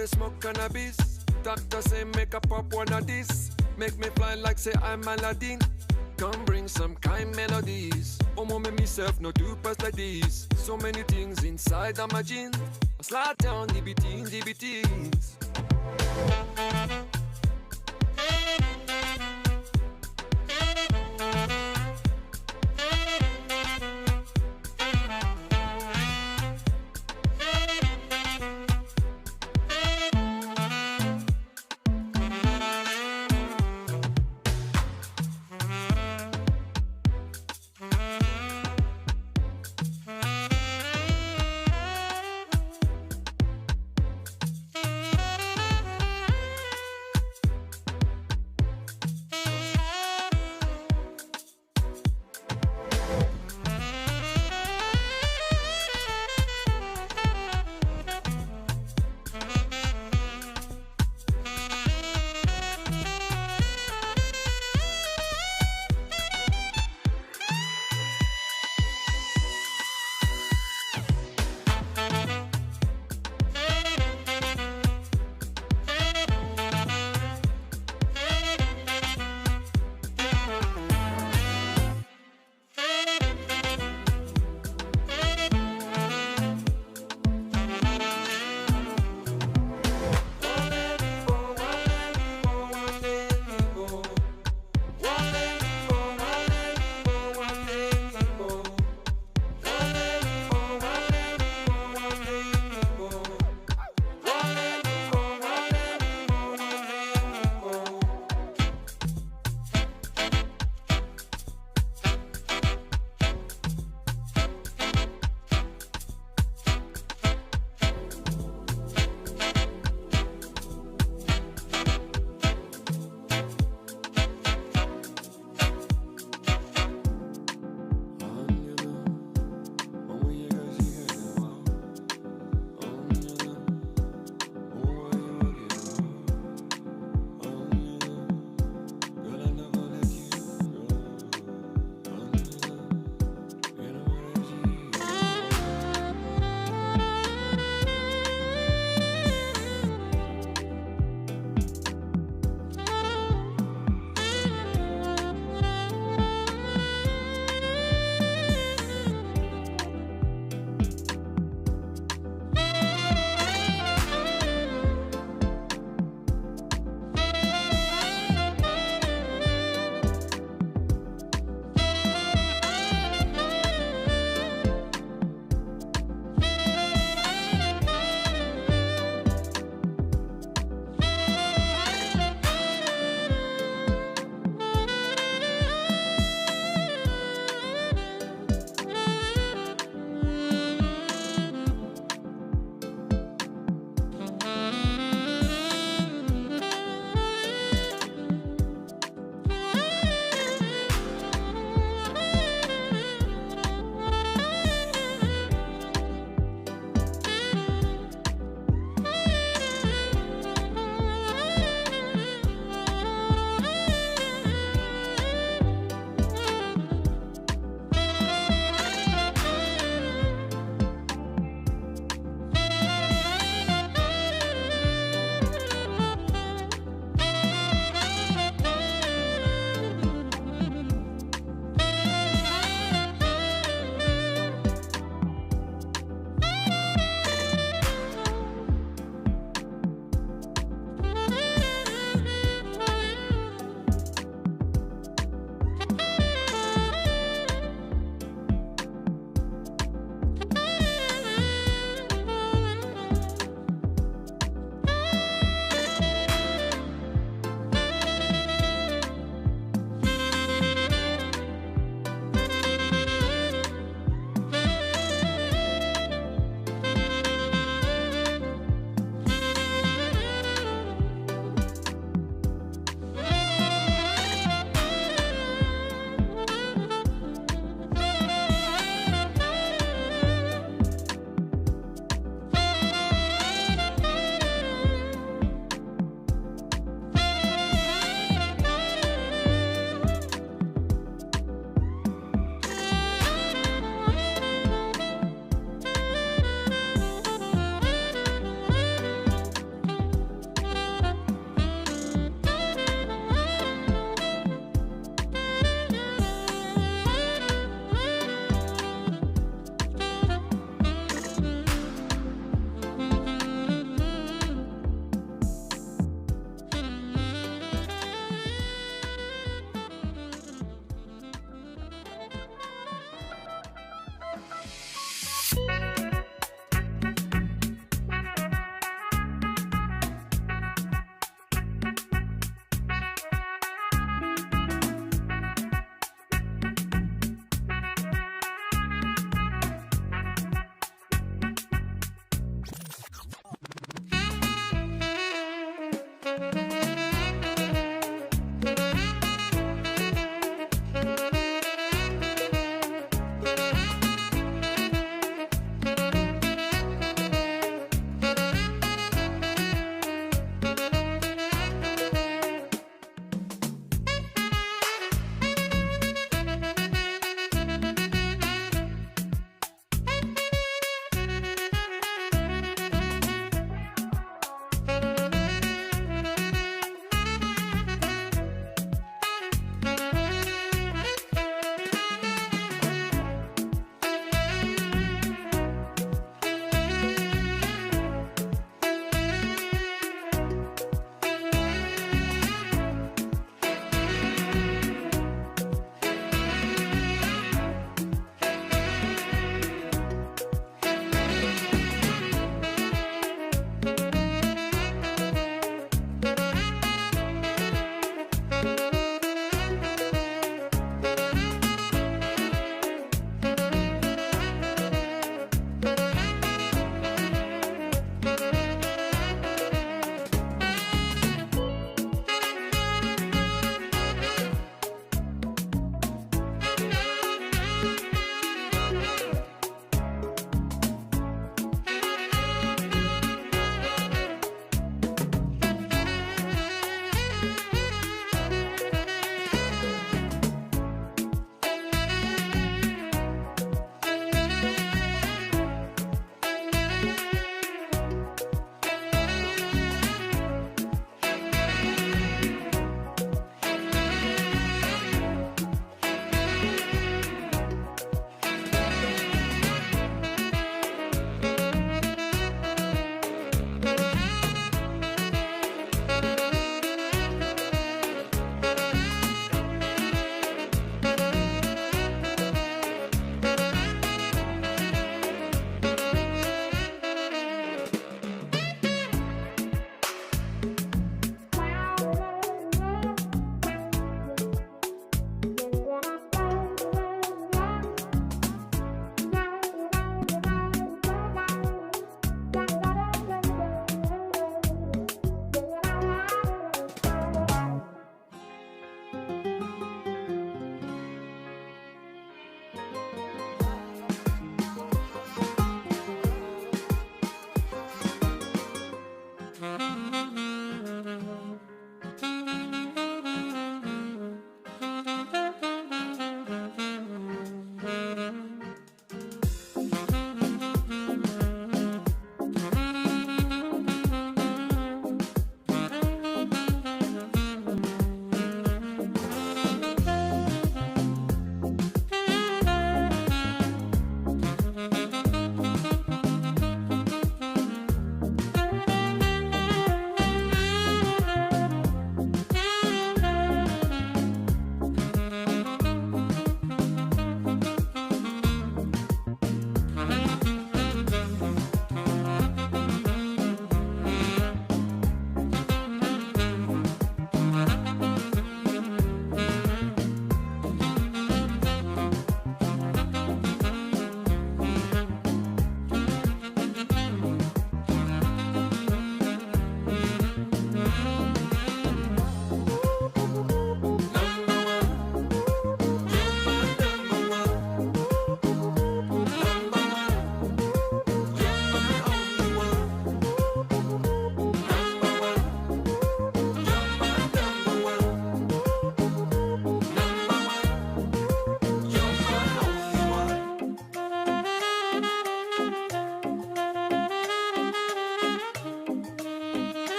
they smoke cannabis. Doctor say make a pop one of this. Make me fly like say I'm Aladdin. Come bring some kind melodies. Oh, mommy, myself no do pass like this. So many things inside of my jeans. I slide down DBTs.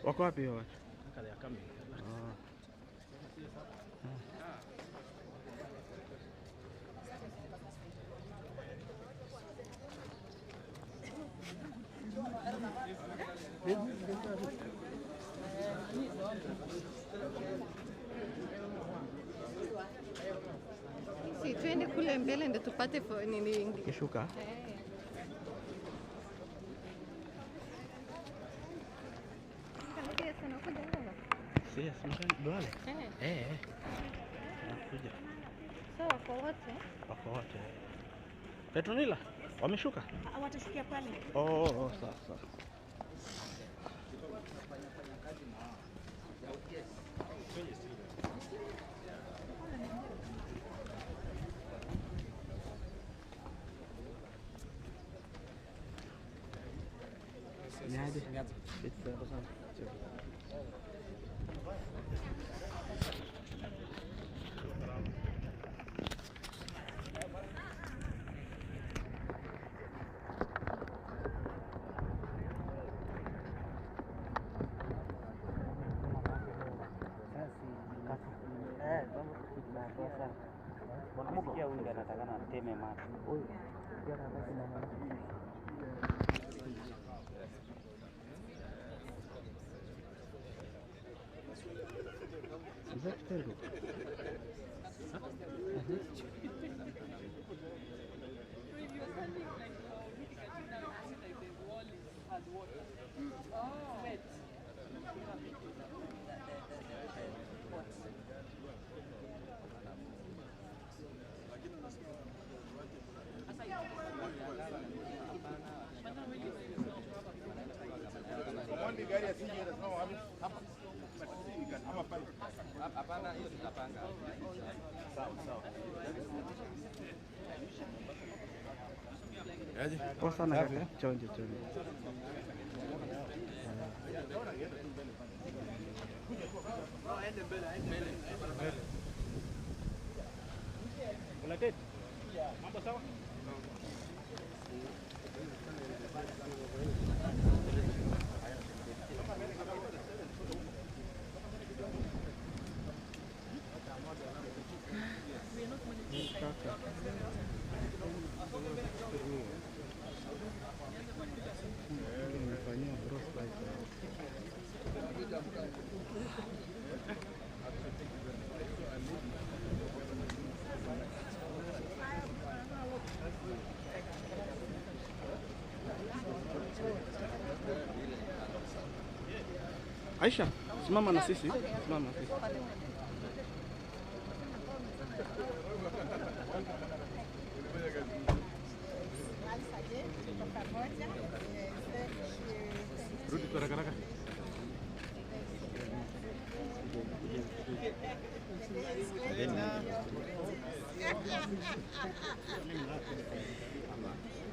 Wako wapi watu? Si tuende kule mbele ndio tupate nini kishuka. Yes, duale. Nakuja. Sawa kwa wote. Wako wote. Petronila, wameshuka? Watashukia pale. Oh, sawa. Niaje? Wanamsikia huyu anatakana ateme macho. Huyu pia anataka na Is that terrible? Hapana, hiyo tutapanga. Sawa. Aje? Poa sana kaka. Chonje. Aende mbele. Kuna tete? Mambo sawa? Aisha, simama na sisi. Simama na sisi. Rudi kwa haraka.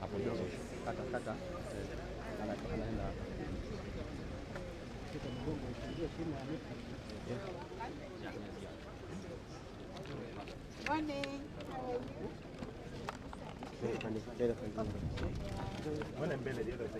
hapo ndio kata anaenda hapa. Morning. Wana mbele ndio sasa.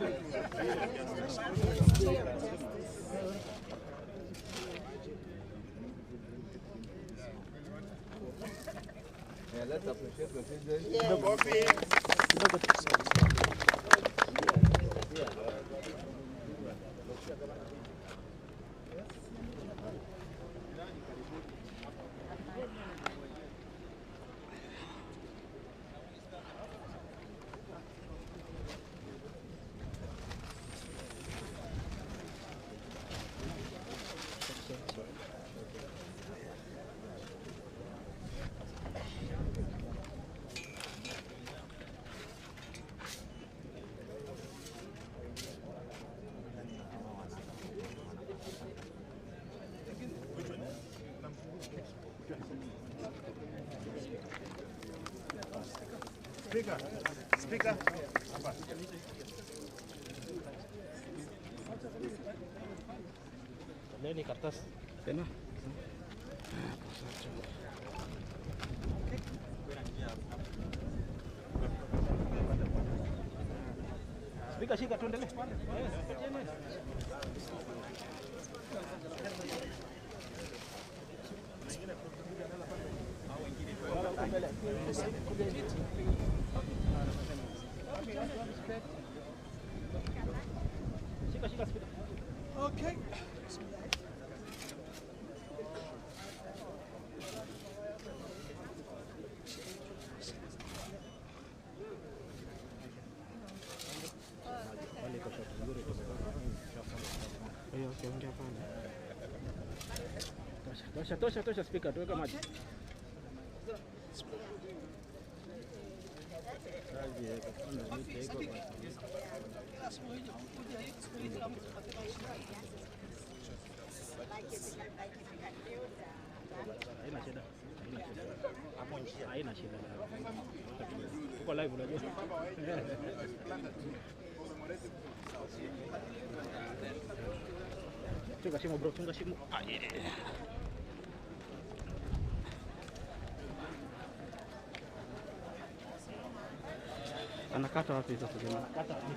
Yeah, let's appreciate the president. Speaker. Leni kertas. Tena. Speaker, shika tuendelee. Okay. Tosha speaker, tuweka maji. Haina shida. Uko live unajua. Chunga shimo bro, chunga shimo. Anakata wapi sasa jamaa? Anakata ni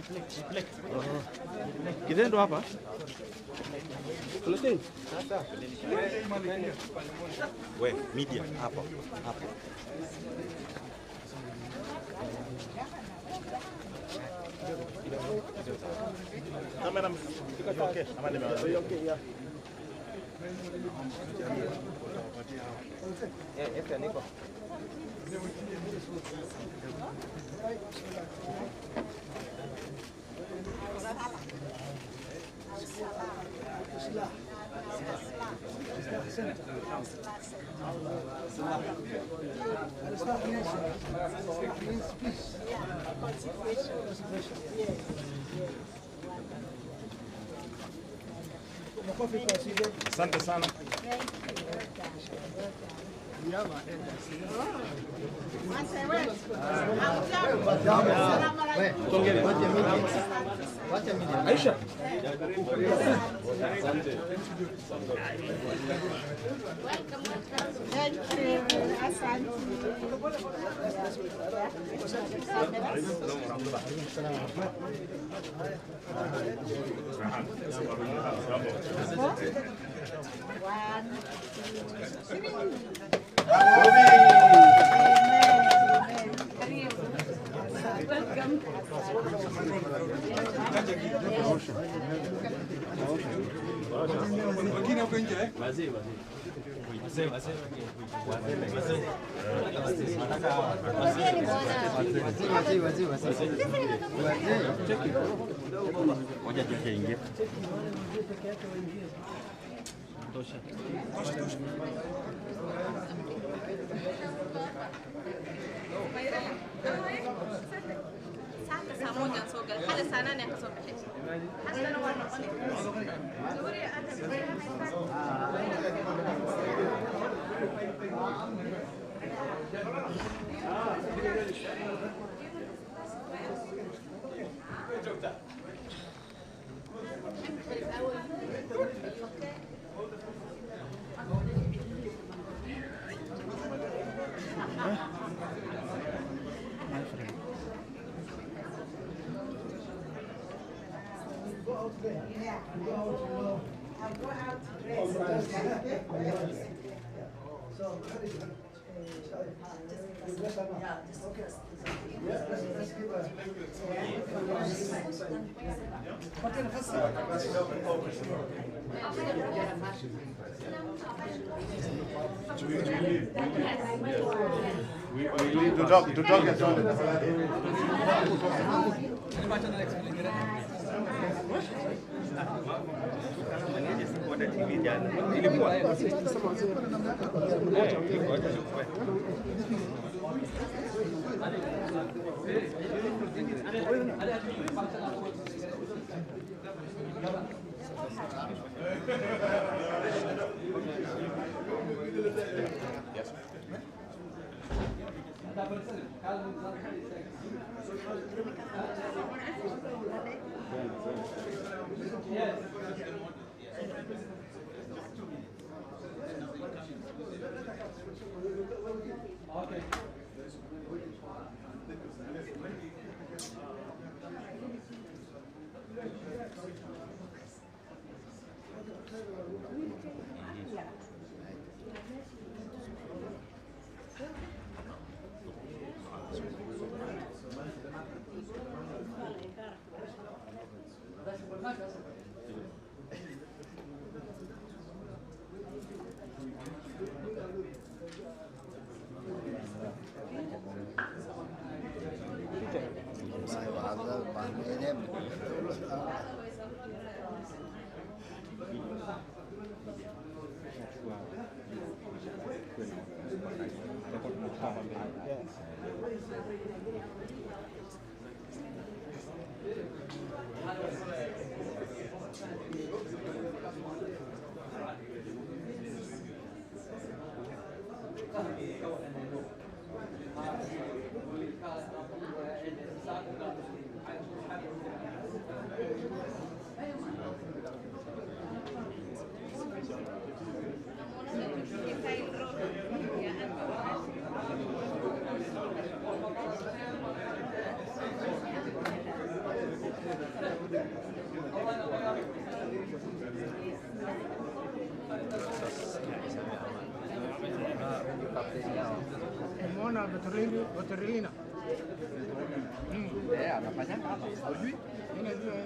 flake. Kidendo hapa. Kuleteni. Sasa. We, media hapo. Kamera okay. Ama nimewaambia. Okay, yeah. Esta niko. Asante sana. Aisha. Wengine huko nje eh? Wazee. Moja tuke ingia. Tosha. Saa moja soga. Hadi saa 8 akasoma kesho. Hasa na wana wale. Nzuri Mona Baterina. Ya, namanya apa? Audrey? Ini dia.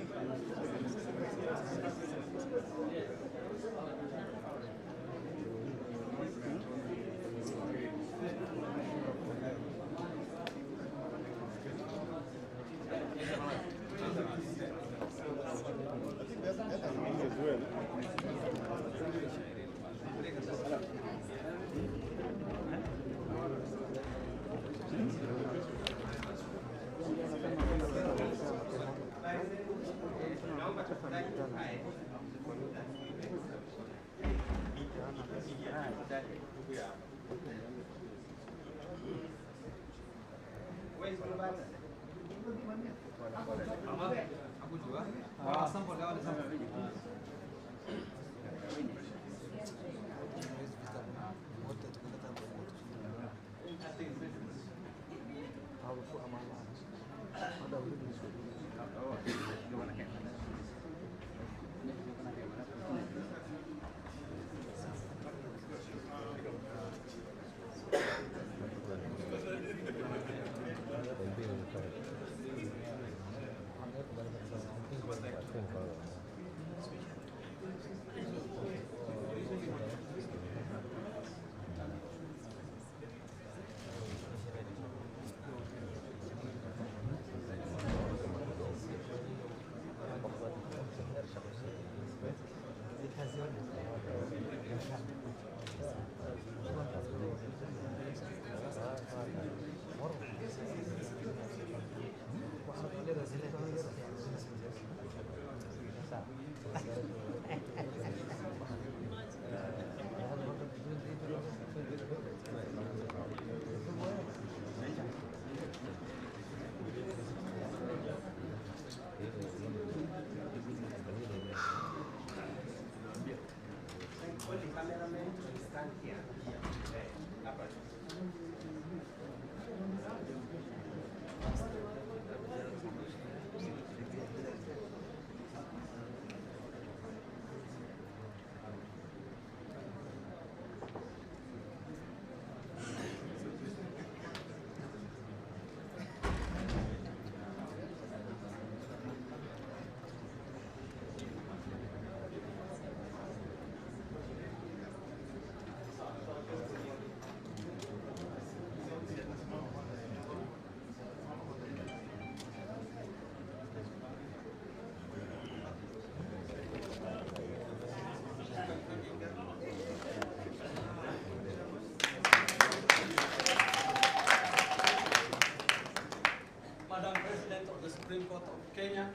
President of the Supreme Court of Kenya,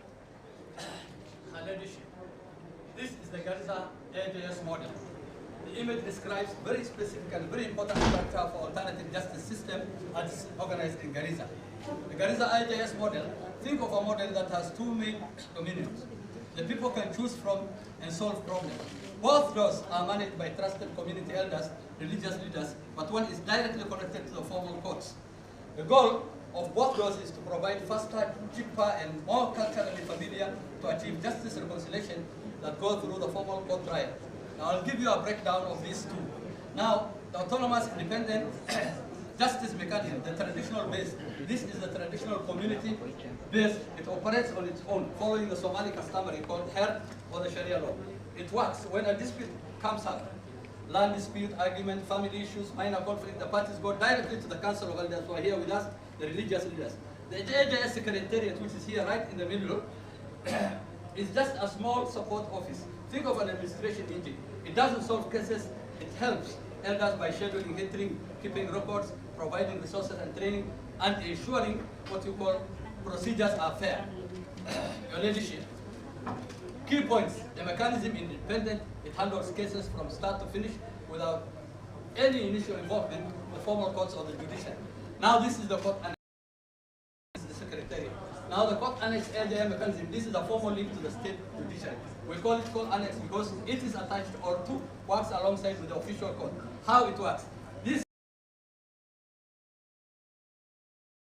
Her Ladyship. This is the Garissa AJS model. The image describes very specific and very important structure for alternative justice system as organized in Garissa. The Garissa AJS model, think of a model that has two main dominions. The people can choose from and solve problems. Both those are managed by trusted community elders, religious leaders, but one is directly connected to the formal courts. The goal of both those is to provide faster, cheaper, and more culturally familiar to achieve justice reconciliation that go through the formal court trial. Now I'll give you a breakdown of these two. Now, the autonomous independent justice mechanism, the traditional base, this is the traditional community base. It operates on its own, following the Somali customary called HER or the Sharia law. It works when a dispute comes up, land dispute, argument, family issues, minor conflict, the parties go directly to the Council of Elders who are here with us, the religious leaders. The AJS Secretariat, which is here right in the middle, is just a small support office. Think of an administration engine. It doesn't solve cases, it helps elders by scheduling hearing, keeping records, providing resources and training, and ensuring what you call procedures are fair. Your Ladyship. Key points. The mechanism is independent. It handles cases from start to finish without any initial involvement in the formal courts or the judicial. Now this is the court annex. This is the secretariat. Now the court annex AJM mechanism, this is a formal link to the state judiciary. We call it court annex because it is attached or two works alongside with the official court. How it works? This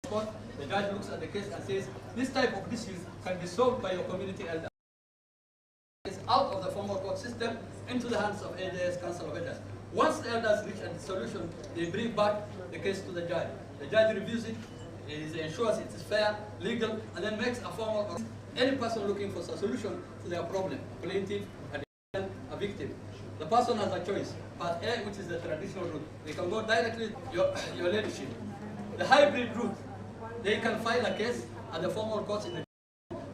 court, the judge looks at the case and says, this type of dispute can be solved by your community elder. It's out of the formal court system into the hands of AJS Council of Elders. Once the elders reach a solution, they bring back the case to the judge. The judge reviews it, ensures it is fair, legal, and then makes a formal any person looking for a solution to their problem, plaintiff, a victim. The person has a choice. Part A, which is the traditional route, they can go directly to your Ladyship. The hybrid route, they can file a case at the formal courts in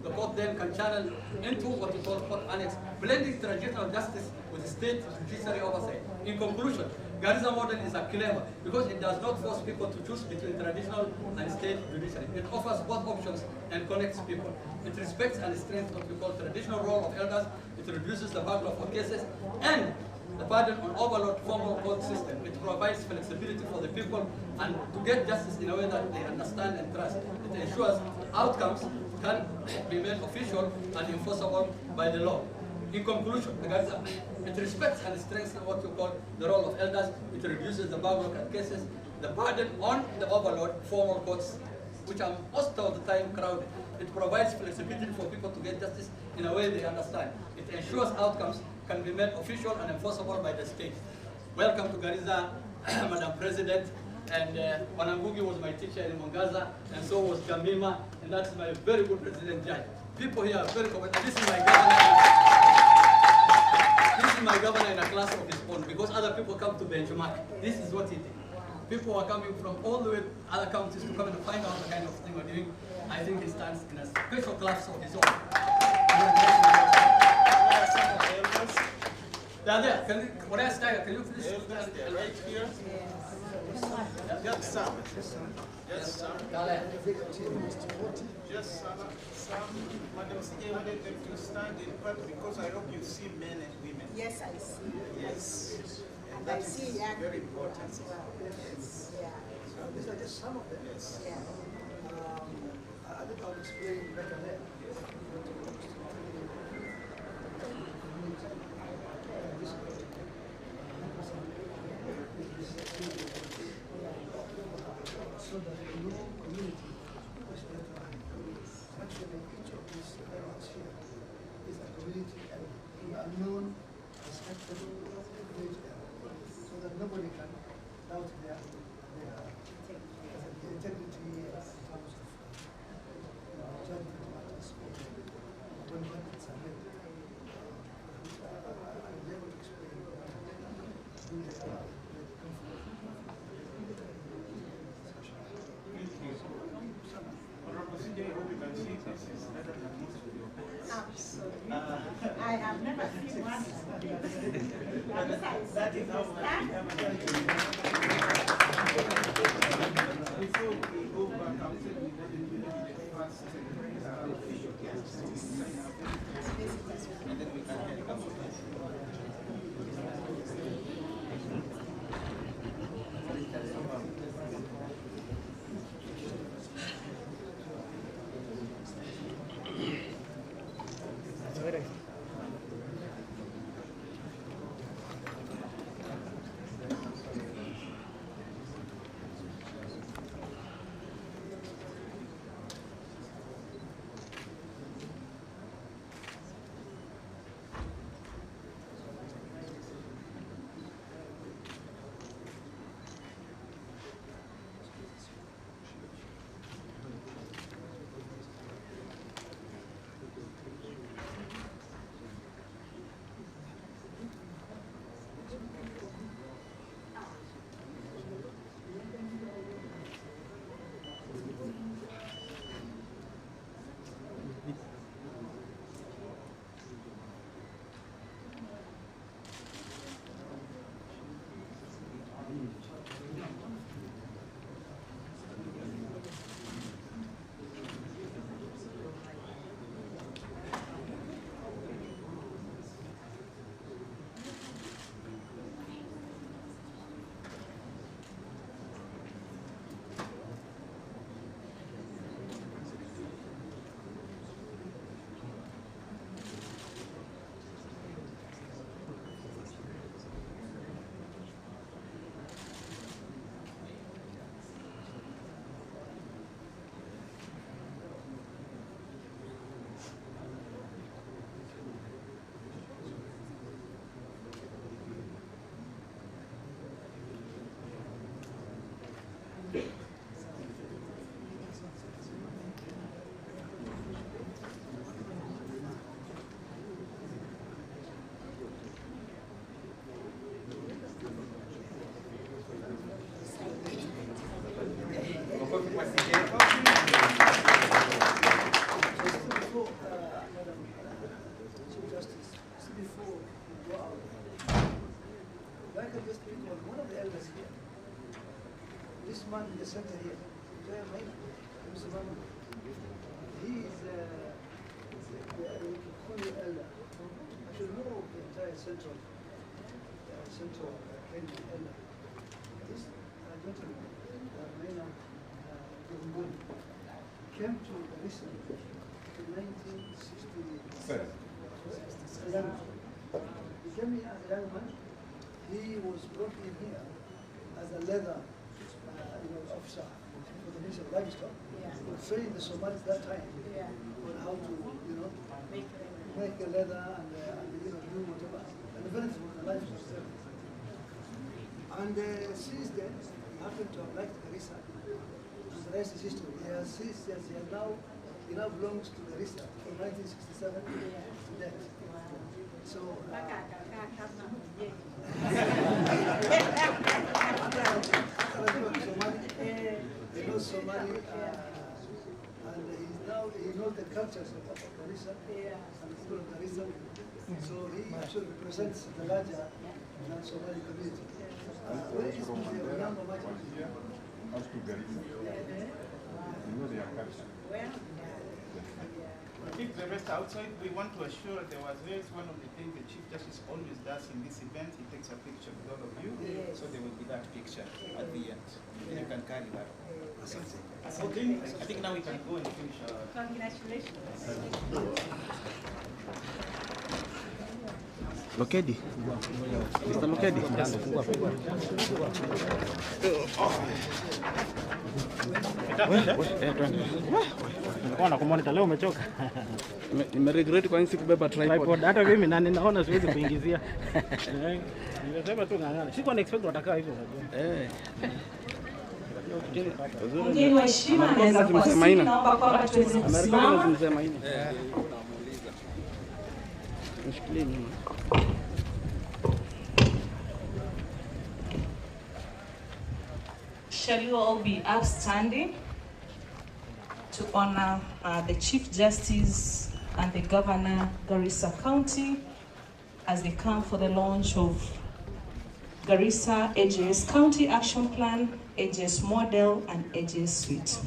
the court then can channel into what we call court annex, blending traditional justice with state judiciary oversight. In conclusion, Garissa model is a clever because it does not force people to choose between traditional and state judiciary. It offers both options and connects people. It respects and strengthens what we call traditional role of elders. It reduces the backlog for cases and the burden on overload formal court system. It provides flexibility for the people and to get justice in a way that they understand and trust. It ensures outcomes can be made official and enforceable by the law. In conclusion, it respects and strengthens what you call the role of elders. It reduces the backlog at cases, the burden on the overload formal courts, which are most of the time crowded. It provides flexibility for people to get justice in a way they understand. It ensures outcomes can be made official and enforceable by the state. Welcome to Garissa, Madam President. And Wanangugi was my teacher in Mwangaza, and so was Jamima, and that's my very good President Judge. People here are very competent. This is my governor. This is my governor in a class of his own, because other people come to benchmark. This is what he did. People are coming from all the way other counties to come and find out the kind of thing we're doing. I think he stands in a special class of his own. They are there. Can you please stand right here? Yes, sir. Yes, sir. Yes, sir. Madam CJ wanted them to stand in part because I hope you see men and women. Yes, I see. Yes. And that I see is young very people important. as well. Yes. Yeah. So these are just some of them. Yes. Yeah. I think I'll explain better there. So that the local community is better. Actually, each of these elements here is a community element. We are known, respected, village element, so that nobody can doubt their integrity in terms of judgment matters when verdicts are made. I'll be able to explain who they are. Absolutely. I have never seen one. That is how much we have. Before we go back, I'm saying we want to do the first past official guests to sign up, and then we can head up. This man in the center here, he is actually more of the entire central Kenya area. This gentleman, Maina came to Garissa in 1967. He came here as a young man. He was brought in here as a leather officer for the Ministry of Livestock. He was training the Somalis that time on how to, make the leather and do whatever, and the benefit of the livestock. And since then, he happened to have liked Garissa, and the rest is history. He has now belongs to Garissa from 1967 to that. So. He knows Somali, and he knows the cultures of Garissa and the people of Garissa. So he actually represents the larger Somali community. Where is the Nyamba Maja? As to Garissa, you know their culture. I think the rest outside, we want to assure there's one of the things the Chief Justice always does in this event. He takes a picture with all of you, so there will be that picture at the end. And you can carry that. I think now we can go and finish our... Congratulations. Lokedi. Mr. Lokedi. Nilikuwa nakumonitor leo umechoka. Nimeregret kwa nini sikubeba tripod. Hata mimi na ninaona siwezi kuingizia. Nimesema tu ngangana. Sikuwa na expect watakaa hivyo unajua. Mgeni wa heshima anaweza kuwasili, naomba kwamba tuweze kusimama. Nishikilie nyuma. Shall you all be upstanding to honor the Chief Justice and the Governor Garissa County as they come for the launch of Garissa AJS County Action Plan, AJS Model, and AJS Suite.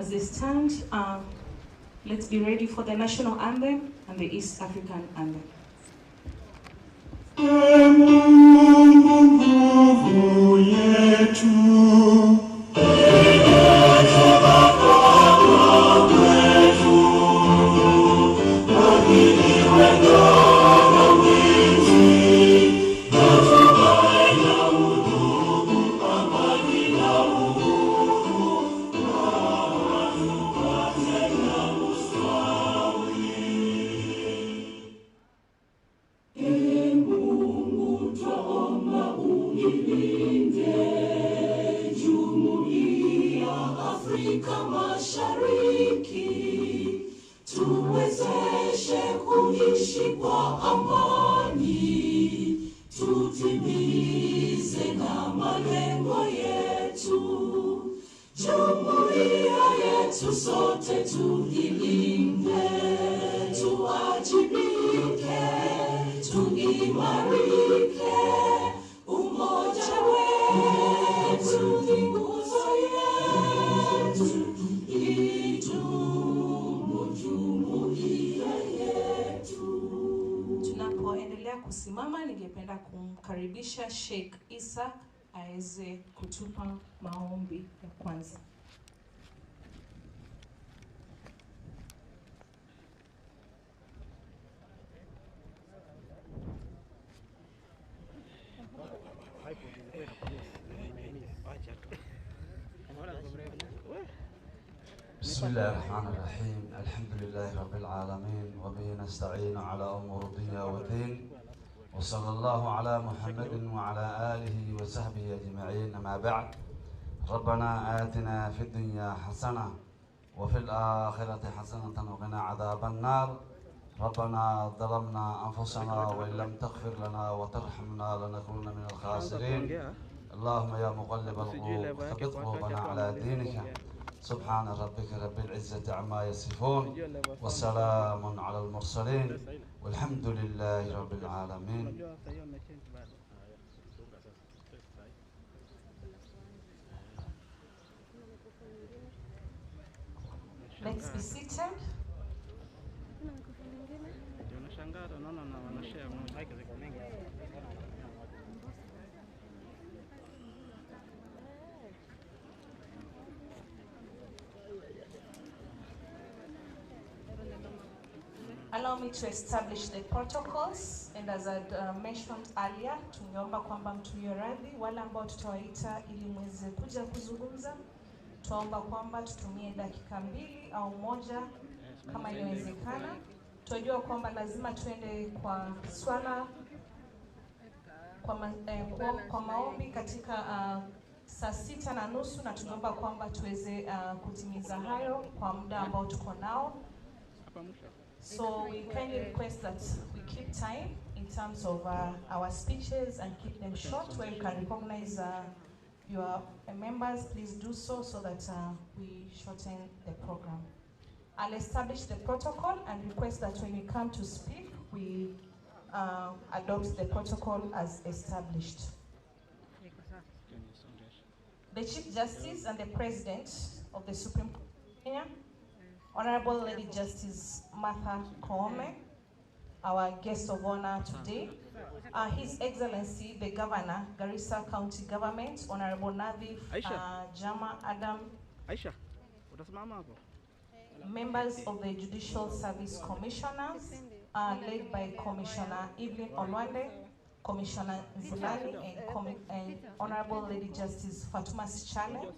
As they stand, let's be ready for the national anthem and the East African anthem. Tunapoendelea kusimama, ningependa kumkaribisha Sheikh Isa aweze kutupa maombi ya kwanza. بسم الله الرحمن الرحيم الحمد لله رب العالمين وبه نستعين على أمور الدنيا والدين وصلى الله على محمد وعلى آله وصحبه أجمعين. أما بعد، ربنا آتنا في الدنيا حسنة وفي الآخرة حسنة وقنا عذاب النار. ربنا ظلمنا أنفسنا وإن لم تغفر لنا وترحمنا لنكونن من الخاسرين. اللهم يا مقلب القلوب ثبت قلوبنا على دينك. سبحان ربك رب العزة عما يصفون وسلام على المرسلين والحمد لله رب العالمين. Let's be seated. Allow me to establish the protocols, and as I mentioned earlier, tungeomba kwamba mtuwe radhi wale ambao tutawaita ili mweze kuja kuzungumza. Tuomba kwamba tutumie dakika 2 au 1 kama inawezekana. Tunajua kwamba lazima tuende kwa swala kwa maombi katika saa 6:30, na tunaomba kwamba tuweze kutimiza hayo kwa muda ambao tuko nao. So we kindly request that we keep time in terms of our speeches and keep them short. Where you can recognize your members, please do so that we shorten the program. I'll establish the protocol and request that when you come to speak, we adopt the protocol as established. The Chief Justice and the President of the Supreme Court of Kenya, Honorable Lady Justice Martha Koome, our guest of honor today, His Excellency the Governor, Garissa County Government, Honorable Nadif Jama Adam, members of the Judicial Service Commissioners, led by Commissioner Evelyn Onwande, Commissioner Nzulani, and Honorable Lady Justice Fatuma Sichale,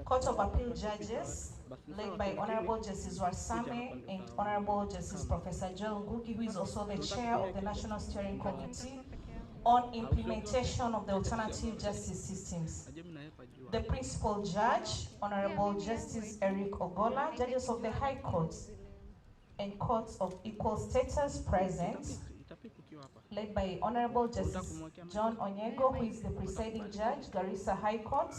Court of Appeal Judges, led by Honorable Justice Warsame and Honorable Justice Professor Joel Ngugi, who is also the Chair of the National Steering Committee on Implementation of the Alternative Justice Systems. The Principal Judge, Honorable Justice Eric Ogola, Judges of the High Courts and Courts of Equal Status present, led by Honorable Justice John Onyego, who is the presiding judge, Garissa High Court,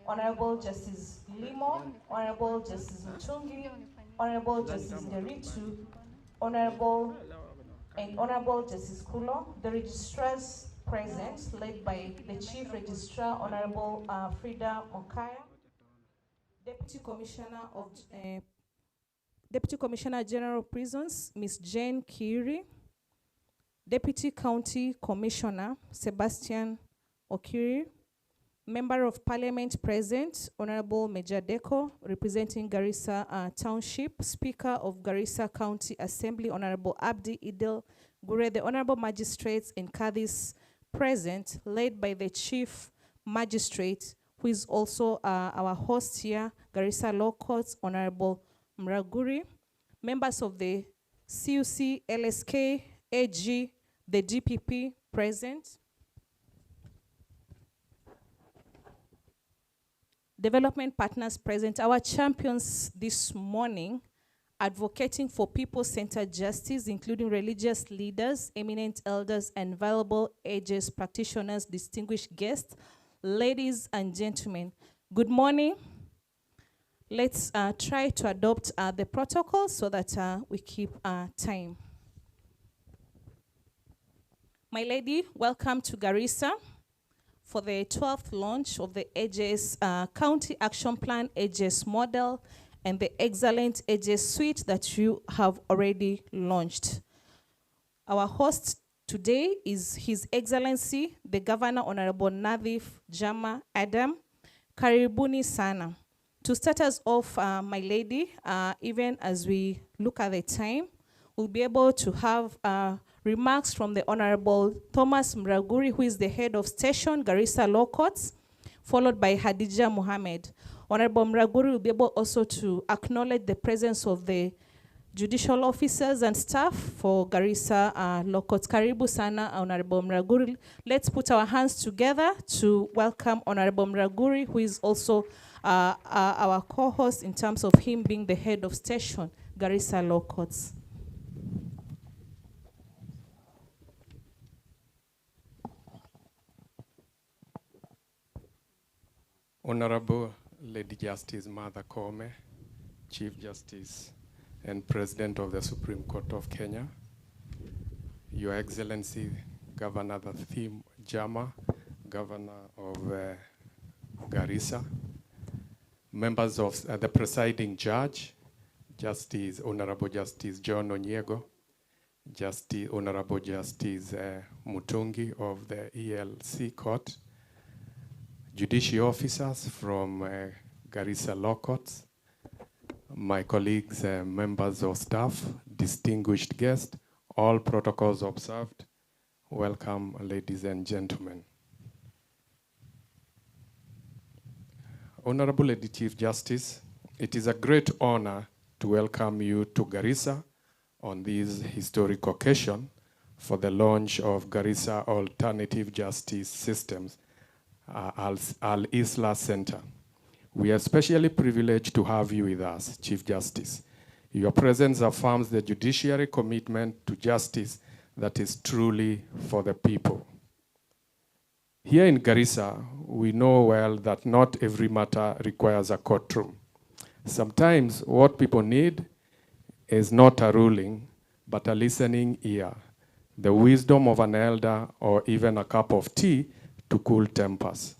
Honorable Justice Limo, Honorable Justice Mutungi, Honorable Justice Deritu, Honorable Justice Kulo, the registrars present, led by the Chief Registrar, Honorable Frida Mokaya, Deputy Commissioner of Deputy Commissioner General of Prisons, Ms. Jane Kiri, Deputy County Commissioner Sebastian Okiri, Member of Parliament present, Honorable Major Deko, representing Garissa Township, Speaker of Garissa County Assembly, Honorable Abdi Idil Gure, the Honorable Magistrates and Kadis present, led by the Chief Magistrate, who is also our host here, Garissa Law Courts, Honorable Mraguri, members of the CUC, LSK, AG, the DPP present, development partners present, our champions this morning, advocating for people-centered justice, including religious leaders, eminent elders, and valuable AJS practitioners, distinguished guests, ladies and gentlemen. Good morning. Let's try to adopt the protocol so that we keep time. My lady, welcome to Garissa for the 12th launch of the AJS County Action Plan, AJS Model, and the excellent AJS Suite that you have already launched. Our host today is His Excellency, the Governor, Honorable Nadhif Jama Adam. Karibuni sana. To start us off, my lady, even as we look at the time, we'll be able to have remarks from the Honorable Thomas Mraguri, who is the head of station, Garissa Law Courts, followed by Hadija Mohammed. Honorable Mraguri will be able also to acknowledge the presence of the judicial officers and staff for Garissa Law Courts. Karibu sana, Honorable Mraguri. Let's put our hands together to welcome Honorable Mraguri, who is also our co-host in terms of him being the head of station, Garissa Law Courts. Honorable Lady Justice Martha Koome, Chief Justice and President of the Supreme Court of Kenya, Your Excellency Governor Nadhif Jama, Governor of Garissa, members of the presiding judge, Justice Honorable Justice John Onyego, Honorable Justice Mutungi of the ELC Court, judicial officers from Garissa Law Courts, my colleagues, members of staff, distinguished guests, all protocols observed. Welcome, ladies and gentlemen. Honorable Lady Chief Justice, it is a great honor to welcome you to Garissa on this historic occasion for the launch of Garissa Alternative Justice Systems, Al-Islaah Center. We are especially privileged to have you with us, Chief Justice. Your presence affirms the judiciary commitment to justice that is truly for the people. Here in Garissa, we know well that not every matter requires a courtroom. Sometimes what people need is not a ruling, but a listening ear, the wisdom of an elder, or even a cup of tea to cool tempers.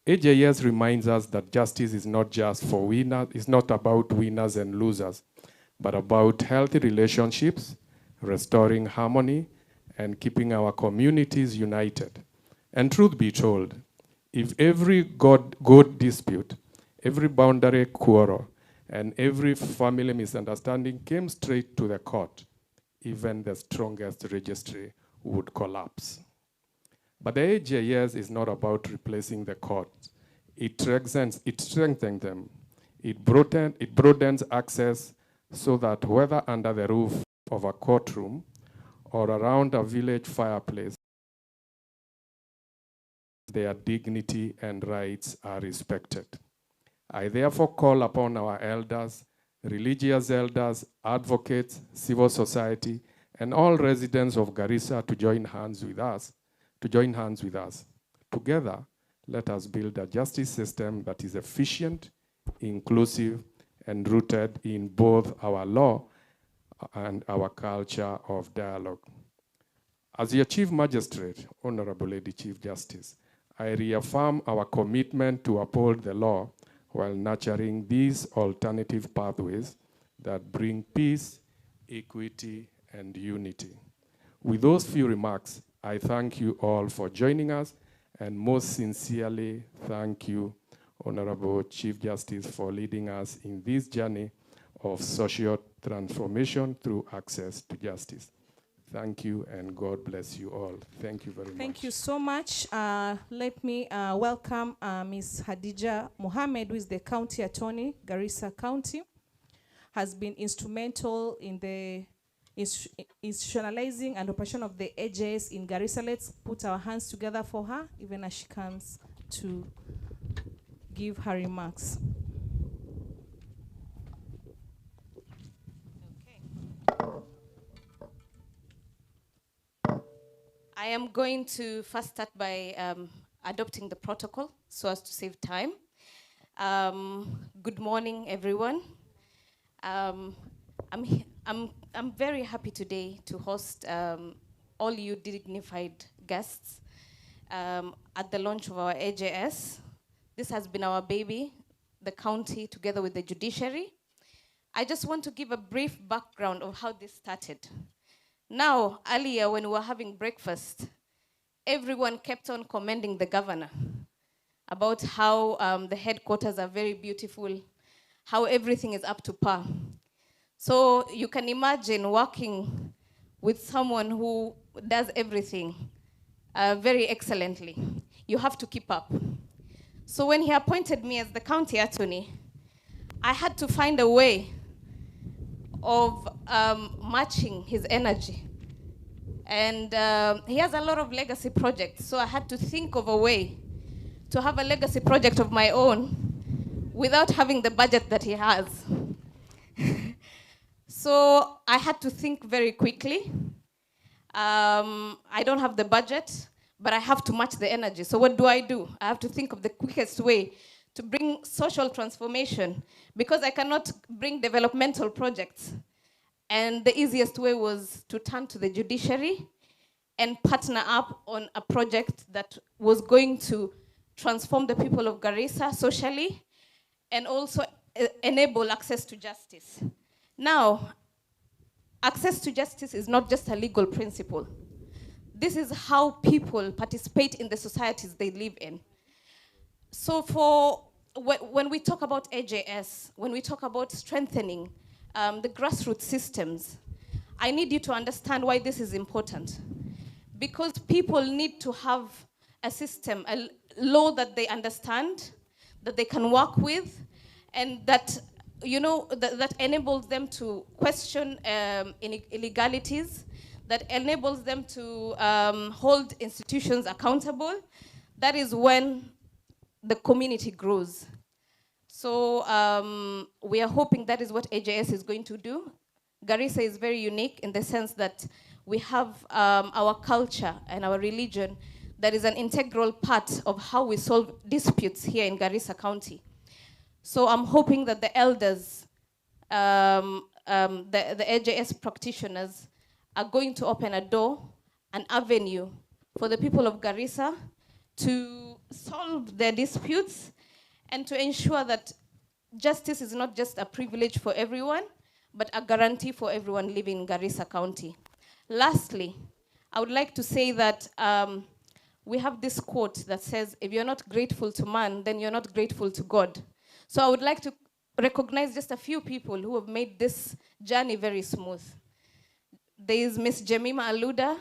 AJS reminds us that justice is not just for winners, it's not about winners and losers, but about healthy relationships, restoring harmony, and keeping our communities united. And truth be told, if every good dispute, every boundary quarrel, and every family misunderstanding came straight to the court, even the strongest registry would collapse. But the AJS is not about replacing the courts. It strengthens them. It broadens access so that whether under the roof of a courtroom or around a village fireplace, their dignity and rights are respected. I therefore call upon our elders, religious elders, advocates, civil society, and all residents of Garissa to join hands with us. Together, let us build a justice system that is efficient, inclusive, and rooted in both our law and our culture of dialogue. As your Chief Magistrate, Honorable Lady Chief Justice, I reaffirm our commitment to uphold the law while nurturing these alternative pathways that bring peace, equity, and unity. With those few remarks, I thank you all for joining us, and most sincerely thank you, Honorable Chief Justice, for leading us in this journey of social transformation through access to justice. Thank you, and God bless you all. Thank you very much. Thank you so much. Let me welcome Ms. Hadija Mohammed, who is the County Attorney, Garissa County, has been instrumental in the institutionalizing and operation of the AJS in Garissa. Let's put our hands together for her, even as she comes to give her remarks. I am going to first start by adopting the protocol so as to save time. Good morning, everyone. I'm very happy today to host all you dignified guests at the launch of our AJS. This has been our baby, the county, together with the judiciary. I just want to give a brief background of how this started. Now, earlier when we were having breakfast, everyone kept on commending the governor about how the headquarters are very beautiful, how everything is up to par. So you can imagine working with someone who does everything very excellently. You have to keep up. So when he appointed me as the county attorney, I had to find a way of matching his energy. And he has a lot of legacy projects, so I had to think of a way to have a legacy project of my own without having the budget that he has. So I had to think very quickly. I don't have the budget, but I have to match the energy. So what do? I have to think of the quickest way to bring social transformation, because I cannot bring developmental projects. And the easiest way was to turn to the judiciary and partner up on a project that was going to transform the people of Garissa socially and also enable access to justice. Now, access to justice is not just a legal principle. This is how people participate in the societies they live in. So when we talk about AJS, when we talk about strengthening the grassroots systems, I need you to understand why this is important. Because people need to have a system, a law that they understand, that they can work with, and that, that enables them to question illegalities, that enables them to hold institutions accountable. That is when the community grows. So we are hoping that is what AJS is going to do. Garissa is very unique in the sense that we have our culture and our religion that is an integral part of how we solve disputes here in Garissa County. So I'm hoping that the elders, the AJS practitioners, are going to open a door, an avenue for the people of Garissa to solve their disputes and to ensure that justice is not just a privilege for everyone, but a guarantee for everyone living in Garissa County. Lastly, I would like to say that we have this quote that says, if you're not grateful to man, then you're not grateful to God. So I would like to recognize just a few people who have made this journey very smooth. There is Ms. Jemima Aluda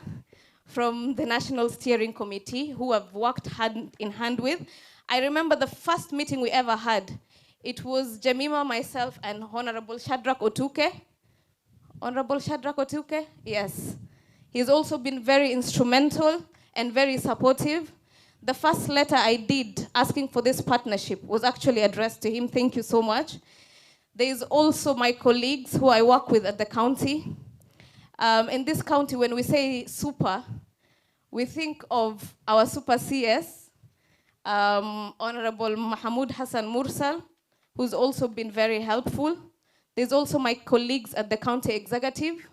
from the National Steering Committee, who I've worked hand in hand with. I remember the first meeting we ever had. It was Jemima, myself, and Honorable Shadrach Otuke. Honorable Shadrach Otuke? Yes. He's also been very instrumental and very supportive. The first letter I did asking for this partnership was actually addressed to him. Thank you so much. There is also my colleagues who I work with at the county. In this county, when we say super, we think of our super CS, Honorable Mahmoud Hassan Mursal, who's also been very helpful. There's also my colleagues at the county executive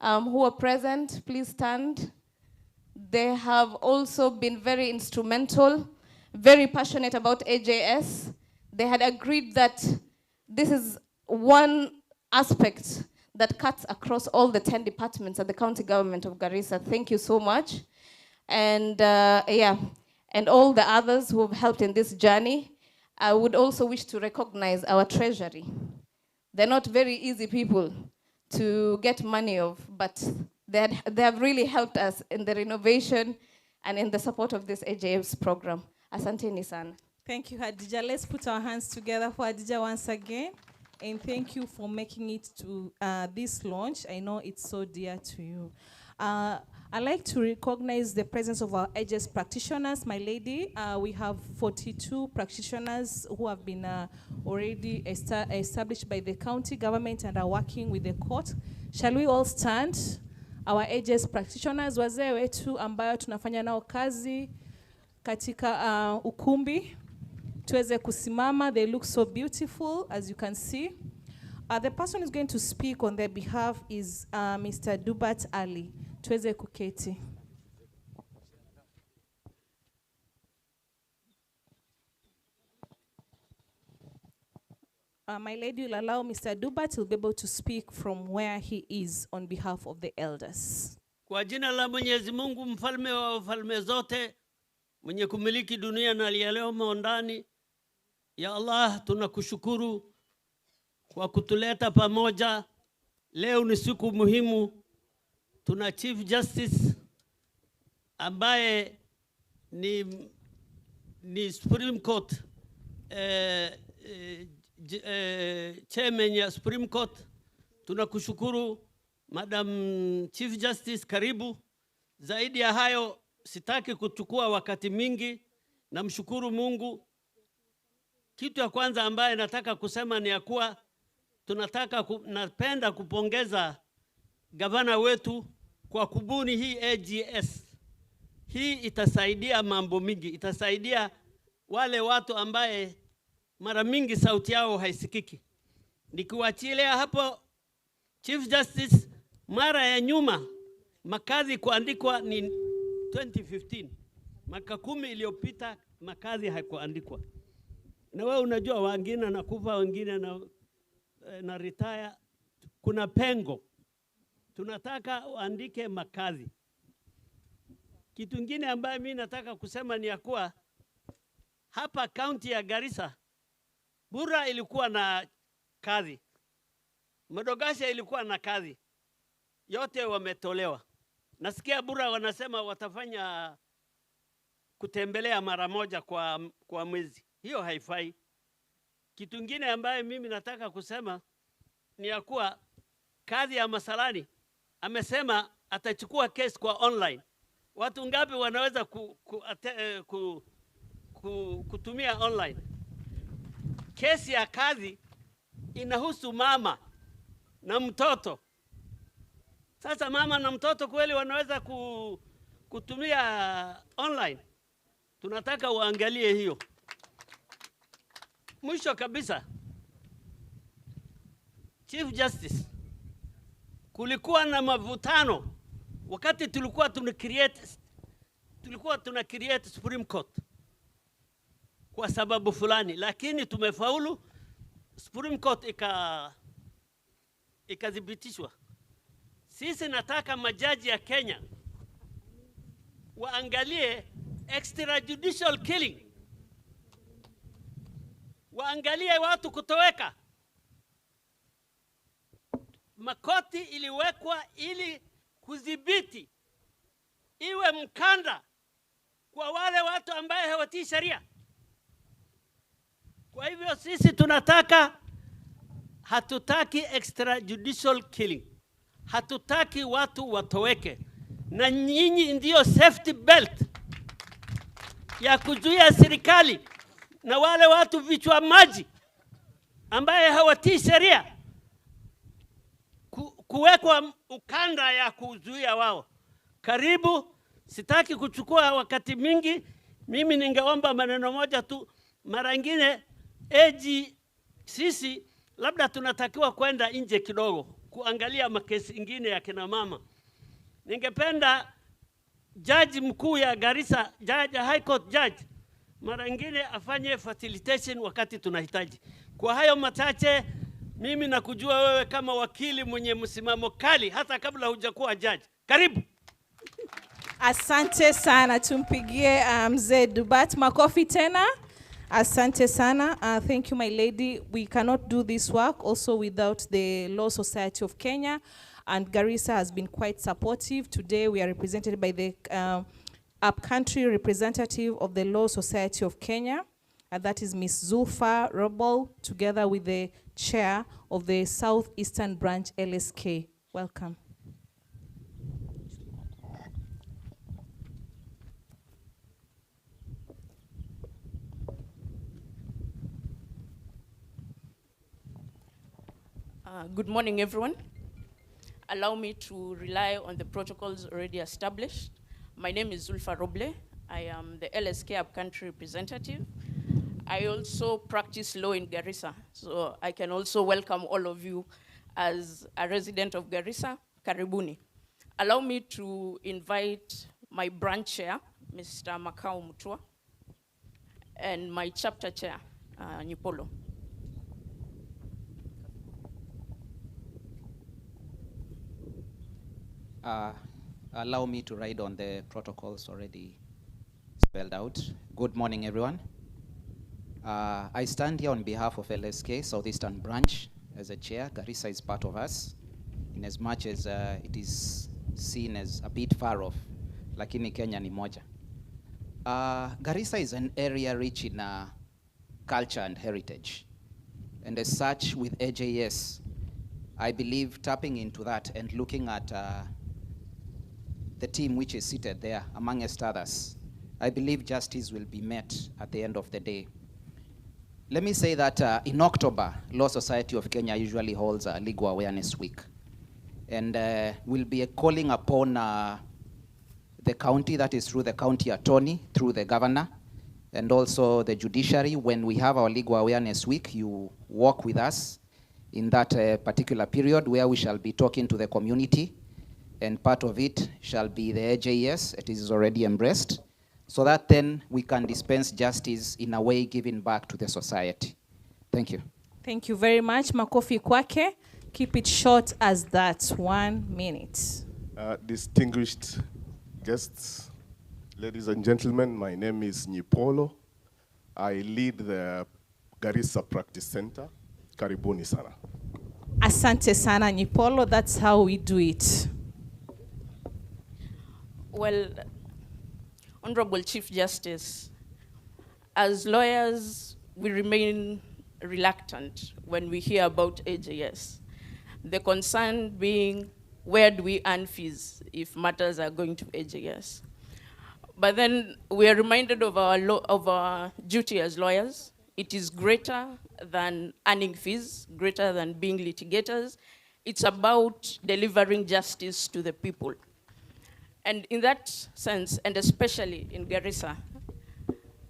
who are present. Please stand. They have also been very instrumental, very passionate about AJS. they had agreed that this is one aspect that cuts across all the 10 departments at the county government of Garissa. Thank you so much. And and all the others who have helped in this journey. I would also wish to recognize our treasury. They're not very easy people to get money of, but they have really helped us in the renovation and in the support of this AJS program. Asanteni sana. Thank you, Hadija. Let's put our hands together for Hadija once again. And thank you for making it to this launch. I know it's so dear to you. I'd like to recognize the presence of our AJS practitioners, my lady. We have 42 practitioners who have been already established by the county government and are working with the court. Shall we all stand? Our AJS practitioners, wazee wetu ambayo tunafanya nao kazi katika ukumbi. Tuweze kusimama. They look so beautiful, as you can see. The person who's going to speak on their behalf is Mr. Dubat Ali. Tuweze kuketi. My lady will allow Mr. Dubat to be able to speak from where he is on behalf of the elders. Kwa jina la Mwenyezi Mungu, mfalme wa wafalme zote, mwenye kumiliki dunia na yaliyomo ndani, ya Allah, tunakushukuru kwa kutuleta pamoja. Leo ni siku muhimu. Tuna Chief Justice ambaye ni Supreme Court chairman ya Supreme Court. Tunakushukuru Madam Chief Justice, karibu. Zaidi ya hayo sitaki kuchukua wakati mingi. Namshukuru Mungu. Kitu ya kwanza ambaye nataka kusema ni ya kuwa napenda kupongeza gavana wetu kwa kubuni hii AJS. Hii itasaidia mambo mingi. Itasaidia wale watu ambaye mara mingi sauti yao haisikiki. Nikiwachilia hapo, Chief Justice, mara ya nyuma makazi kuandikwa ni 2015. Maka 10 iliyopita makazi haikuandikwa. Na wewe unajua wengine nakufa, wengine na retire. Kuna pengo. Tunataka uandike makazi. Kitu kingine ambaye mimi nataka kusema ni ya kuwa hapa county ya Garissa, Bura ilikuwa na kazi. Madogasha ilikuwa na kazi. Yote wametolewa. Nasikia Bura wanasema watafanya kutembelea mara moja kwa mwezi. Hiyo haifai. Kitu kingine ambaye mimi nataka kusema ni ya kuwa kazi ya Masalani amesema atachukua case kwa online. Watu ngapi wanaweza kutumia online? Kesi ya kazi inahusu mama na mtoto. Sasa mama na mtoto kweli wanaweza kutumia online? Tunataka uangalie hiyo. Mwisho kabisa, Chief Justice, kulikuwa na mavutano wakati tulikuwa tuna create Supreme Court kwa sababu fulani, lakini tumefaulu. Supreme Court ikadhibitishwa. Sisi nataka majaji ya Kenya waangalie extrajudicial killing. Waangalie watu kutoweka. Makoti iliwekwa ili kudhibiti, iwe mkanda kwa wale watu ambaye hawatii sheria. Kwa hivyo sisi hatutaki extrajudicial killing. Hatutaki watu watoweke. Na nyinyi ndio safety belt ya kuzuia serikali na wale watu vichwa maji ambaye hawatii sheria kuwekwa ukanda ya kuzuia wao. Karibu, sitaki kuchukua wakati mingi. Mimi ningeomba maneno moja tu. Mara nyingine sisi labda tunatakiwa kwenda nje kidogo kuangalia makesi ingine ya kina mama. Ningependa jaji mkuu ya Garissa, High Court Judge, mara nyingine afanye facilitation wakati tunahitaji. Kwa hayo machache, mimi nakujua wewe kama wakili mwenye msimamo kali hata kabla hujakuwa jaji. Karibu. Asante sana, tumpigie mzee Dubat makofi tena. Asante sana. Thank you, my lady. We cannot do this work also without the Law Society of Kenya, and Garissa has been quite supportive. Today we are represented by the up-country representative of the Law Society of Kenya, and that is Ms. Zulfa Robol, together with the chair of the Southeastern Branch LSK. Welcome. Good morning, everyone. Allow me to rely on the protocols already established. My name is Zulfa Roble. I am the LSK upcountry representative. I also practice law in Garissa, so I can also welcome all of you as a resident of Garissa. Karibuni. Allow me to invite my branch chair, Mr. Makau Mutua, and my chapter chair, Nyipolo. Allow me to ride on the protocols already spelled out. Good morning, everyone. I stand here on behalf of LSK, Southeastern Branch, as a chair. Garissa is part of us, in as much as it is seen as a bit far off, lakini Kenya ni moja. Garissa is an area rich in culture and heritage. And as such, with AJS, I believe tapping into that and looking at the team which is seated there, amongst others, I believe justice will be met at the end of the day. Let me say that in October, Law Society of Kenya usually holds a Legal Awareness Week. And we'll be calling upon the county, that is through the county attorney, through the governor, and also the judiciary. When we have our Legal Awareness Week, you walk with us in that particular period where we shall be talking to the community, and part of it shall be the AJS. It is already embraced, so that then we can dispense justice in a way giving back to the society. Thank you. Thank you very much. Makofi kwake. Keep it short as that, 1 minute. Distinguished guests, ladies and gentlemen, my name is Nyipolo. I lead the Garissa Practice Center. Karibuni sana. Asante sana, Nyipolo. That's how we do it. Well, Honorable Chief Justice, as lawyers, we remain reluctant when we hear about AJS. The concern being, where do we earn fees if matters are going to AJS? But then we are reminded of our duty as lawyers. It is greater than earning fees, greater than being litigators. It's about delivering justice to the people. And in that sense, and especially in Garissa,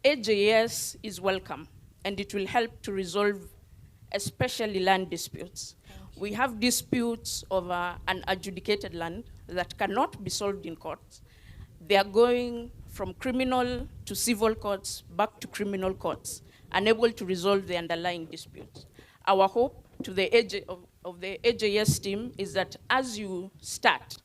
AJS is welcome, and it will help to resolve especially land disputes. We have disputes over an adjudicated land that cannot be solved in courts. They are going from criminal to civil courts, back to criminal courts, unable to resolve the underlying disputes. Our hope to the AJS team is that as you start,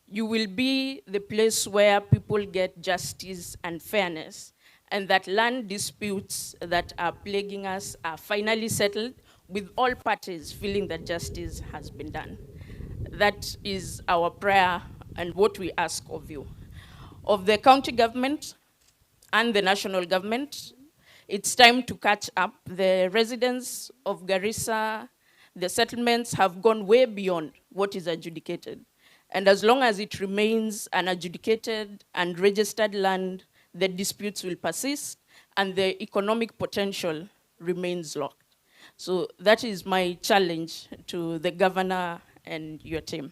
you will be the place where people get justice and fairness, and that land disputes that are plaguing us are finally settled with all parties feeling that justice has been done. That is our prayer and what we ask of you. Of the county government and the national government, it's time to catch up. The residents of Garissa, the settlements have gone way beyond what is adjudicated. And as long as it remains unadjudicated and registered land, the disputes will persist and the economic potential remains locked. So that is my challenge to the governor and your team.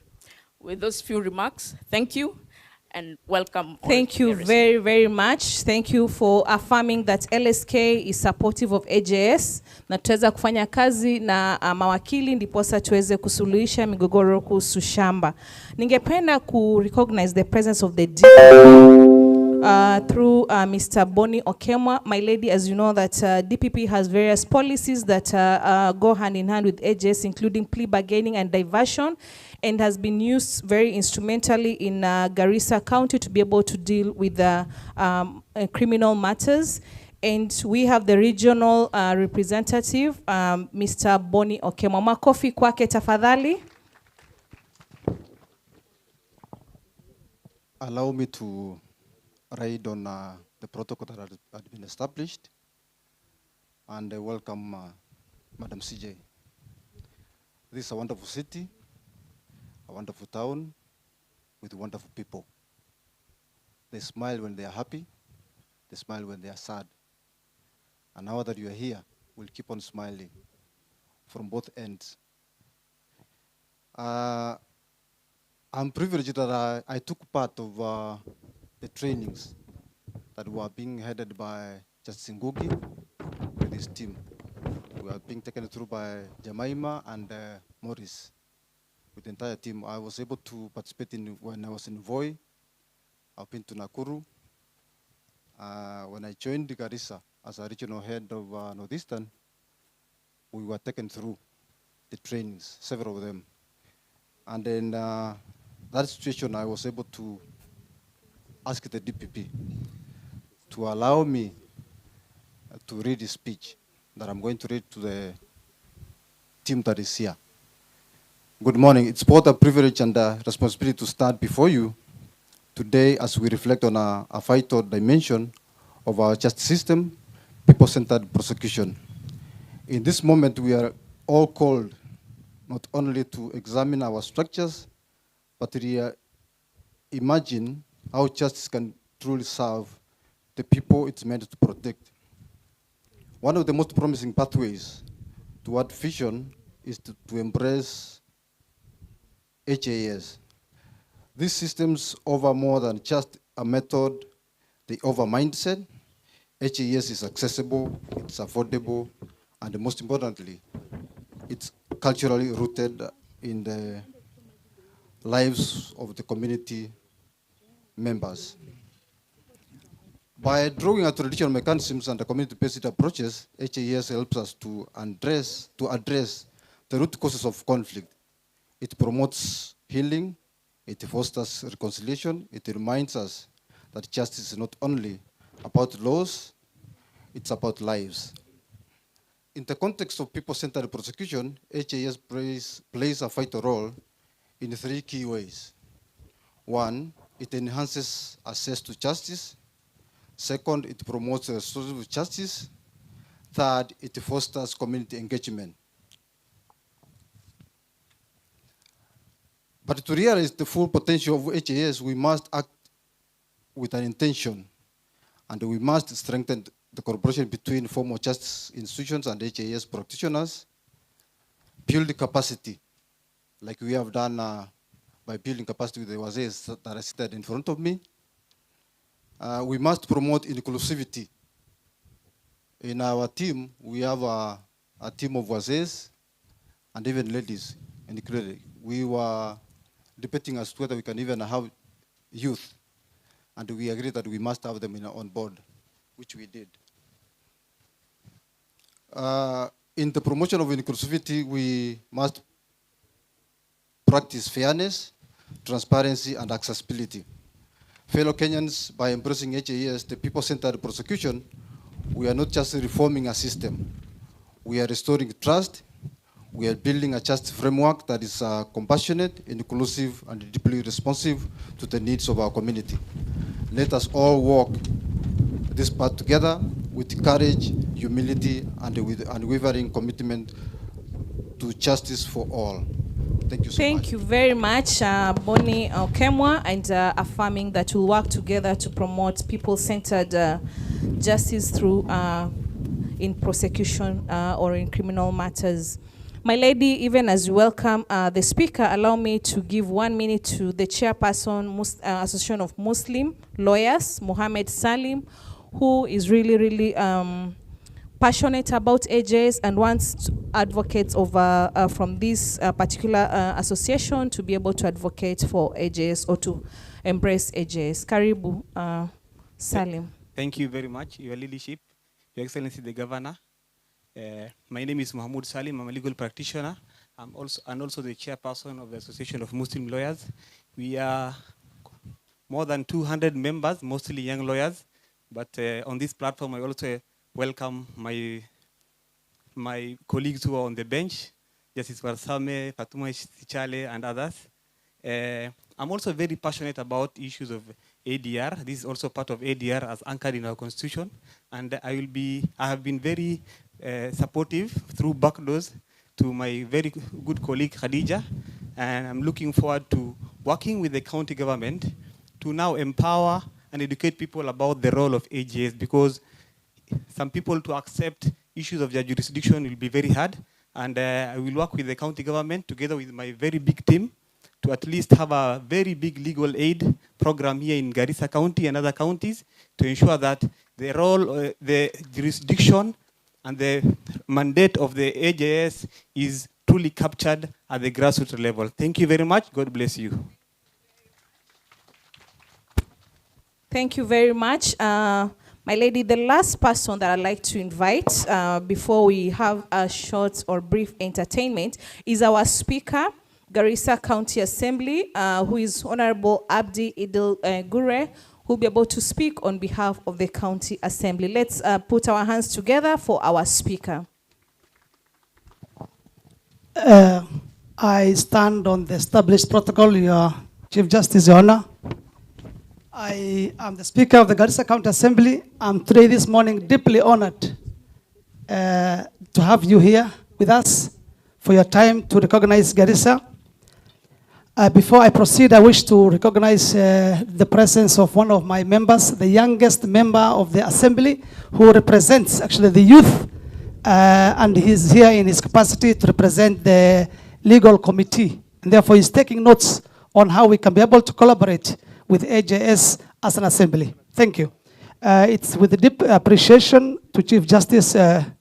With those few remarks, thank you and welcome. Thank you very, very much. Thank you for affirming that LSK is supportive of AJS. Na tuweza kufanya kazi na mawakili ndiposa tuweze kusuluhisha migogoro kuhusu shamba. Ningependa ku recognize the presence of the through Mr. Bonnie Okemwa. My lady, as you know, that DPP has various policies that go hand in hand with AJS, including plea bargaining and diversion, and has been used very instrumentally in Garissa County to be able to deal with criminal matters. And we have the regional representative, Mr. Bonnie Okemwa. Makofi kwake tafadhali. Allow me to ride on the protocol that had been established, and welcome Madam CJ. This is a wonderful city, a wonderful town with wonderful people. They smile when they are happy, they smile when they are sad. And now that you are here, we'll keep on smiling from both ends. I'm privileged that I took part of the trainings that were being headed by Justice Ngugi with his team. We are being taken through by Jemima and Morris. With the entire team, I was able to participate in when I was in Voi. I've been to Nakuru. When I joined Garissa as a regional head of Northeastern, we were taken through the trainings, several of them. And then that situation, I was able to ask the DPP to allow me to read a speech that I'm going to read to the team that is here. Good morning. It's both a privilege and a responsibility to stand before you today as we reflect on a vital dimension of our justice system, people-centered prosecution. In this moment, we are all called not only to examine our structures, but to imagine how justice can truly serve the people it's meant to protect. One of the most promising pathways toward vision is to embrace AJS. These systems offer more than just a method, they offer mindset. AJS is accessible, it's affordable, and most importantly, it's culturally rooted in the lives of the community members. By drawing on traditional mechanisms and the community-based approaches, AJS helps us to address the root causes of conflict. It promotes healing, it fosters reconciliation, it reminds us that justice is not only about laws, it's about lives. In the context of people-centered prosecution, AJS plays a vital role in 3 key ways. 1, it enhances access to justice. 2nd, it promotes restorative justice. 3rd, it fosters community engagement. But to realize the full potential of AJS, we must act with an intention, and we must strengthen the cooperation between formal justice institutions and AJS practitioners, build capacity, like we have done by building capacity with the WAZEs that are seated in front of me. We must promote inclusivity. In our team, we have a team of WAZEs and even ladies included. We were debating as to whether we can even have youth, and we agreed that we must have them on board, which we did. In the promotion of inclusivity, we must practice fairness, transparency, and accessibility. Fellow Kenyans, by embracing AJS, the people-centered prosecution, we are not just reforming a system. We are restoring trust. We are building a justice framework that is compassionate, inclusive, and deeply responsive to the needs of our community. Let us all walk this path together with courage, humility, and with unwavering commitment to justice for all. Thank you so much. Thank you very much, Bonnie Okemwa, and affirming that we'll work together to promote people-centered justice through in prosecution or in criminal matters. My lady, even as you welcome the speaker, allow me to give 1 minute to the chairperson, Association of Muslim Lawyers, Mohammed Salim, who is really passionate about AJS and wants advocates from this particular association to be able to advocate for AJS or to embrace AJS. Karibu, Salim. Thank you very much, Your Leadership, Your Excellency the Governor. My name is Mahmoud Salim. I'm a legal practitioner. I'm also the chairperson of the Association of Muslim Lawyers. We are more than 200 members, mostly young lawyers. But on this platform, I also welcome my colleagues who are on the bench, Justice Warsame, Fatuma Sichale, and others. I'm also very passionate about issues of ADR. This is also part of ADR as anchored in our constitution. And I have been very supportive through backdoors to my very good colleague Khadija. And I'm looking forward to working with the county government to now empower and educate people about the role of AJS, because some people to accept issues of their jurisdiction will be very hard. And I will work with the county government together with my very big team to at least have a very big legal aid program here in Garissa County and other counties to ensure that the role, the jurisdiction and the mandate of the AJS is truly captured at the grassroots level. Thank you very much. God bless you. Thank you very much. My lady, the last person that I'd like to invite before we have a short or brief entertainment is our speaker, Garissa County Assembly, who is Honorable Abdi Idil Gure, who will be able to speak on behalf of the County Assembly. Let's put our hands together for our speaker. I stand on the established protocol, Your Chief Justice, Your Honor. I am the Speaker of the Garissa County Assembly. I'm today, this morning, deeply honored to have you here with us for your time to recognize Garissa. Before I proceed, I wish to recognize the presence of one of my members, the youngest member of the Assembly, who represents actually the youth, and he's here in his capacity to represent the legal committee. And therefore, he's taking notes on how we can be able to collaborate with AJS as an assembly. Thank you. It's with deep appreciation to Chief Justice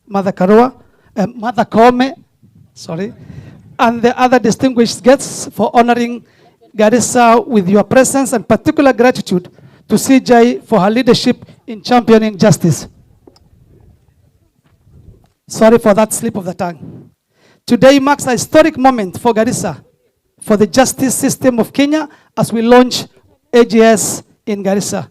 Mother Kome, and the other distinguished guests for honoring Garissa with your presence, and particular gratitude to CJ for her leadership in championing justice. Sorry for that slip of the tongue. Today marks a historic moment for Garissa, for the justice system of Kenya as we launch AJS in Garissa.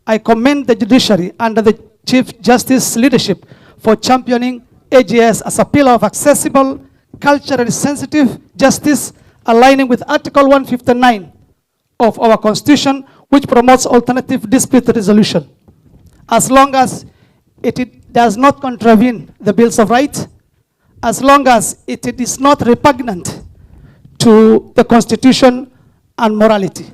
I commend the judiciary under the Chief Justice's leadership for championing AJS as a pillar of accessible, culturally sensitive justice, aligning with Article 159 of our Constitution, which promotes alternative dispute resolution, as long as it does not contravene the Bills of Rights, as long as it is not repugnant to the Constitution and morality.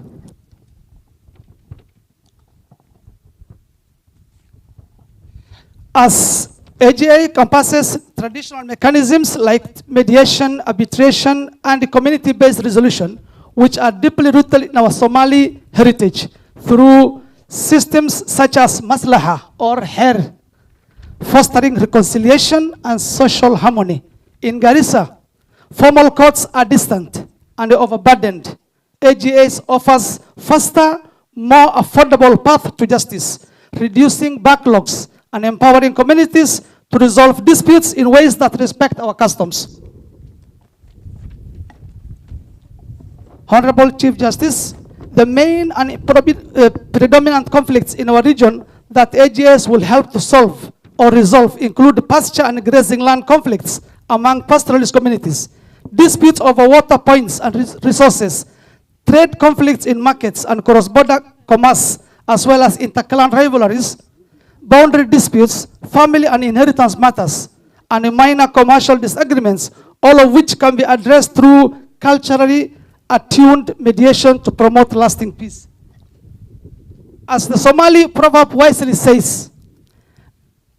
As AGA encompasses traditional mechanisms like mediation, arbitration, and community-based resolution, which are deeply rooted in our Somali heritage, through systems such as maslaha or her, fostering reconciliation and social harmony. In Garissa, formal courts are distant and overburdened. AGS offers faster, more affordable path to justice, reducing backlogs and empowering communities to resolve disputes in ways that respect our customs. Honorable Chief Justice, the main and predominant conflicts in our region that AGS will help to solve or resolve include pasture and grazing land conflicts among pastoralist communities, disputes over water points and resources, trade conflicts in markets and cross-border commerce, as well as interclan rivalries, boundary disputes, family and inheritance matters, and minor commercial disagreements, all of which can be addressed through culturally attuned mediation to promote lasting peace. As the Somali proverb wisely says,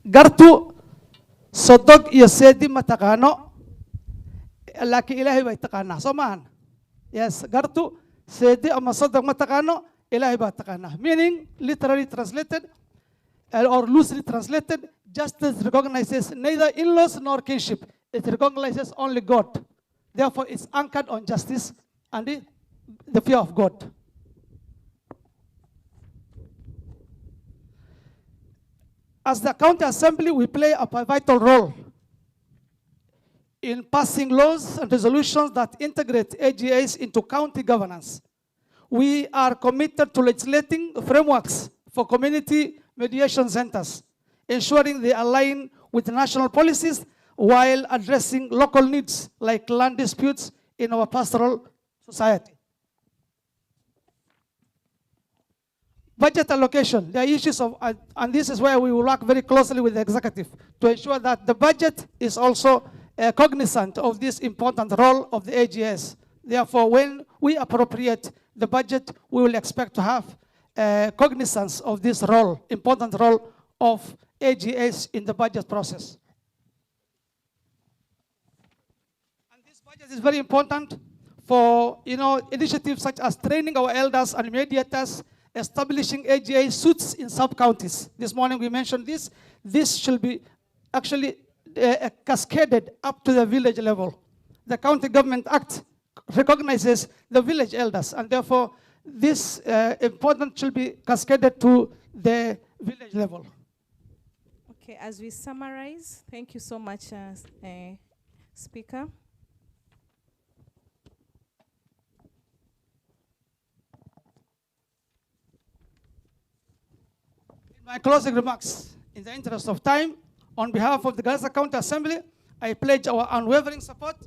Gartu sodog iyo sedi matakano, laki ilahi ba itakana. So man, yes, Gartu sedi ama sodog matakano, ilahi ba itakana. Meaning, literally translated, or loosely translated, justice recognizes neither in-laws nor kinship. It recognizes only God. Therefore, it's anchored on justice and the fear of God. As the county assembly, we play a vital role in passing laws and resolutions that integrate AJS into county governance. We are committed to legislating frameworks for community mediation centers, ensuring they align with national policies while addressing local needs like land disputes in our pastoral society. Budget allocation, there are issues of, and this is where we will work very closely with the executive to ensure that the budget is also cognizant of this important role of the AJS. Therefore, when we appropriate the budget, we will expect to have cognizance of this role, important role of AJS in the budget process. And this budget is very important for initiatives such as training our elders and mediators, establishing AJS suits in sub-counties. This morning we mentioned this. This should be actually cascaded up to the village level. The County Government Act recognizes the village elders, and therefore this important should be cascaded to the village level. Okay, as we summarize, thank you so much, Speaker. My closing remarks, in the interest of time, on behalf of the Garissa County Assembly, I pledge our unwavering support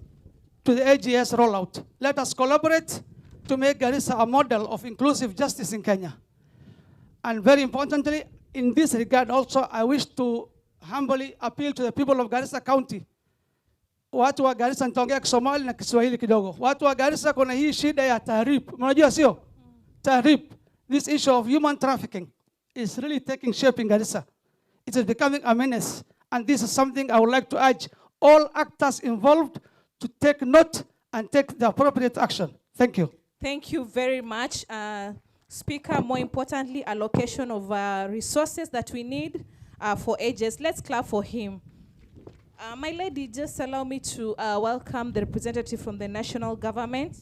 to the AJS rollout. Let us collaborate to make Garissa a model of inclusive justice in Kenya. And very importantly, in this regard also, I wish to humbly appeal to the people of Garissa County. Watu wa Garissa, nitaongea Kisomali na Kiswahili kidogo. Watu wa Garissa kuna hii shida ya tahrib. Mnajua sio? Tahrib. This issue of human trafficking is really taking shape in Garissa. It is becoming a menace, and this is something I would like to urge all actors involved to take note and take the appropriate action. Thank you. Thank you very much, Speaker. More importantly, allocation of resources that we need for AJS. Let's clap for him. My lady, just allow me to welcome the representative from the national government.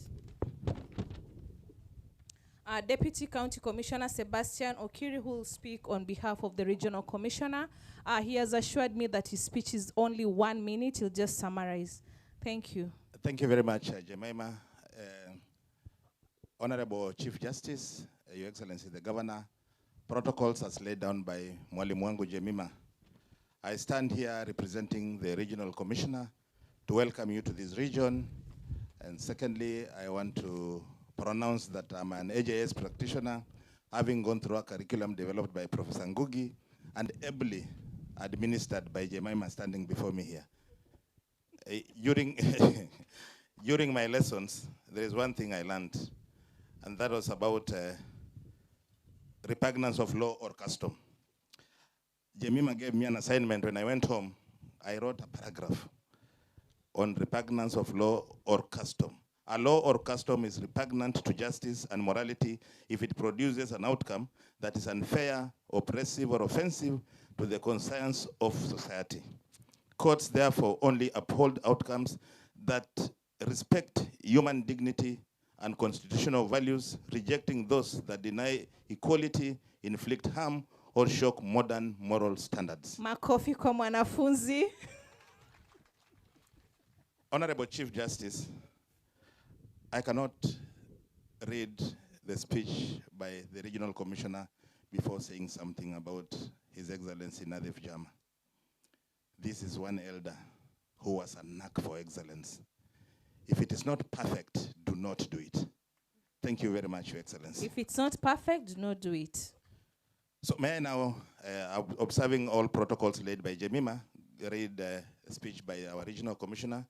Deputy County Commissioner Sebastian Okiri, who will speak on behalf of the Regional Commissioner. He has assured me that his speech is only 1 minute. He'll just summarize. Thank you. Thank you very much, Jemima. Honorable Chief Justice, Your Excellency the Governor, protocols as laid down by Mwalimu wangu Jemima. I stand here representing the Regional Commissioner to welcome you to this region. And secondly, I want to pronounce that I'm an AJS practitioner, having gone through a curriculum developed by Professor Ngugi and ably administered by Jemima standing before me here. During my lessons, there is one thing I learned, and that was about repugnance of law or custom. Jemima gave me an assignment when I went home. I wrote a paragraph on repugnance of law or custom. A law or custom is repugnant to justice and morality if it produces an outcome that is unfair, oppressive, or offensive to the conscience of society. Courts therefore only uphold outcomes that respect human dignity and constitutional values, rejecting those that deny equality, inflict harm, or shock modern moral standards. Makofi kwa mwanafunzi. Honorable Chief Justice, I cannot read the speech by the Regional Commissioner before saying something about His Excellency Nadhif Jama. This is one elder who has a knack for excellence. If it is not perfect, do not do it. Thank you very much, Your Excellency. If it's not perfect, do not do it. So may I now, observing all protocols laid by Jemima, read a speech by our Regional Commissioner.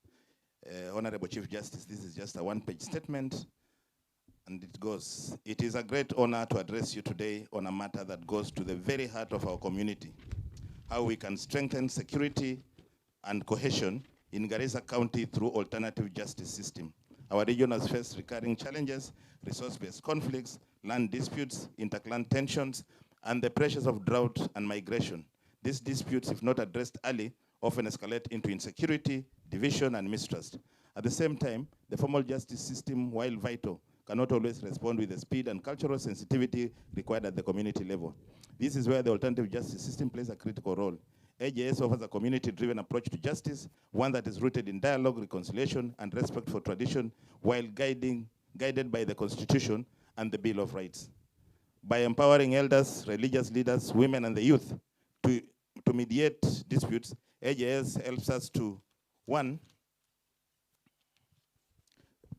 Honorable Chief Justice, this is just a one-page statement, and it goes, it is a great honor to address you today on a matter that goes to the very heart of our community, how we can strengthen security and cohesion in Garissa County through alternative justice system. Our region has faced recurring challenges, resource-based conflicts, land disputes, inter-clan tensions, and the pressures of drought and migration. These disputes, if not addressed early, often escalate into insecurity, division, and mistrust. At the same time, the formal justice system, while vital, cannot always respond with the speed and cultural sensitivity required at the community level. This is where the alternative justice system plays a critical role. AJS offers a community-driven approach to justice, one that is rooted in dialogue, reconciliation, and respect for tradition, while guided by the Constitution and the Bill of Rights. By empowering elders, religious leaders, women, and the youth to mediate disputes, AJS helps us to, one,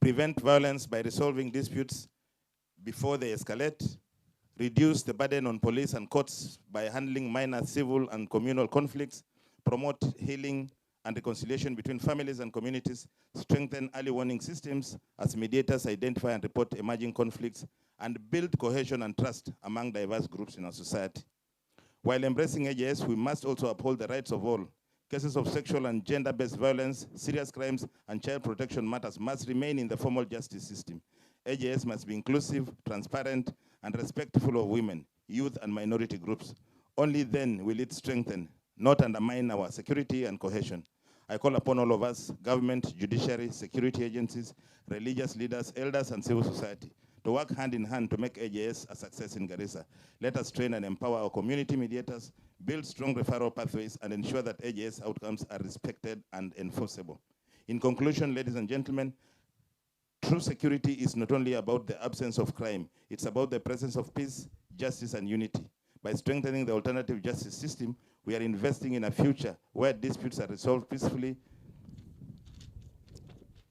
prevent violence by resolving disputes before they escalate, reduce the burden on police and courts by handling minor civil and communal conflicts, promote healing and reconciliation between families and communities, strengthen early warning systems as mediators identify and report emerging conflicts, and build cohesion and trust among diverse groups in our society. While embracing AJS, we must also uphold the rights of all. Cases of sexual and gender-based violence, serious crimes, and child protection matters must remain in the formal justice system. AJS must be inclusive, transparent, and respectful of women, youth, and minority groups. Only then will it strengthen, not undermine our security and cohesion. I call upon all of us, government, judiciary, security agencies, religious leaders, elders, and civil society, to work hand in hand to make AJS a success in Garissa. Let us train and empower our community mediators, build strong referral pathways, and ensure that AJS outcomes are respected and enforceable. In conclusion, ladies and gentlemen, true security is not only about the absence of crime, it's about the presence of peace, justice, and unity. By strengthening the alternative justice system, we are investing in a future where disputes are resolved peacefully,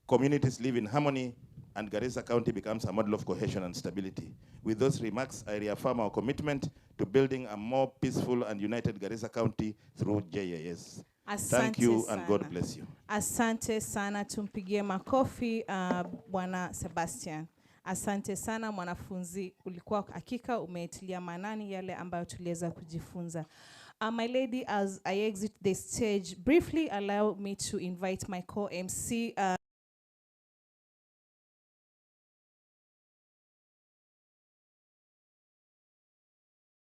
communities live in harmony, and Garissa County becomes a model of cohesion and stability. With those remarks, I reaffirm our commitment to building a more peaceful and united Garissa County through JAS. Thank you and God bless you. Asante sana, tumpigie makofi Bwana Sebastian. Asante sana mwanafunzi, ulikuwa hakika umeitilia manani yale ambayo tuliweza kujifunza. My lady, as I exit the stage, briefly allow me to invite my co-MC.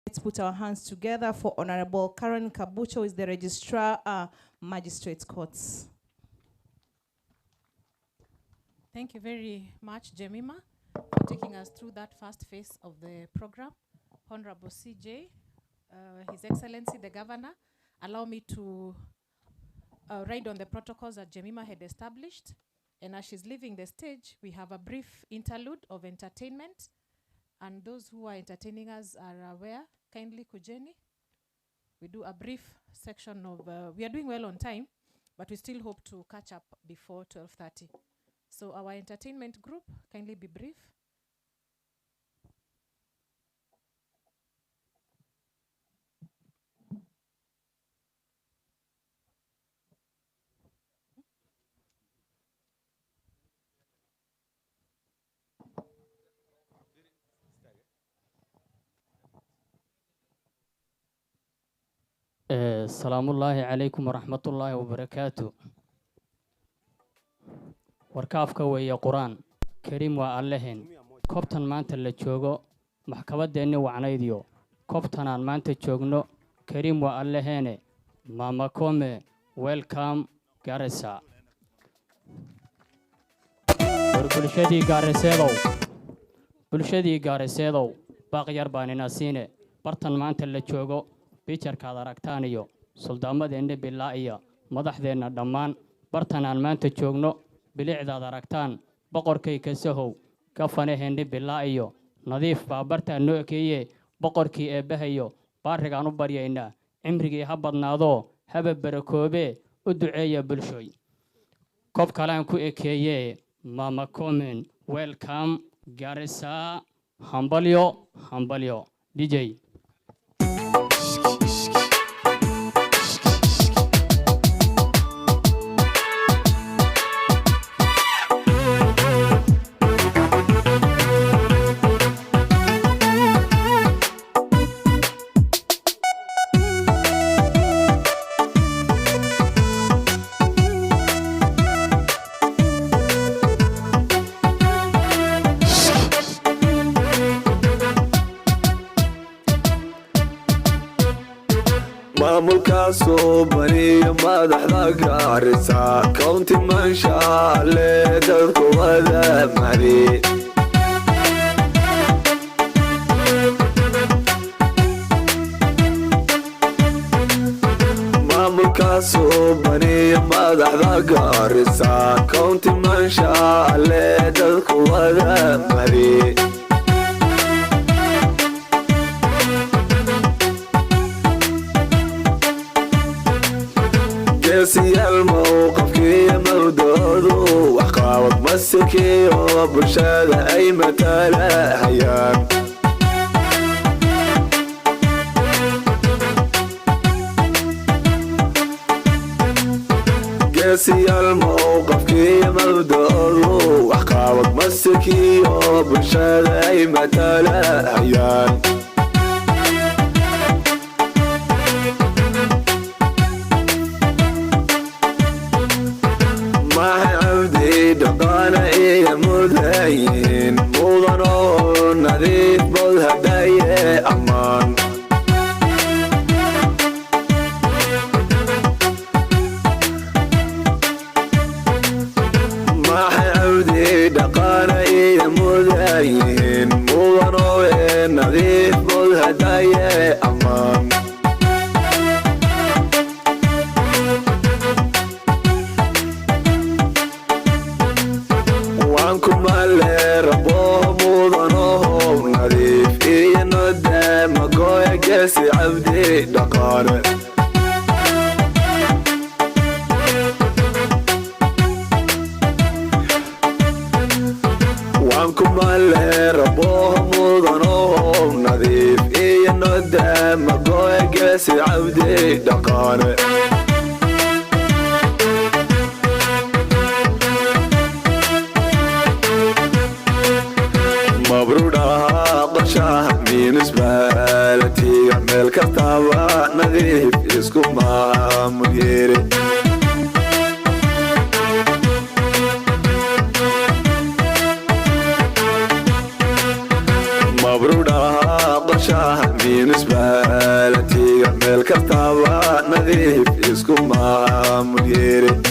Let's put our hands together for Honorable Karen Kabucho, who is the Registrar, Magistrates Courts. Thank you very much, Jemima, for taking us through that first phase of the program. Honorable CJ, His Excellency the Governor, allow me to ride on the protocols that Jemima had established. And as she's leaving the stage, we have a brief interlude of entertainment. And those who are entertaining us are aware. Kindly kujeni. We do a brief section of, we are doing well on time, but we still hope to catch up before 12:30. So our entertainment group, kindly be brief. Salaamullahi alaykum wa rahmatullahi wa barakatuh. Warkaafka weeye Quraan Kariim waa Allaheen. Koobtan maanta la joogo maxkamadeena wacnaydiyo. Koobtan aan maanta joogno Kariim waa Allaheene. Mama Kome, welcome Garissa. Bulshadii Gaariseedow baaqyar baan ina siine. Bartan maanta la joogo bijarkaad aragtaan iyo suldaamadeena bilaa iyo madaxdeena dhammaan bartan aan maanta joogno bilicdaad aragtaan boqorkay ka sahow ka fanaheena bilaa iyo nadiif baa bartaan noo ekeeye boqorkii eebahayo baarigaan u baryaynaa cimrigii ha badnaado haba barakoobe u duceeya bulshooy koob kalaan ku ekeeye Mama Komen, welcome Garissa, hambalyo DJ. maamulkaasoo bariya madaxda Garissa county mansha le dadku wada mari madaxda Garissa County mansha alle dadku wada mari geesiya mowqafkii mawdoodu waxqabad masikii oo bulshada ay matalahayaan geesiya mowqafkii mawdoodu waxqabad masikii oo bulshada ay matalahayaan dhaqaana iyo mudayin mudan oo nadiif bod hadaye ammaan maxay cabdi dhaqaana iyo mudayin mudan oo nadiif bod hadaye ammaan kumale rabo mudanoho nadiif iyo nodama goya geesi cabdi dhaqaane waan kumale rabo mudanoho nadiif iyo nodama goya geesi cabdi dhaqaane مبرودا قشاه من زبالتي عمل كتابة نظيف اسكو ما مديري مبرودا قشاه من زبالتي عمل كتابة نظيف اسكو ما مديري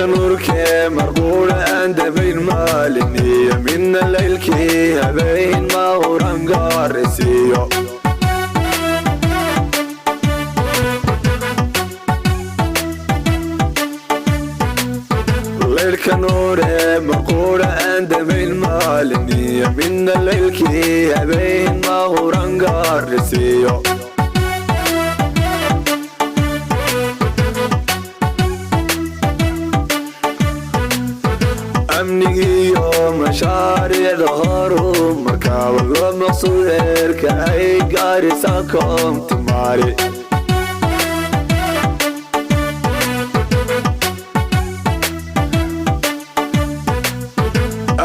نوركي مرقولة عند بين مالني من الليل كي بين ما هو رنقارسيو الليل كنوري مرقولة عند بين مالني من الليل كي بين ما هو رنقارسيو أمنيو مشاريع ظهروا مركب المقصود كأي قارساكم تماري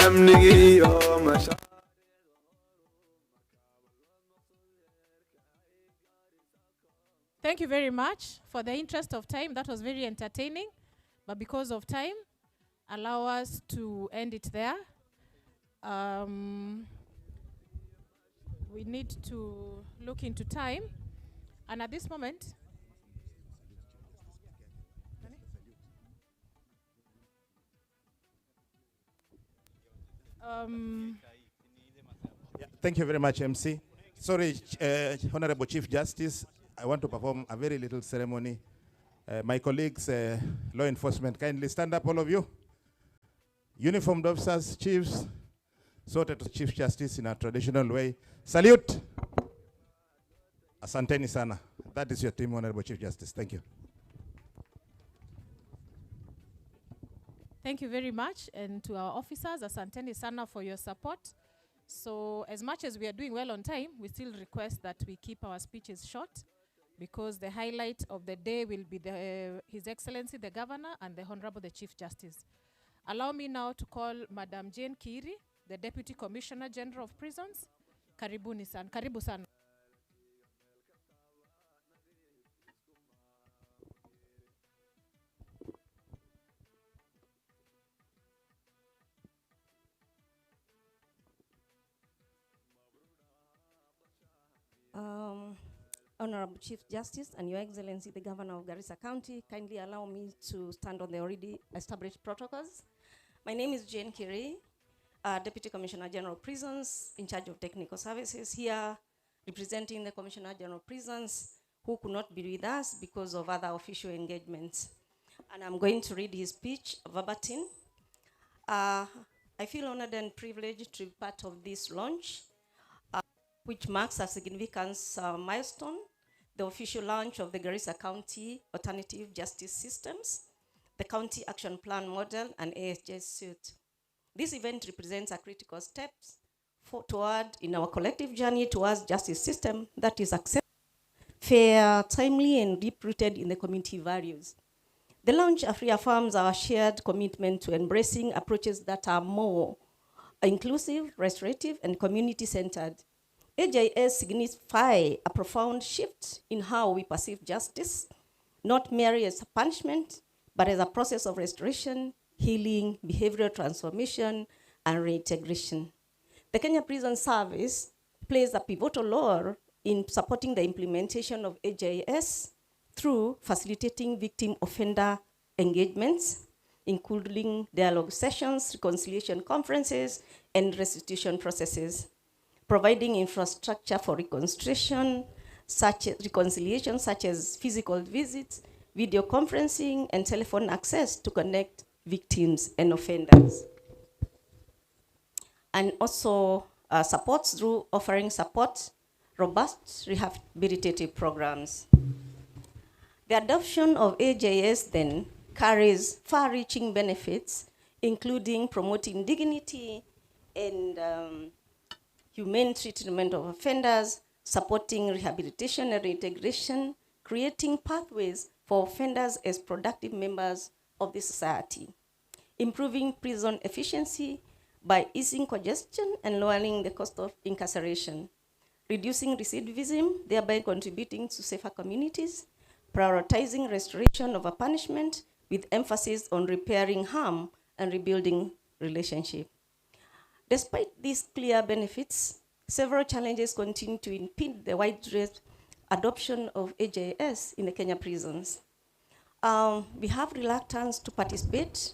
أمنيو مشاريع Thank you very much. For the interest of time, that was very entertaining. But because of time, allow us to end it there. We need to look into time. And at this moment, Thank you very much, MC. Sorry, Honorable Chief Justice, I want to perform a very little ceremony. My colleagues, law enforcement, kindly stand up, all of you. Uniformed officers, chiefs, sorted to Chief Justice in a traditional way. Salute. Asanteni sana. That is your team, Honorable Chief Justice. Thank you. thank you very much. And to our officers, asanteni sana for your support. So as much as we are doing well on time, we still request that we keep our speeches short, because the highlight of the day will be His Excellency the Governor and the Honorable the Chief Justice. Allow me now to call Madam Jane Kiri, the Deputy Commissioner General of Prisons. Karibuni san. Karibu sana. Honorable Chief Justice and Your Excellency, the Governor of Garissa County, kindly allow me to stand on the already established protocols. My name is Jane Kiri, Deputy Commissioner General of Prisons, in charge of technical services here, representing the Commissioner General of Prisons, who could not be with us because of other official engagements. And I'm going to read his speech verbatim. I feel honored and privileged to be part of this launch, which marks a significant milestone, the official launch of the Garissa County Alternative Justice Systems, the County Action Plan Model, and AJS Suite. This event represents a critical step toward in our collective journey towards justice system that is accessible, fair, timely, and deep-rooted in the community values. The launch reaffirms our shared commitment to embracing approaches that are more inclusive, restorative, and community-centered. AJS signifies a profound shift in how we perceive justice, not merely as a punishment, but as a process of restoration, healing, behavioral transformation, and reintegration. The Kenya Prison Service plays a pivotal role in supporting the implementation of AJS through facilitating victim-offender engagements, including dialogue sessions, reconciliation conferences, and restitution processes, providing infrastructure for reconciliation, such as physical visits, video conferencing, and telephone access to connect victims and offenders. And also supports through offering robust rehabilitative programs. The adoption of AJS then carries far-reaching benefits, including promoting dignity and humane treatment of offenders, supporting rehabilitation and reintegration, creating pathways for offenders as productive members of the society, improving prison efficiency by easing congestion and lowering the cost of incarceration, reducing recidivism, thereby contributing to safer communities, prioritizing restoration of a punishment with emphasis on repairing harm and rebuilding relationship. Despite these clear benefits, several challenges continue to impede the widespread adoption of AJS in the Kenya prisons. We have reluctance to participate,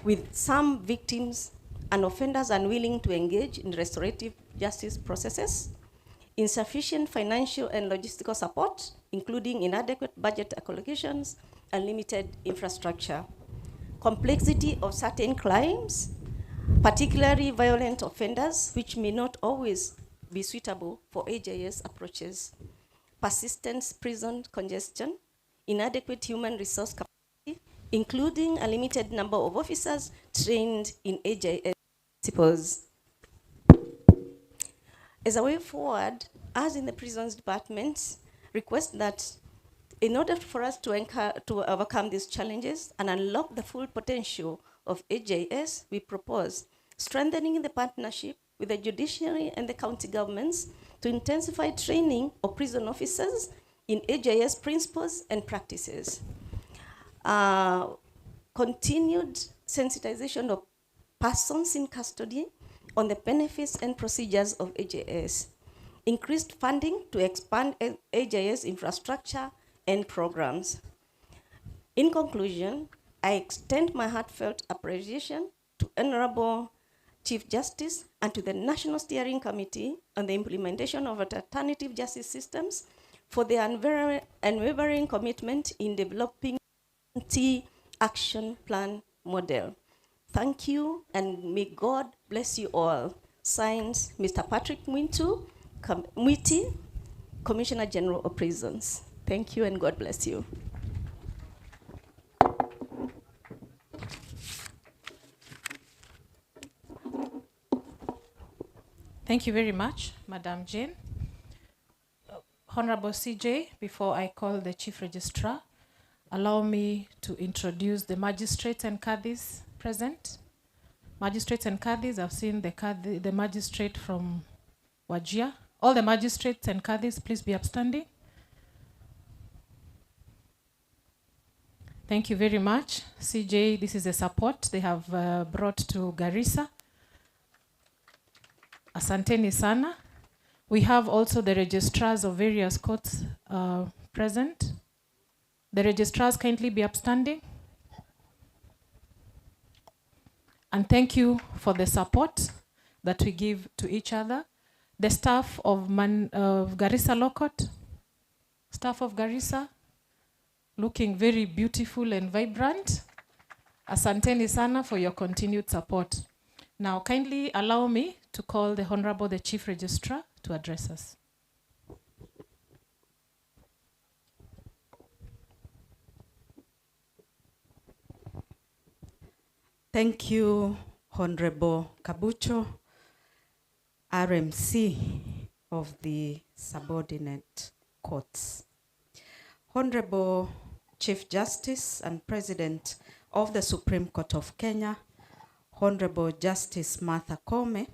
with some victims and offenders unwilling to engage in restorative justice processes, insufficient financial and logistical support, including inadequate budget allocations and limited infrastructure, complexity of certain crimes, particularly violent offenders, which may not always be suitable for AJS approaches, persistent prison congestion, inadequate human resource capacity, including a limited number of officers trained in AJS principles. As a way forward, us in the prisons department request that in order for us to overcome these challenges and unlock the full potential of AJS, we propose strengthening the partnership with the judiciary and the county governments to intensify training of prison officers in AJS principles and practices. Continued sensitization of persons in custody on the benefits and procedures of AJS. Increased funding to expand AJS infrastructure and programs. In conclusion, I extend my heartfelt appreciation to Honorable Chief Justice and to the National Steering Committee on the implementation of alternative justice systems for their unwavering commitment in developing the action plan model. Thank you, and may God bless you all. Signed, Mr. Patrick Mwiti, Commissioner General of Prisons. Thank you, and God bless you. Thank you very much, Madam Jane. Honorable CJ, before I call the Chief Registrar, allow me to introduce the magistrates and cadis present. Magistrates and cadis, I've seen the magistrate from Wajir. All the magistrates and cadis, please be upstanding. Thank you very much. CJ, this is the support they have brought to Garissa. Asanteni sana. We have also the registrars of various courts present. The registrars kindly be upstanding. And thank you for the support that we give to each other. The staff of Garissa Law Court, staff of Garissa, looking very beautiful and vibrant. Asanteni sana for your continued support. Now, kindly allow me to call the Honorable, the Chief Registrar, to address us. Thank you, Honorable Kabucho, RMC of the subordinate courts. Honorable Chief Justice and President of the Supreme Court of Kenya, Honorable Justice Martha Koome,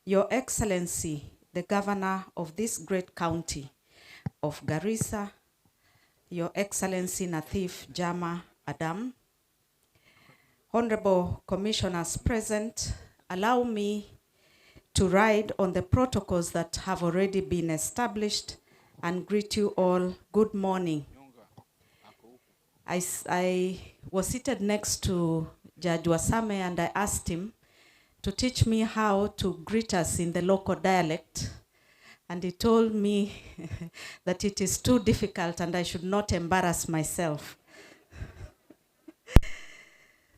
Your Excellency, the Governor of this great county of Garissa, Your Excellency Nathif Jama Adam, Honorable Commissioners present, allow me to ride on the protocols that have already been established and greet you all. Good morning. I was seated next to Judge Wasame and I asked him to teach me how to greet us in the local dialect. And he told me that it is too difficult and I should not embarrass myself.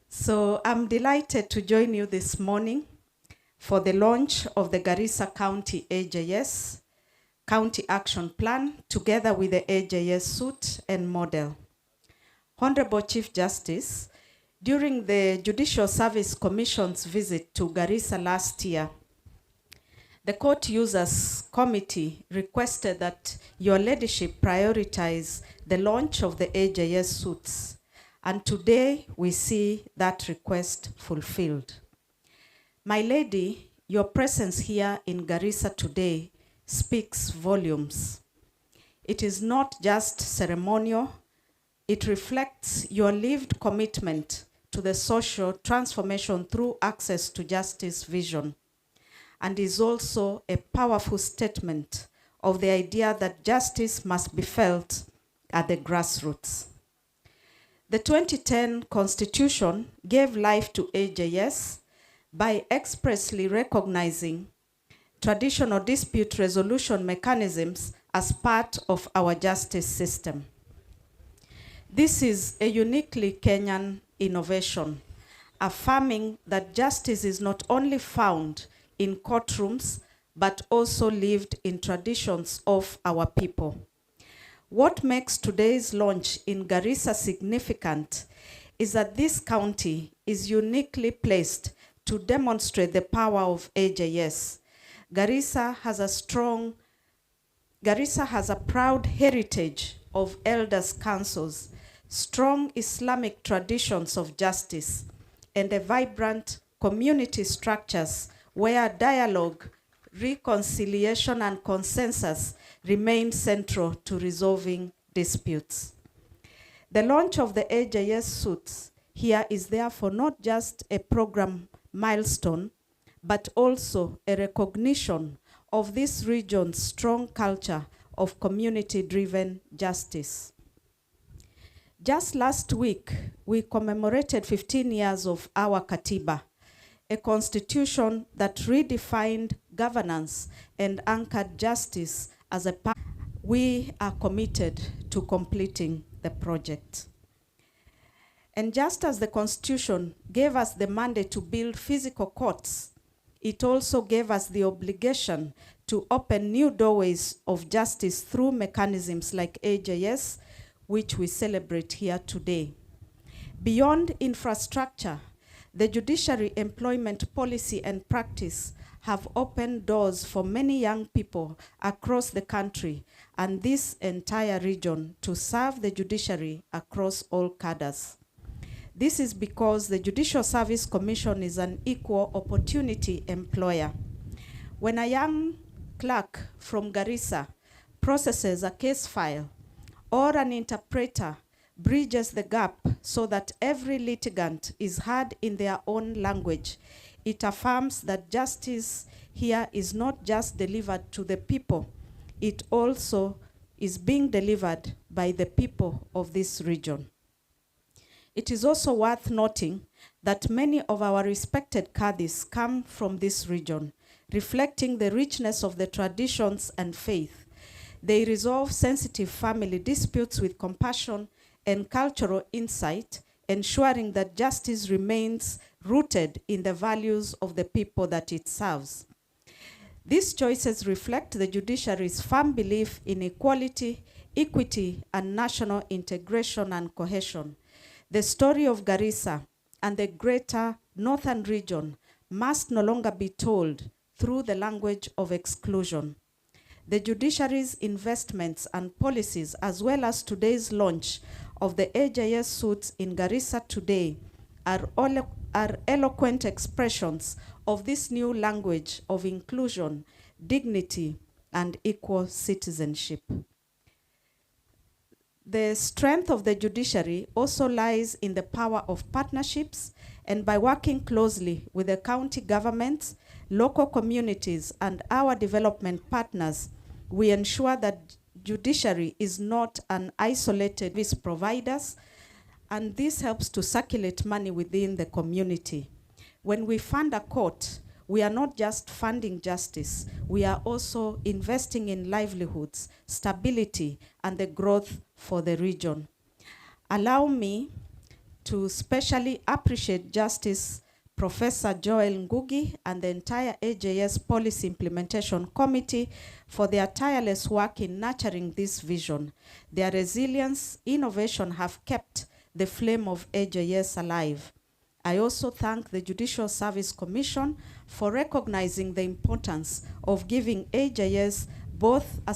So I'm delighted to join you this morning for the launch of the Garissa County AJS County Action Plan together with the AJS suit and model. Honorable Chief Justice, during the Judicial Service Commission's visit to Garissa last year, the Court Users Committee requested that your leadership prioritize the launch of the AJS suits. And today we see that request fulfilled. My lady, your presence here in Garissa today speaks volumes. It is not just ceremonial, it reflects your lived commitment to the social transformation through access to justice vision, and is also a powerful statement of the idea that justice must be felt at the grassroots. The 2010 Constitution gave life to AJS by expressly recognizing traditional dispute resolution mechanisms as part of our justice system. This is a uniquely Kenyan innovation, affirming that justice is not only found in courtrooms, but also lived in traditions of our people. What makes today's launch in Garissa significant is that this county is uniquely placed to demonstrate the power of AJS. Garissa has a proud heritage of elders' councils, strong Islamic traditions of justice, and a vibrant community structures where dialogue, reconciliation, and consensus remain central to resolving disputes. The launch of the AJS suits here is therefore not just a program milestone, but also a recognition of this region's strong culture of community-driven justice. Just last week, we commemorated 15 years of our Katiba, a constitution that redefined governance and anchored justice as a part. We are committed to completing the project. And just as the Constitution gave us the mandate to build physical courts, it also gave us the obligation to open new doorways of justice through mechanisms like AJS, which we celebrate here today. Beyond infrastructure, the judiciary employment policy and practice have opened doors for many young people across the country and this entire region to serve the judiciary across all cadres. This is because the Judicial Service Commission is an equal opportunity employer. When a young clerk from Garissa processes a case file, or an interpreter bridges the gap so that every litigant is heard in their own language, it affirms that justice here is not just delivered to the people, it also is being delivered by the people of this region. It is also worth noting that many of our respected Kadis come from this region, reflecting the richness of the traditions and faith. They resolve sensitive family disputes with compassion and cultural insight, ensuring that justice remains rooted in the values of the people that it serves. These choices reflect the judiciary's firm belief in equality, equity, and national integration and cohesion. The story of Garissa and the greater northern region must no longer be told through the language of exclusion. The judiciary's investments and policies, as well as today's launch of the AJS suits in Garissa today, are eloquent expressions of this new language of inclusion, dignity, and equal citizenship. The strength of the judiciary also lies in the power of partnerships, and by working closely with the county governments, local communities, and our development partners, we ensure that judiciary is not an isolated service providers, and this helps to circulate money within the community. When we fund a court, we are not just funding justice, we are also investing in livelihoods, stability, and the growth for the region. Allow me to specially appreciate Justice Professor Joel Ngugi and the entire AJS Policy Implementation Committee for their tireless work in nurturing this vision. Their resilience, innovation have kept the flame of AJS alive. I also thank the Judicial Service Commission for recognizing the importance of giving AJS both a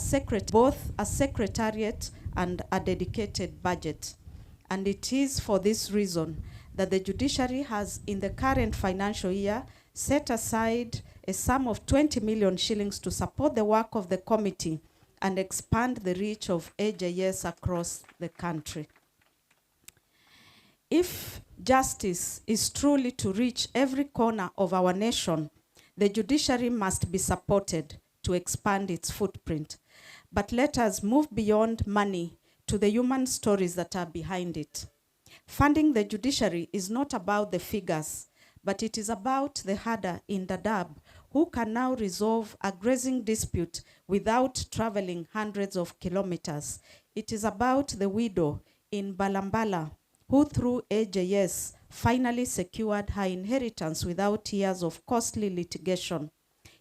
secretariat and a dedicated budget. And it is for this reason that the judiciary has, in the current financial year, set aside a sum of 20 million shillings to support the work of the committee and expand the reach of AJS across the country. If justice is truly to reach every corner of our nation, the judiciary must be supported to expand its footprint. But let us move beyond money to the human stories that are behind it. Funding the judiciary is not about the figures, but it is about the herder in Dadaab who can now resolve a grazing dispute without traveling hundreds of kilometers. It is about the widow in Balambala who through AJS finally secured her inheritance without years of costly litigation.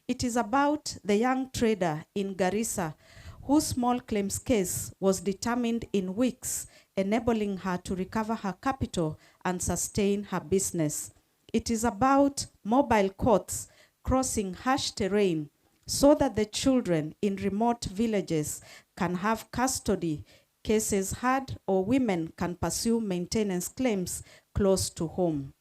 It is about the young trader in Garissa whose small claims case was determined in weeks, enabling her to recover her capital and sustain her business. It is about mobile courts crossing harsh terrain so that the children in remote villages can have custody cases heard, or women can pursue maintenance claims close to home.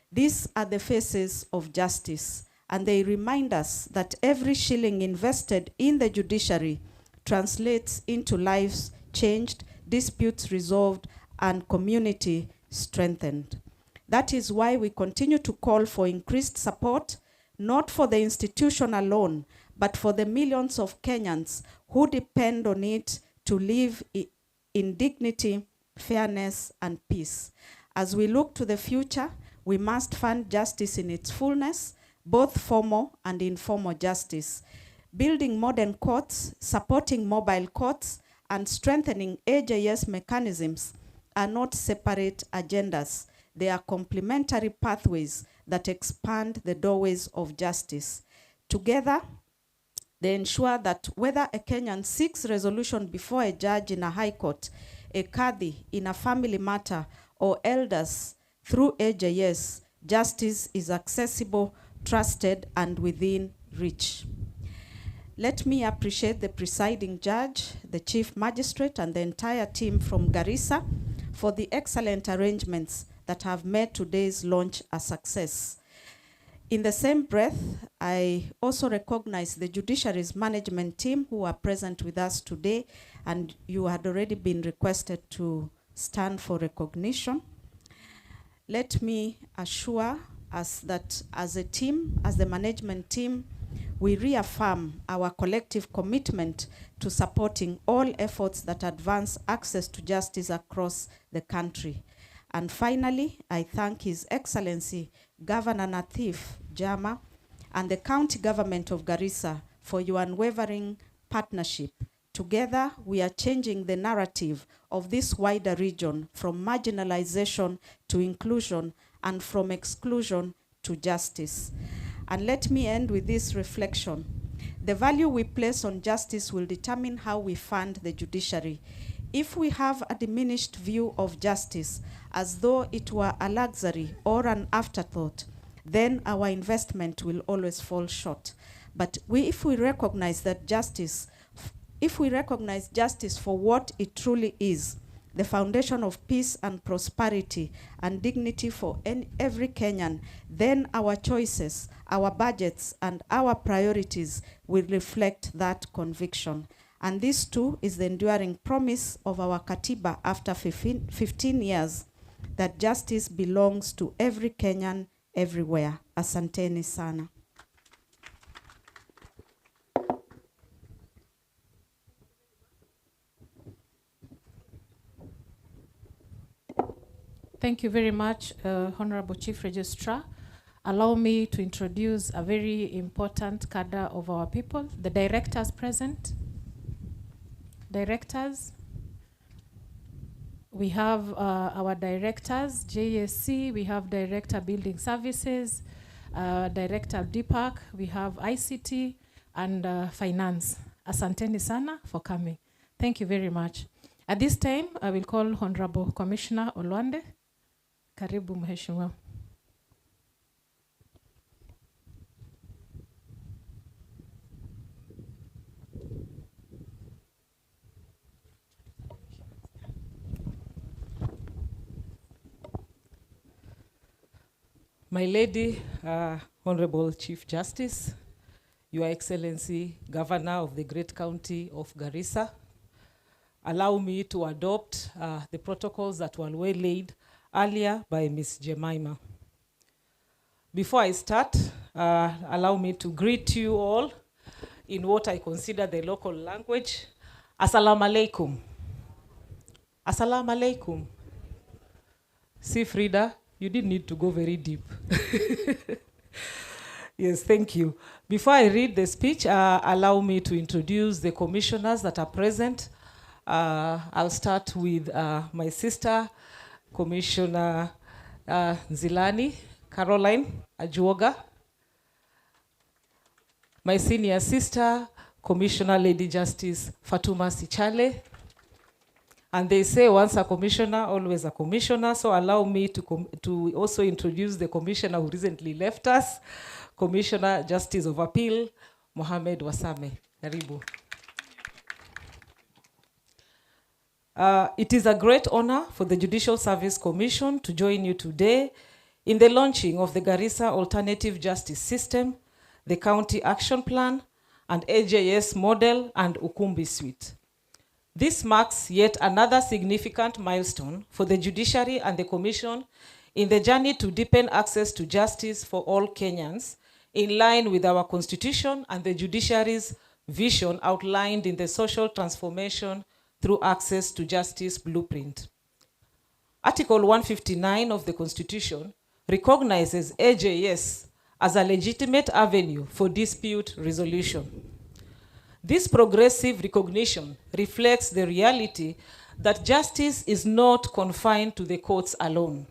These are the faces of justice, and they remind us that every shilling invested in the judiciary translates into lives changed, disputes resolved, and community strengthened. That is why we continue to call for increased support, not for the institution alone, but for the millions of Kenyans who depend on it to live in dignity, fairness, and peace. As we look to the future, we must fund justice in its fullness, both formal and informal justice. Building modern courts, supporting mobile courts, and strengthening AJS mechanisms are not separate agendas. They are complementary pathways that expand the doorways of justice. Together, they ensure that whether a Kenyan seeks resolution before a judge in a high court, a Kadi in a family matter, or elders through AJS, justice is accessible, trusted, and within reach. Let me appreciate the presiding judge, the chief magistrate, and the entire team from Garissa for the excellent arrangements that have made today's launch a success. In the same breath, I also recognize the judiciary's management team who are present with us today, and you had already been requested to stand for recognition. Let me assure us that as a team, as the management team, we reaffirm our collective commitment to supporting all efforts that advance access to justice across the country. And finally, I thank His Excellency Governor Nathif Jama and the County Government of Garissa for your unwavering partnership. Together, we are changing the narrative of this wider region from marginalization to inclusion and from exclusion to justice. And let me end with this reflection. The value we place on justice will determine how we fund the judiciary. If we have a diminished view of justice as though it were a luxury or an afterthought, then our investment will always fall short. But if we recognize justice for what it truly is, the foundation of peace and prosperity and dignity for every Kenyan, then our choices, our budgets, and our priorities will reflect that conviction. And this too is the enduring promise of our Katiba after 15 years, that justice belongs to every Kenyan everywhere. Asanteni sana. Thank you very much, Honorable Chief Registrar. Allow me to introduce a very important cadre of our people, the directors present. Directors. We have our directors, JSC, we have Director Building Services, Director DPAC, we have ICT, and Finance. Asanteni sana for coming. Thank you very much. At this time, I will call Honorable Commissioner Olwande. Karibu Mheshimiwa. My Lady, Honorable Chief Justice, Your Excellency, Governor of the Great County of Garissa, allow me to adopt the protocols that were well laid earlier by Ms. Jemima. Before I start, allow me to greet you all in what I consider the local language. Assalamu alaikum. Assalamu alaikum. See, Frida, you didn't need to go very deep. Yes, thank you. Before I read the speech, allow me to introduce the commissioners that are present. I'll start with my sister, Commissioner Nzilani, Caroline Ajuoga. My senior sister, Commissioner Lady Justice Fatuma Sichale. And they say once a commissioner, always a commissioner. So allow me to also introduce the commissioner who recently left us, Commissioner Justice of Appeal, Mohamed Wasame. Karibu. It is a great honor for the Judicial Service Commission to join you today in the launching of the Garissa Alternative Justice System, the County Action Plan, and AJS Model and Ukumbi Suite. This marks yet another significant milestone for the judiciary and the Commission in the journey to deepen access to justice for all Kenyans, in line with our Constitution and the judiciary's vision outlined in the Social Transformation through Access to Justice Blueprint. Article 159 of the Constitution recognizes AJS as a legitimate avenue for dispute resolution. This progressive recognition reflects the reality that justice is not confined to the courts alone.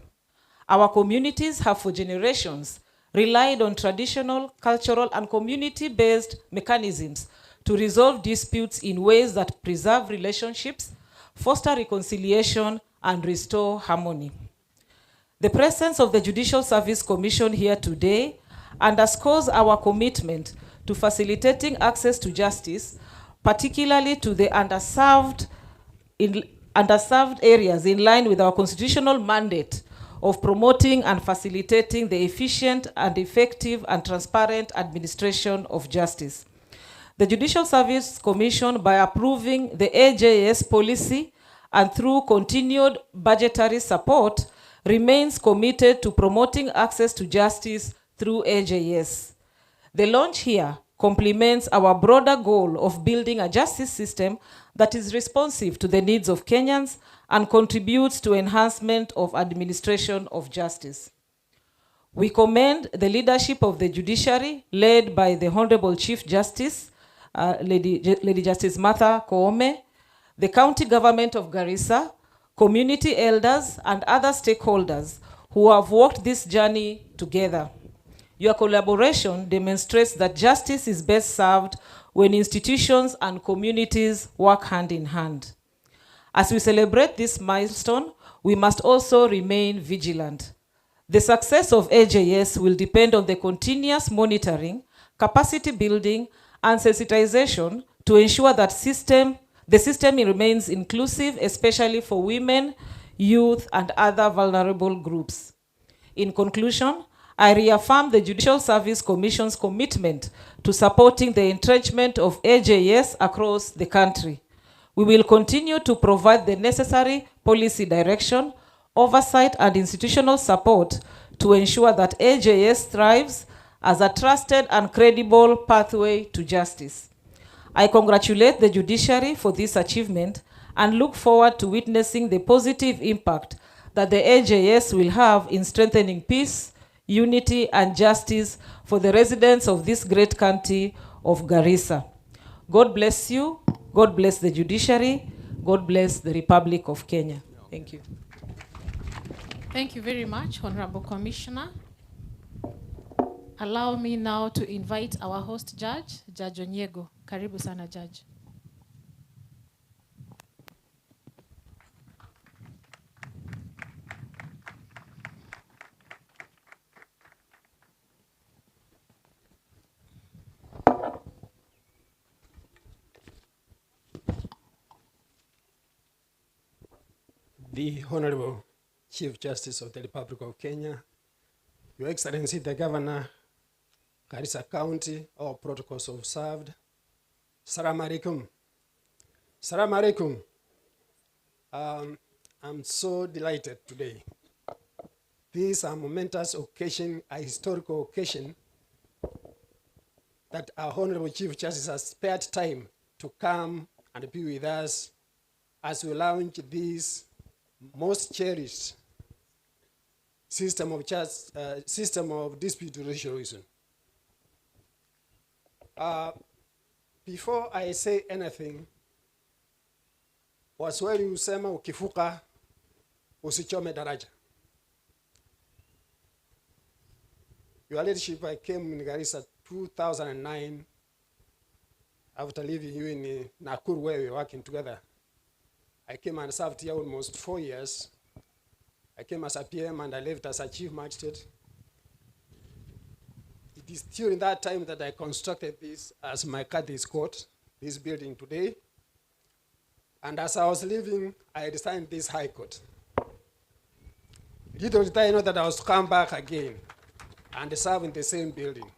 Our communities have for generations relied on traditional, cultural, and community-based mechanisms to resolve disputes in ways that preserve relationships, foster reconciliation, and restore harmony. The presence of the Judicial Service Commission here today underscores our commitment to facilitating access to justice, particularly to the underserved areas, in line with our constitutional mandate of promoting and facilitating the efficient and effective and transparent administration of justice. The Judicial Service Commission, by approving the AJS policy and through continued budgetary support, remains committed to promoting access to justice through AJS. The launch here complements our broader goal of building a justice system that is responsive to the needs of Kenyans and contributes to enhancement of administration of justice. We commend the leadership of the judiciary, led by the Honorable Chief Justice, Lady Justice Martha Koome, the county government of Garissa, community elders, and other stakeholders who have walked this journey together. Your collaboration demonstrates that justice is best served when institutions and communities work hand in hand. As we celebrate this milestone, we must also remain vigilant. The success of AJS will depend on the continuous monitoring, capacity building, and sensitization to ensure that the system remains inclusive, especially for women, youth, and other vulnerable groups. In conclusion, I reaffirm the Judicial Service Commission's commitment to supporting the entrenchment of AJS across the country. We will continue to provide the necessary policy direction, oversight, and institutional support to ensure that AJS thrives as a trusted and credible pathway to justice. I congratulate the judiciary for this achievement and look forward to witnessing the positive impact that the AJS will have in strengthening peace, unity, and justice for the residents of this great county of Garissa. God bless you. God bless the judiciary. God bless the Republic of Kenya. Thank you. Thank you very much, Honorable Commissioner. Allow me now to invite our host judge, Judge Onyego. Karibu sana, Judge. The Honorable Chief Justice of the Republic of Kenya, Your Excellency the Governor, Garissa County, all protocols observed. Assalamu alaikum. Assalamu alaikum. I'm so delighted today. This is a momentous occasion, a historical occasion, that our Honorable Chief Justice has spared time to come and be with us as we launch this most cherished system of dispute resolution. Before I say anything, Waswahili husema ukivuka usichome daraja. Your leadership, I came in Garissa 2009 after leaving you in Nakuru, where we were working together. I came and served here almost 4 years. I came as a PM and I left as a chief magistrate. It is during that time that I constructed this as my Cadiz court, this building today. And as I was leaving, I designed this high court. Little did I know that I was to come back again and serve in the same building.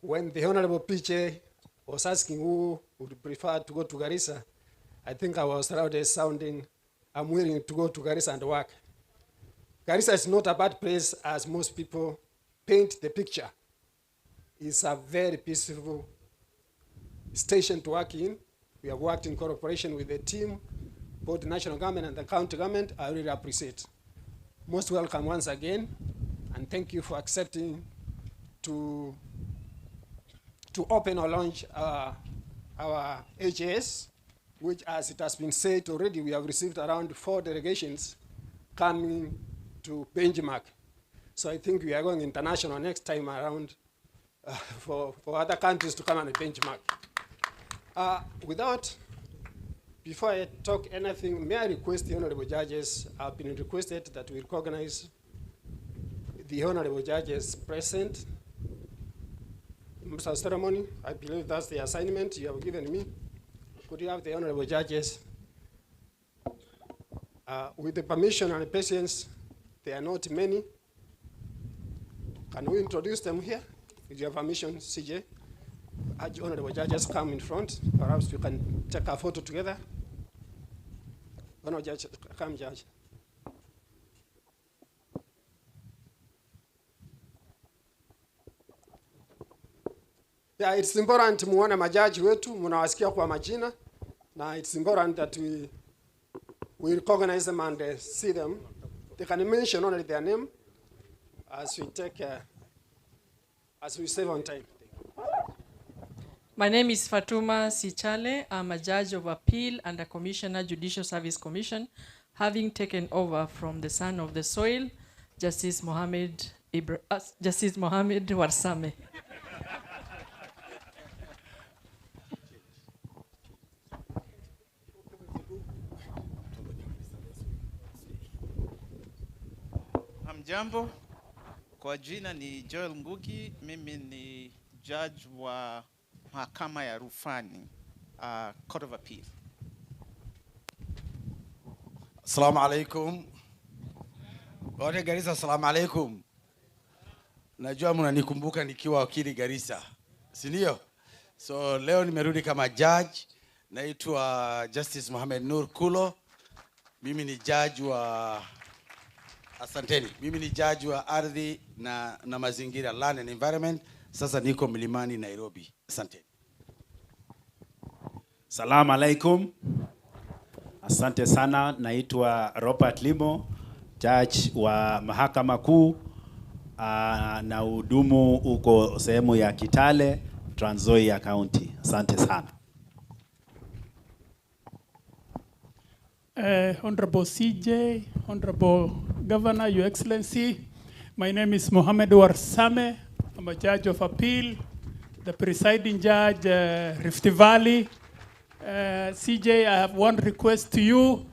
When the Honorable PJ was asking who would prefer to go to Garissa, I think I was loudly sounding, I'm willing to go to Garissa and work. Garissa is not a bad place as most people paint the picture. It's a very peaceful station to work in. We have worked in cooperation with the team, both the national government and the county government. I really appreciate. Most welcome once again, and thank you for accepting to open or launch our AJS, which, as it has been said already, we have received around 4 delegations coming to benchmark. So I think we are going international next time around for other countries to come and benchmark. Before I talk anything, may I request the honorable judges, I've been requested that we recognize the honorable judges present. Mr. Ceremony, I believe that's the assignment you have given me. Could you have the honorable judges? With the permission and patience, there are not many. Can we introduce them here? With your permission, CJ? Honorable judges, come in front. Perhaps we can take a photo together. Honorable judge, come, judge. Yeah, it's important muone majaji wetu, mnawasikia kwa majina, na it's important that we recognize them and see them. They can mention only their name as we save on time. My name is Fatuma Sichale. I'm a judge of appeal and a commissioner, Judicial Service Commission, having taken over from the son of the soil, Justice Mohammed Warsame. Hamjambo, kwa jina ni Joel Ngugi, mimi ni judge wa mahakama ya rufani, Court of Appeal. Assalamu alaikum. Wale Garissa, assalamu alaikum. Najua mnanikumbuka nikiwa wakili Garissa, si ndio? So leo nimerudi kama judge, naitwa Justice Mohamed Nur Kulo. Mimi ni judge wa Asanteni. Mimi ni judge wa ardhi na mazingira, land and environment. Sasa niko Mlimani, Nairobi. Asanteni. Salamu alaikum. Asante sana. Naitwa Robert Limo, judge wa mahakama kuu na hudumu uko sehemu ya Kitale, Trans Nzoia County. Asante sana. Honorable CJ, Honorable Governor, Your Excellency, my name is Mohammed Warsame. I'm a judge of appeal, the presiding judge, Rift Valley. CJ, I have one request to you.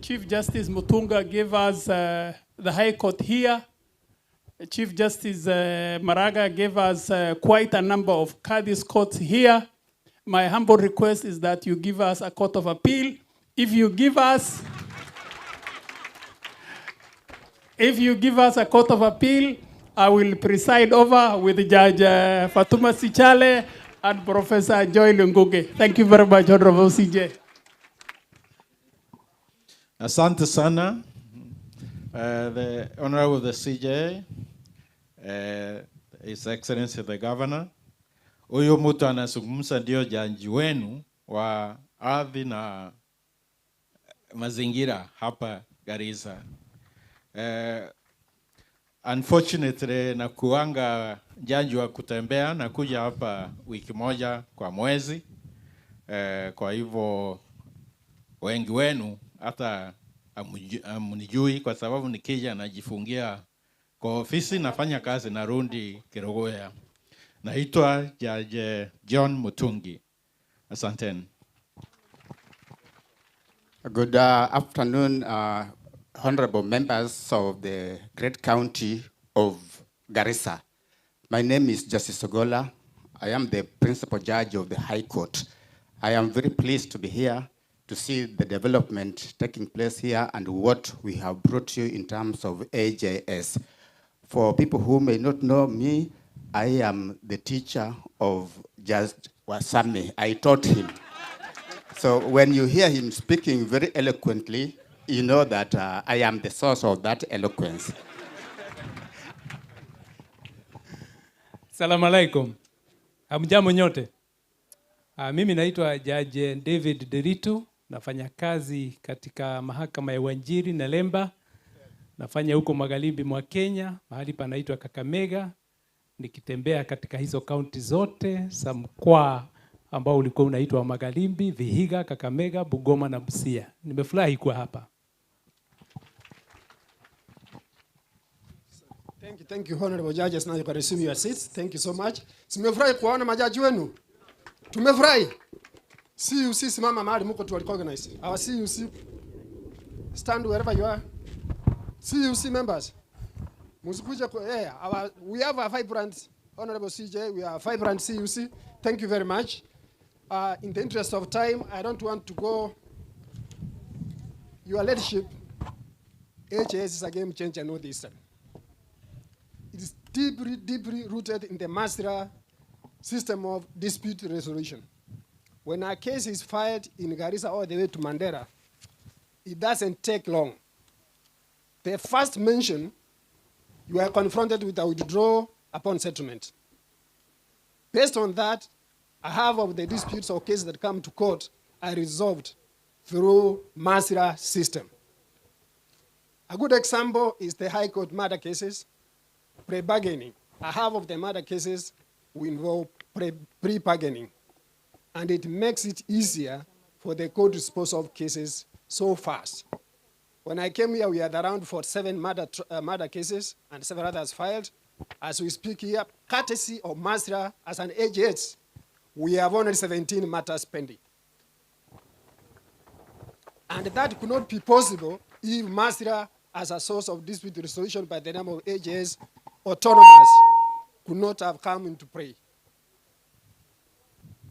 Chief Justice Mutunga gave us the High Court here. Chief Justice Maraga gave us quite a number of Cadiz courts here. My humble request is that you give us a court of appeal. If you give us a court of appeal, I will preside over with Judge Fatuma Sichale and Professor Joy Lunguge. Thank you very much, Honorable CJ. Asante sana. The Honorable the CJ, His Excellency the Governor. Huyu mtu anazungumza ndio jaji wenu wa ardhi na mazingira hapa Garissa. Unfortunately na kuanga jaji wa kutembea na kuja hapa wiki moja kwa mwezi. Kwa hivyo wengi wenu hata amunijui kwa sababu nikija najifungia kwa ofisi, nafanya kazi na rundi Kirogoya. Naitwa Judge John Mutungi. Asanteni. Good afternoon, honorable members of the great county of Garissa. My name is Justice Ogola. I am the principal judge of the High Court. I am very pleased to be here to see the development taking place here and what we have brought you in terms of AJS. For people who may not know me, I am the teacher of Judge Warsame. I taught him. So when you hear him speaking very eloquently, you know that I am the source of that eloquence. Salamu alaikum. Hamjambo nyote. Mimi naitwa Judge David Deritu, nafanya kazi katika mahakama ya Wanjiri na Lemba. Nafanya huko magharibi mwa Kenya, mahali panaitwa Kakamega, nikitembea katika hizo kaunti zote za mkoa ambao ulikuwa unaitwa Magharibi, Vihiga, Kakamega, Bungoma na Busia. Nimefurahi kuwa hapa. Thank you, honorable judges. Now you can resume your seats. Thank you so much. Simefurahi kuona majaji wenu. Tumefurahi. CUC simama mahali mko tu recognize. Our CUC stand wherever you are. CUC members. Musikuje we have a vibrant honorable CJ, we have a vibrant CUC. Thank you very much. In the interest of time, I don't want to go. Your leadership, AJS is a game changer, know this. It is deeply, deeply rooted in the master system of dispute resolution. When a case is filed in Garissa all the way to Mandera, it doesn't take long. The first mention, you are confronted with a withdrawal upon settlement. Based on that, half of the disputes or cases that come to court are resolved through Masira system. A good example is the High Court murder cases, pre-bargaining. Half of the murder cases will involve pre-bargaining, and it makes it easier for the court to dispose of cases so fast. When I came here, we had around 47 murder cases and several others filed. As we speak here, courtesy of Masira as an AJS, we have only 17 matters pending. And that could not be possible if Masira, as a source of dispute resolution by the name of AJS, autonomous, could not have come into play.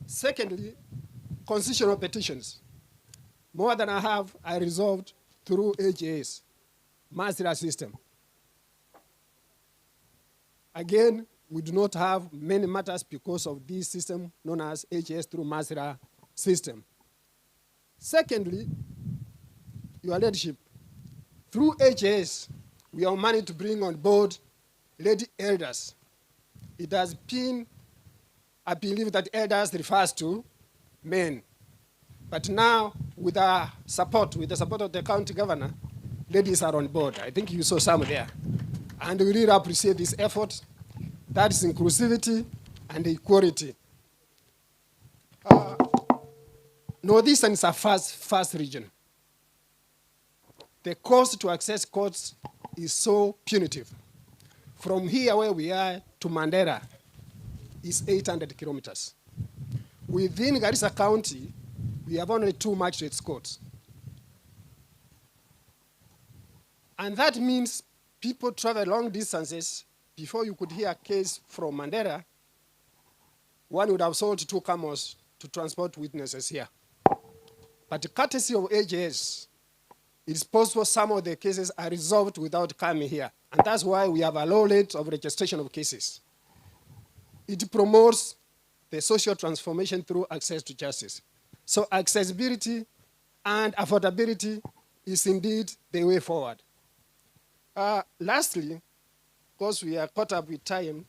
Secondly, constitutional petitions. More than a half are resolved through AJS, Masira system. Again, we do not have many matters because of this system known as AJS through Masira system. Secondly, your leadership. Through AJS, we are managed to bring on board lady elders. It has been, I believe that elders refers to men. But now, with the support of the county governor, ladies are on board. I think you saw some there. And we really appreciate this effort. That is inclusivity and equality. Northeastern is a fast region. The cost to access courts is so punitive. From here where we are to Mandera is 800 kilometers. Within Garissa County, we have only 2 magistrates' courts. And that means people travel long distances. Before you could hear a case from Mandera, one would have sold 2 camels to transport witnesses here. But courtesy of AJS, it's possible some of the cases are resolved without coming here. And that's why we have a low rate of registration of cases. It promotes the social transformation through access to justice. So accessibility and affordability is indeed the way forward. Lastly, because we are caught up with time,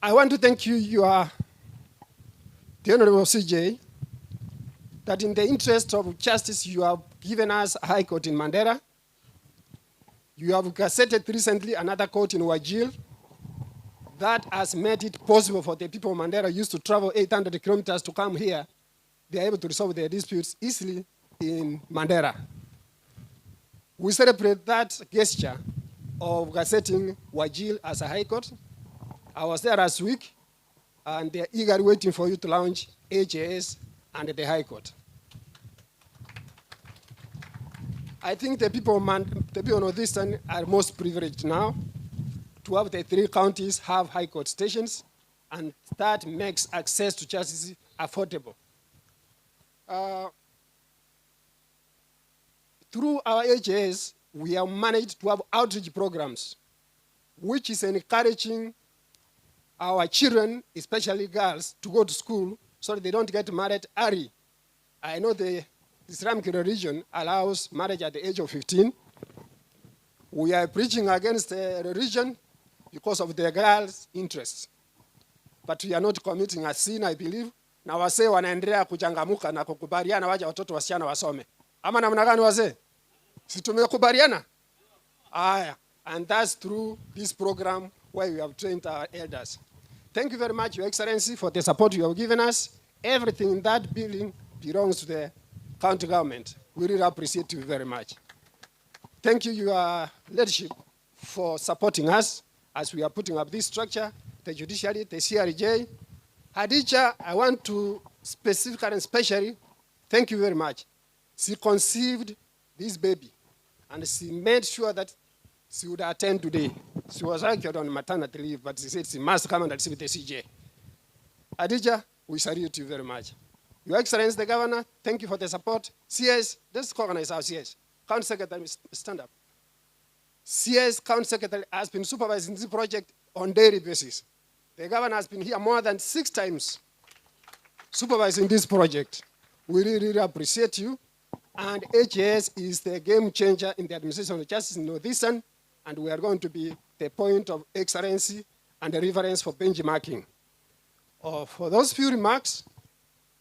I want to thank you, the Honorable CJ, that in the interest of justice, you have given us a high court in Mandera. You have gazetted recently another court in Wajir. That has made it possible for the people of Mandera used to travel 800 kilometers to come here. They are able to resolve their disputes easily in Mandera. We celebrate that gesture of gazetting Wajir as a high court. I was there last week, and they're eagerly waiting for you to launch AJS and the High Court. I think the people of Northeastern are most privileged now to have the 3 counties have High Court stations, and that makes access to justice affordable. Through our AJS, we have managed to have outreach programs, which is encouraging our children, especially girls, to go to school so that they don't get married early. I know the Islamic religion allows marriage at the age of 15. We are preaching against the religion because of the girls' interests. But we are not committing a sin, I believe. Na wazee wanaendelea kuchangamuka na kukubaliana waje watoto wasichana wasome. Ama namna gani wazee? Si tumekubaliana? Aya. And that's through this program where we have trained our elders. Thank you very much, Your Excellency, for the support you have given us. Everything in that building belongs to the county government. We really appreciate you very much. Thank you, Your leadership, for supporting us as we are putting up this structure, the Judiciary, the CRJ. Hadija, I want to specifically and especially thank you very much. She conceived this baby, and she made sure that she would attend today. She was actually on maternity leave, but she said she must come and receive the CJ. Adija, we salute you very much. Your Excellency, the Governor, thank you for the support. CS, let's organize our CS. County Secretary, stand up. CS County Secretary has been supervising this project on daily basis. The Governor has been here more than 6 times supervising this project. We really appreciate you. And AJS is the game changer in the administration of justice in Northeastern, and we are going to be the point of excellency and the reference for benchmarking. For those few remarks,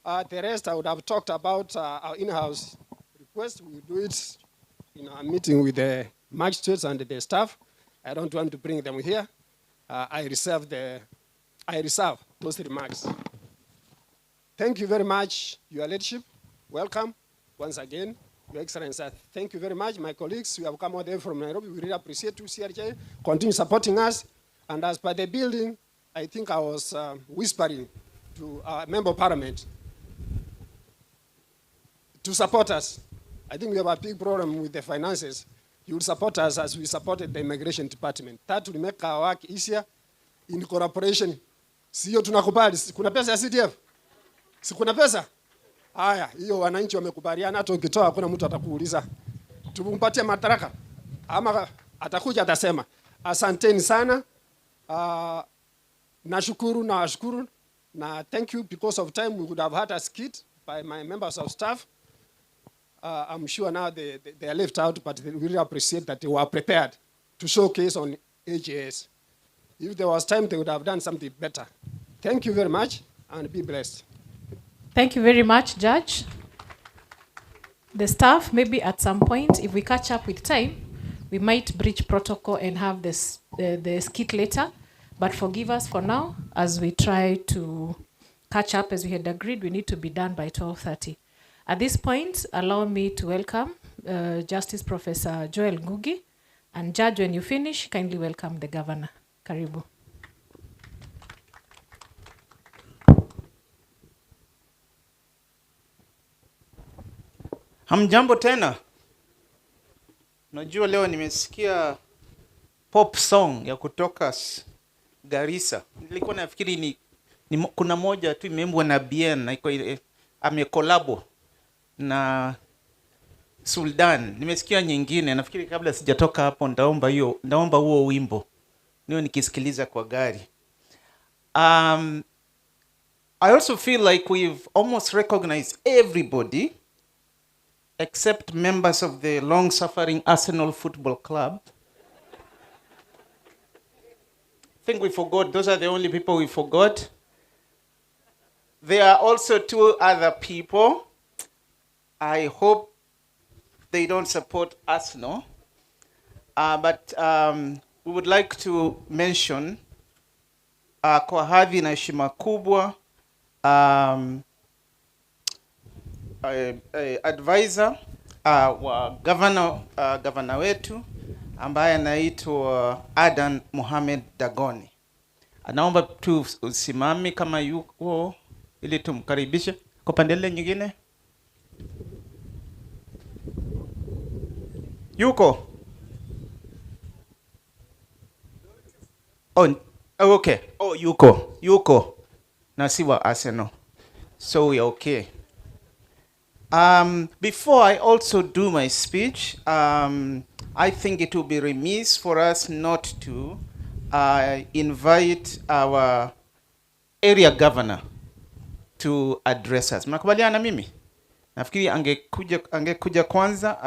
the rest I would have talked about our in-house request. We do it in our meeting with the magistrates and the staff. I don't want to bring them here. I reserve those remarks. Thank you very much, Your Leadership. Welcome once again, Your Excellency. Thank you very much, my colleagues. We have come all the way from Nairobi. We really appreciate you, CRJ. Continue supporting us. And as per the building, I think I was whispering to our Member of Parliament to support us. I think we have a big problem with the finances. You will support us as we supported the Immigration Department. That will make our work easier in cooperation. Sio tunakubali. Kuna pesa ya CDF? Si kuna pesa? Haya, hiyo wananchi wamekubaliana, hata ukitoa hakuna mtu atakuuliza. Tumpatie madaraka ama atakuja atasema. Asanteni sana. Nashukuru na washukuru. Na thank you. Because of time we would have had a skit by my members of staff. I'm sure now they are left out, but they really appreciate that they were prepared to showcase on AJS. If there was time, they would have done something better. Thank you very much, and be blessed. Thank you very much, Judge. The staff, maybe at some point, if we catch up with time, we might breach protocol and have this, the skit later. But forgive us for now, as we try to catch up as we had agreed. We need to be done by 12:30. At this point, allow me to welcome Justice Professor Joel Ngugi. And Judge, when you finish, kindly welcome the Governor. Karibu. Hamjambo tena. Najua leo nimesikia pop song ya kutoka Garissa. Nilikuwa nafikiri kuna moja tu imeimbwa na Bien na iko amekolabo na Sultan. Nimesikia nyingine, nafikiri kabla sijatoka hapo ndaomba huo wimbo niwe nikisikiliza kwa gari. I also feel like we've almost recognized everybody except members of the long-suffering Arsenal Football Club. I think we forgot. Those are the only people we forgot. There are also two other people. I hope they don't support Arsenal. But we would like to mention kwa hadhi na heshima kubwa advisor wa governor wetu ambaye anaitwa Adan Mohamed Dagoni. Anaomba tu usimami kama yuko ili tumkaribishe. Kwa pandele nyingine? Yuko? Oh, okay. Oh, yuko. Nasiwa Arsenal. So we are okay. Before I also do my speech, I think it will be remiss for us not to invite our area governor to address us. Mnakubaliana mimi? Nafikiri angekuja kwanza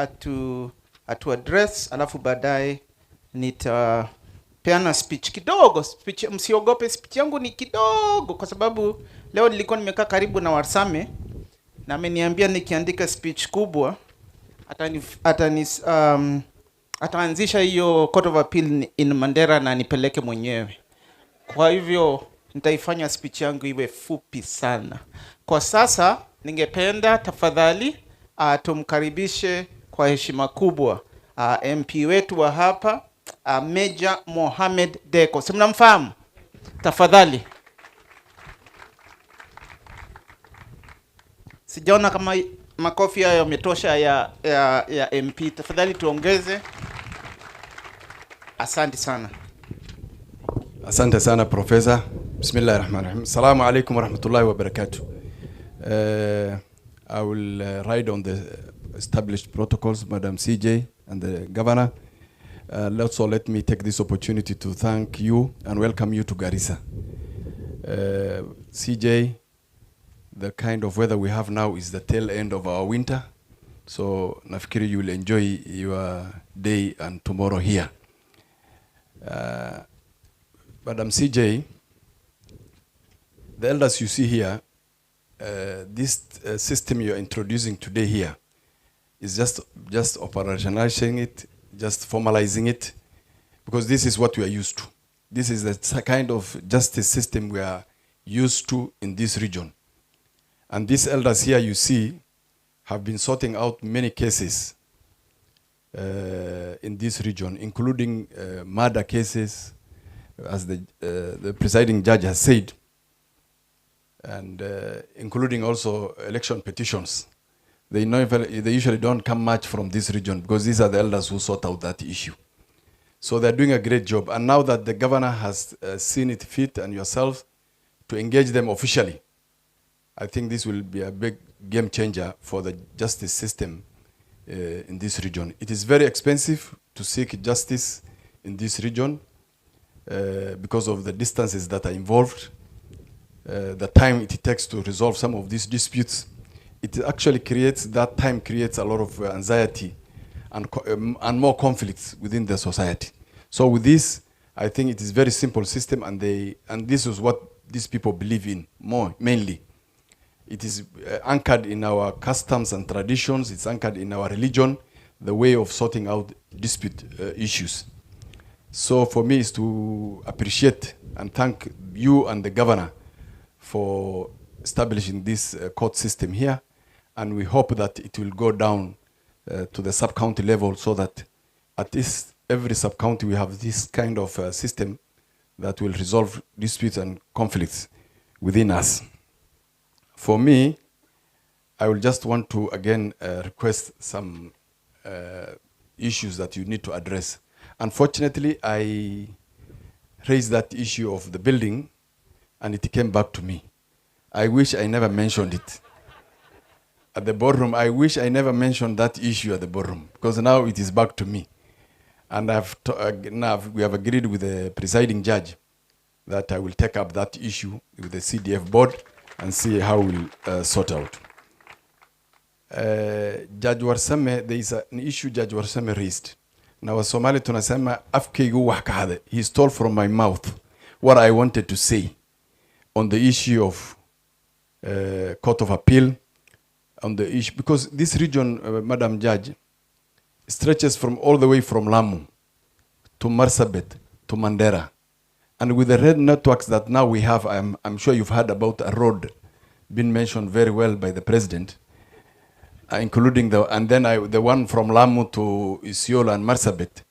atu address, alafu baadaye nitapeana speech kidogo. Msiogope, speech yangu ni kidogo kwa sababu leo nilikuwa nimekaa karibu na Warsame na ameniambia nikiandika speech kubwa ataanzisha hiyo Court of Appeal in Mandera na nipeleke mwenyewe. Kwa hivyo nitaifanya speech yangu iwe fupi sana. Kwa sasa ningependa tafadhali tumkaribishe kwa heshima kubwa MP wetu wa hapa Major Mohamed Deko. Si mnamfahamu? Tafadhali. Sijaona kama makofi hayo yametosha ya MP. Tafadhali tuongeze. Asante sana. Asante sana Professor. Bismillahirrahmanirrahim. Assalamu alaikum warahmatullahi wabarakatuh. I will ride on the established protocols, Madam CJ and the Governor. Also let me take this opportunity to thank you and welcome you to Garissa. CJ, the kind of weather we have now is the tail end of our winter. So nafikiri you will enjoy your day and tomorrow here. Madam CJ, the elders you see here, this system you're introducing today here is just operationalizing it, just formalizing it, because this is what we are used to. This is the kind of justice system we are used to in this region. And these elders here you see have been sorting out many cases in this region, including murder cases, as the presiding judge has said, and including also election petitions. They usually don't come much from this region because these are the elders who sort out that issue. So they're doing a great job. And now that the governor has seen it fit and yourself to engage them officially, I think this will be a big game changer for the justice system in this region. It is very expensive to seek justice in this region because of the distances that are involved, the time it takes to resolve some of these disputes. It actually creates a lot of anxiety and more conflicts within the society. So with this, I think it is very simple system, and this is what these people believe in mainly. It is anchored in our customs and traditions. It's anchored in our religion, the way of sorting out dispute issues. So for me is to appreciate and thank you and the governor for establishing this court system here. And we hope that it will go down to the sub-county level so that at least every sub-county we have this kind of system that will resolve disputes and conflicts within us. For me, I will just want to again request some issues that you need to address. Unfortunately, I raised that issue of the building and it came back to me. I wish I never mentioned it at the boardroom. I wish I never mentioned that issue at the boardroom, because now it is back to me. And now we have agreed with the presiding judge that I will take up that issue with the CDF board and see how we'll sort out. Judge Warsame, there is an issue Judge Warsame raised. Now Somali tunasema afkeigu wakade. He stole from my mouth what I wanted to say on the issue of Court of Appeal, on the issue, because this region, Madam Judge, stretches from all the way from Lamu to Marsabit to Mandera. And with the red networks that now we have, I'm sure you've heard about a road being mentioned very well by the president, including the one from Lamu to Isiolo and Marsabit.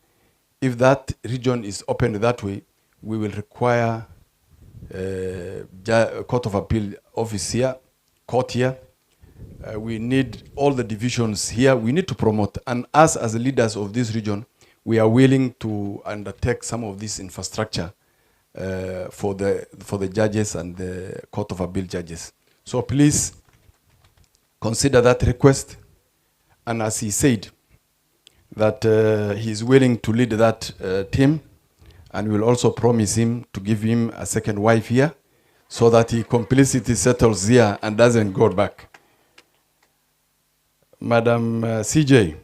If that region is opened that way, we will require Court of Appeal office here, court here. We need all the divisions here. We need to promote. And us as the leaders of this region, we are willing to undertake some of this infrastructure for the judges and the Court of Appeal judges. So please consider that request. And as he said, that he is willing to lead that team, and we'll also promise him to give him a second wife here so that he complicity settles here and doesn't go back. Madam CJ,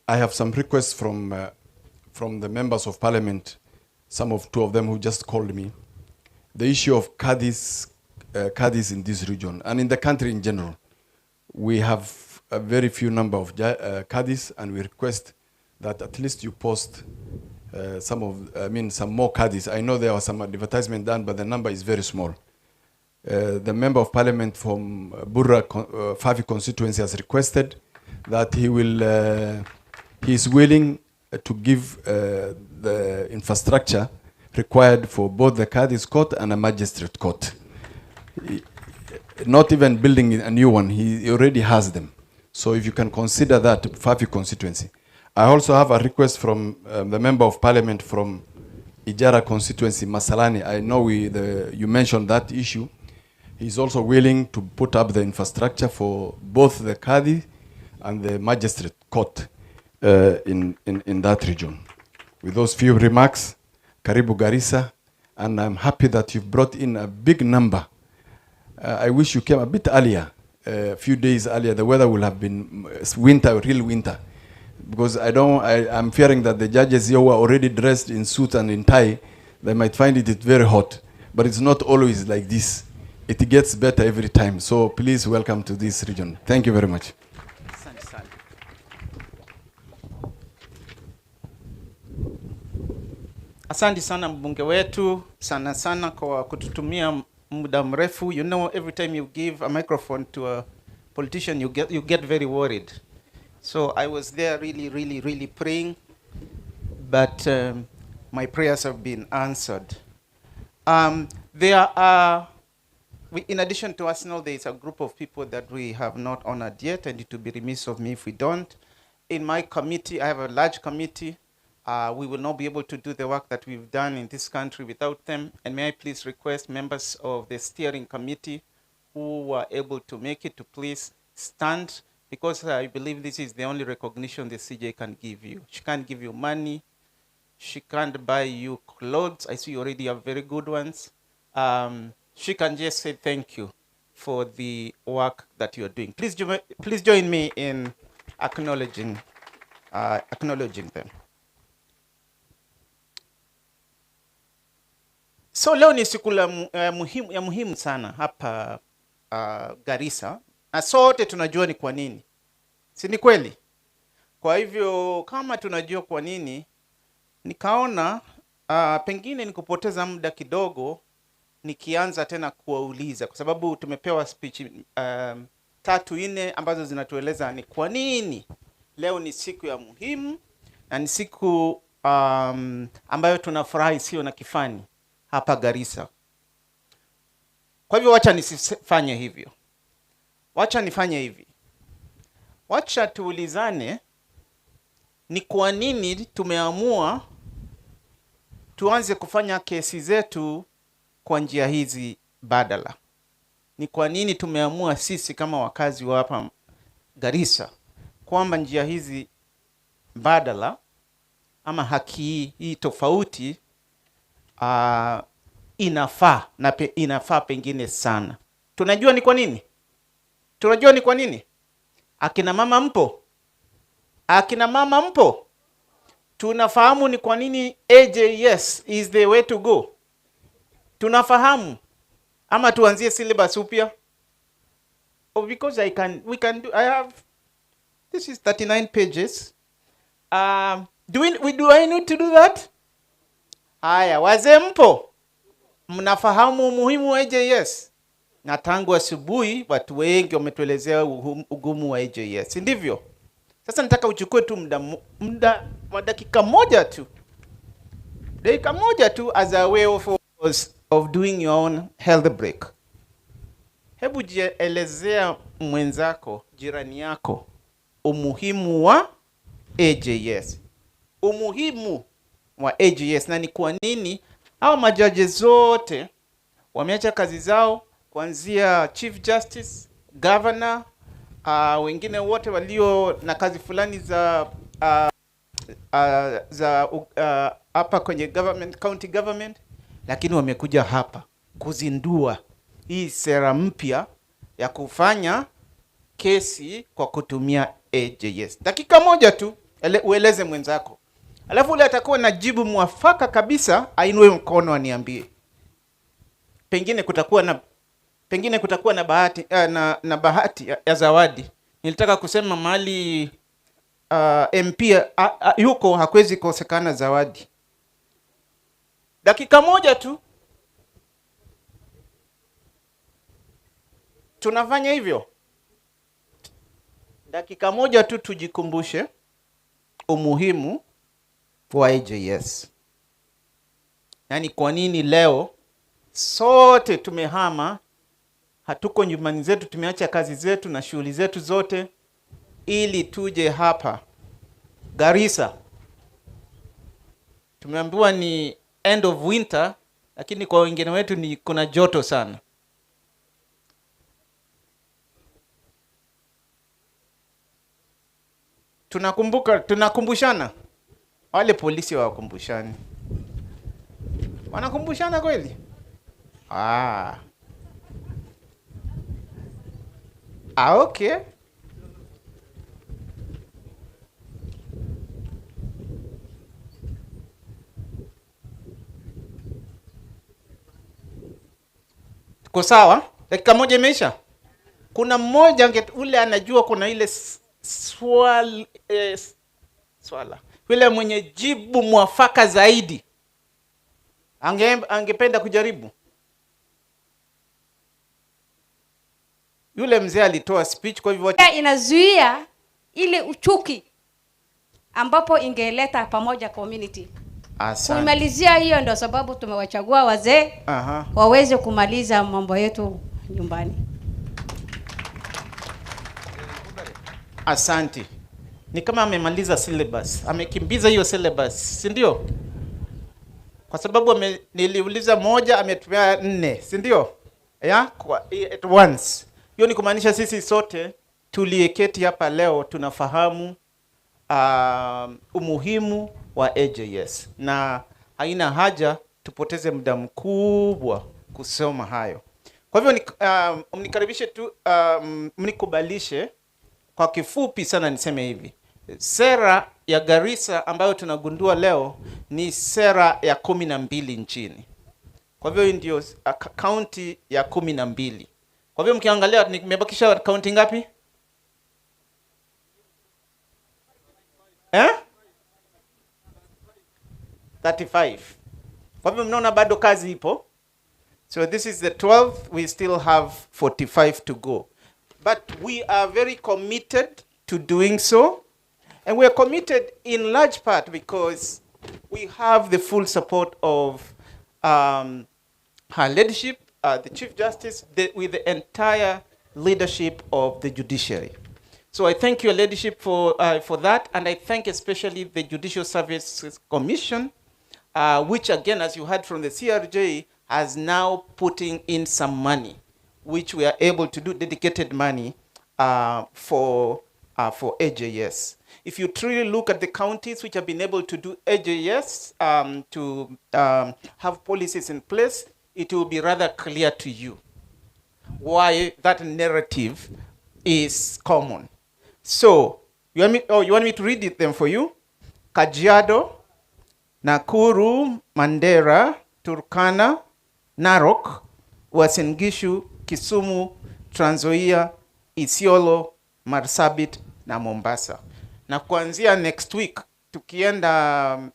I have some requests from the members of parliament, two of them who just called me. The issue of Qadis in this region and in the country in general. We have a very few number of Qadis, and we request that at least you post some more Qadis. I know there was some advertisement done, but the number is very small. The member of parliament from Burra Fafi constituency has requested that he is willing to give the infrastructure required for both the Qadis court and a magistrate court. Not even building a new one, he already has them. So if you can consider that, Fafi constituency. I also have a request from the member of parliament from Ijara constituency, Masalani. I know you mentioned that issue. He's also willing to put up the infrastructure for both the Qadi and the magistrate court in that region. With those few remarks, Karibu Garissa, and I'm happy that you've brought in a big number I wish you came a bit earlier, a few days earlier. The weather will have been winter, real winter. Because I'm fearing that the judges here who are already dressed in suit and in tie, they might find it very hot. But it's not always like this. It gets better every time. So please welcome to this region. Thank you very much. Asante sana mbunge wetu, sana kwa kututumia muda mrefu. You know, every time you give a microphone to a politician, you get very worried. So I was there really praying, but my prayers have been answered. There are, in addition to Arsenal, there is a group of people that we have not honored yet, and it would be remiss of me if we don't. In my committee, I have a large committee. We will not be able to do the work that we've done in this country without them. And may I please request members of the steering committee who were able to make it to please stand, because I believe this is the only recognition the CJ can give you. She can't give you money. She can't buy you clothes. I see you already have very good ones. She can just say thank you for the work that you're doing. Please join me in acknowledging them. So leo ni siku ya muhimu sana hapa Garissa. Na sote tunajua ni kwa nini. Si ni kweli? Kwa hivyo kama tunajua kwa nini, nikaona pengine nikupoteza muda kidogo nikianza tena kuwauliza, kwa sababu tumepewa speech 3-4 ambazo zinatueleza ni kwa nini leo ni siku ya muhimu na ni siku ambayo tunafurahi sio na kifani hapa Garissa. Kwa hivyo wacha nisifanye hivyo. Wacha nifanye hivi. Wacha tuulizane ni kwa nini tumeamua tuanze kufanya kesi zetu kwa njia hizi badala. Ni kwa nini tumeamua sisi kama wakazi wa hapa Garissa kwamba njia hizi badala ama haki hii tofauti inafaa na inafaa pengine sana. Tunajua ni kwa nini? Tunajua ni kwa nini? Akina mama mpo? Akina mama mpo? Tunafahamu ni kwa nini AJS is the way to go. Tunafahamu. Ama tuanzie syllabus upya? Oh, because I have, this is 39 pages. Do I need to do that? Haya, wazee mpo? Mnafahamu umuhimu wa AJS? Na tangu asubuhi watu wengi wametuelezea ugumu wa AJS. Ndivyo? Sasa nataka uchukue tu muda wa dakika moja tu. Dakika moja tu as a way of doing your own health break. Hebu jielezea mwenzako, jirani yako, umuhimu wa AJS. Umuhimu wa AJS na ni kwa nini hao majaji zote wameacha kazi zao, kuanzia Chief Justice, Governor, wengine wote walio na kazi fulani za hapa kwenye government, county government, lakini wamekuja hapa kuzindua hii sera mpya ya kufanya kesi kwa kutumia AJS. Dakika moja tu ueleze mwenzako. Alafu ule atakuwa na jibu mwafaka kabisa, ainue mkono aniambie. Pengine kutakuwa na bahati na bahati ya zawadi. Nilitaka kusema mahali MP yuko hakwezi kosekana zawadi. Dakika moja tu. Tunafanya hivyo. Dakika moja tu tujikumbushe umuhimu wa AJS. Yani kwa nini leo sote tumehama, hatuko nyumbani zetu, tumeacha kazi zetu na shughuli zetu zote ili tuje hapa Garissa. Tumeambiwa ni end of winter, lakini kwa wengine wetu ni kuna joto sana. Tunakumbushana. Wale polisi wakumbushani. Wanakumbushana kweli? Okay. Tuko sawa? Dakika moja imeisha. Kuna mmoja ule anajua kuna ile swala. Yule mwenye jibu mwafaka zaidi. Angependa kujaribu. Yule mzee alitoa speech, kwa hivyo inazuia ile uchuki ambapo ingeleta pamoja community. Kumalizia hiyo ndio sababu tumewachagua wazee waweze kumaliza mambo yetu nyumbani. Asante. Ni kama amemaliza syllabus. Amekimbiza hiyo syllabus, si ndio? Kwa sababu niliuliza moja ametumia 4, si ndio? At once. Hiyo ni kumaanisha sisi sote tulieketi hapa leo tunafahamu umuhimu wa AJS, na haina haja tupoteze muda mkubwa kusoma hayo. Kwa hivyo mnikaribishe tu, mnikubalishe kwa kifupi sana niseme hivi. Sera ya Garissa ambayo tunagundua leo ni sera ya 12 nchini. Kwa hivyo ndio county ya 12. Kwa hivyo mkiangalia nimebakisha county ngapi? 35. Kwa hivyo mnaona bado kazi ipo. So this is the 12th, we still have 45 to go. But we are very committed to doing so. And we are committed in large part because we have the full support of her leadership, the Chief Justice, with the entire leadership of the Judiciary. So I thank your leadership for that, and I thank especially the Judicial Services Commission, which again, as you heard from the CRJ, has now putting in some money, which we are able to do, dedicated money for AJS. If you truly look at the counties which have been able to do AJS, to have policies in place, it will be rather clear to you why that narrative is common. So, you want me to read them for you? Kajiado, Nakuru, Mandera, Turkana, Narok, Uasin Gishu, Kisumu, Trans Nzoia, Isiolo, Marsabit na Mombasa. Na kuanzia next week tukienda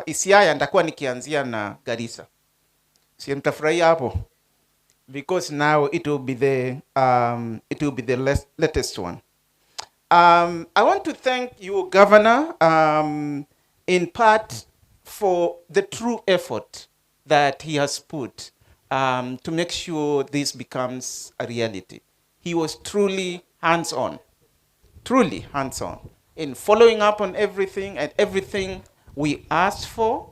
Isiaya nitakuwa nikianzia na Garissa. Si mtafurahia hapo? Because now it will be the latest one. I want to thank you, Governor, in part for the true effort that he has put to make sure this becomes a reality. He was truly hands-on in following up on everything, and everything we asked for,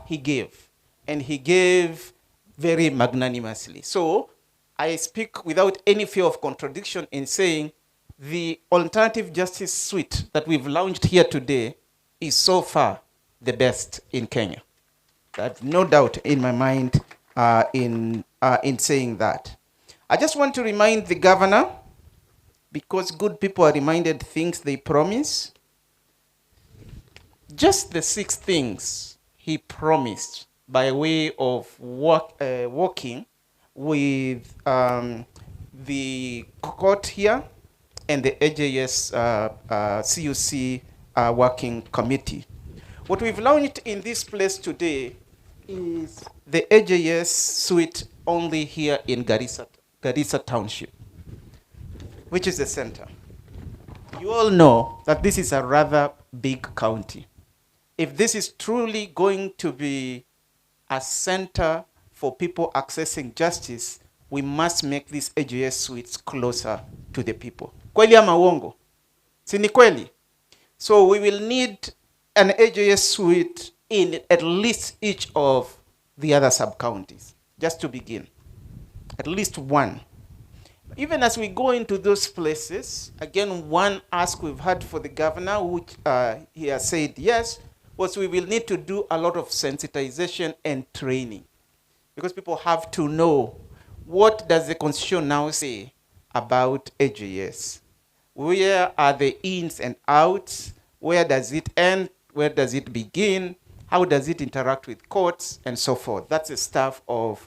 he gave. And he gave very magnanimously. So I speak without any fear of contradiction in saying the alternative justice suite that we've launched here today is so far the best in Kenya. I have no doubt in my mind in saying that. I just want to remind the governor, because good people are reminded things they promise. Just the 6 things he promised by way of working with the court here and the AJS CUC working committee. What we've launched in this place today is the AJS suite only here in Garissa Township, which is the center. You all know that this is a rather big county. If this is truly going to be a center for people accessing justice, we must make these AJS suites closer to the people. Kweli ama uongo? Si ni kweli? So we will need an AJS suite in at least each of the other sub-counties, just to begin. At least one. Even as we go into those places, again, one ask we've had for the governor, which he has said yes, was we will need to do a lot of sensitization and training. Because people have to know, what does the Constitution now say about AJS. Where are the ins and outs? Where does it end? Where does it begin? How does it interact with courts and so forth? That's the stuff of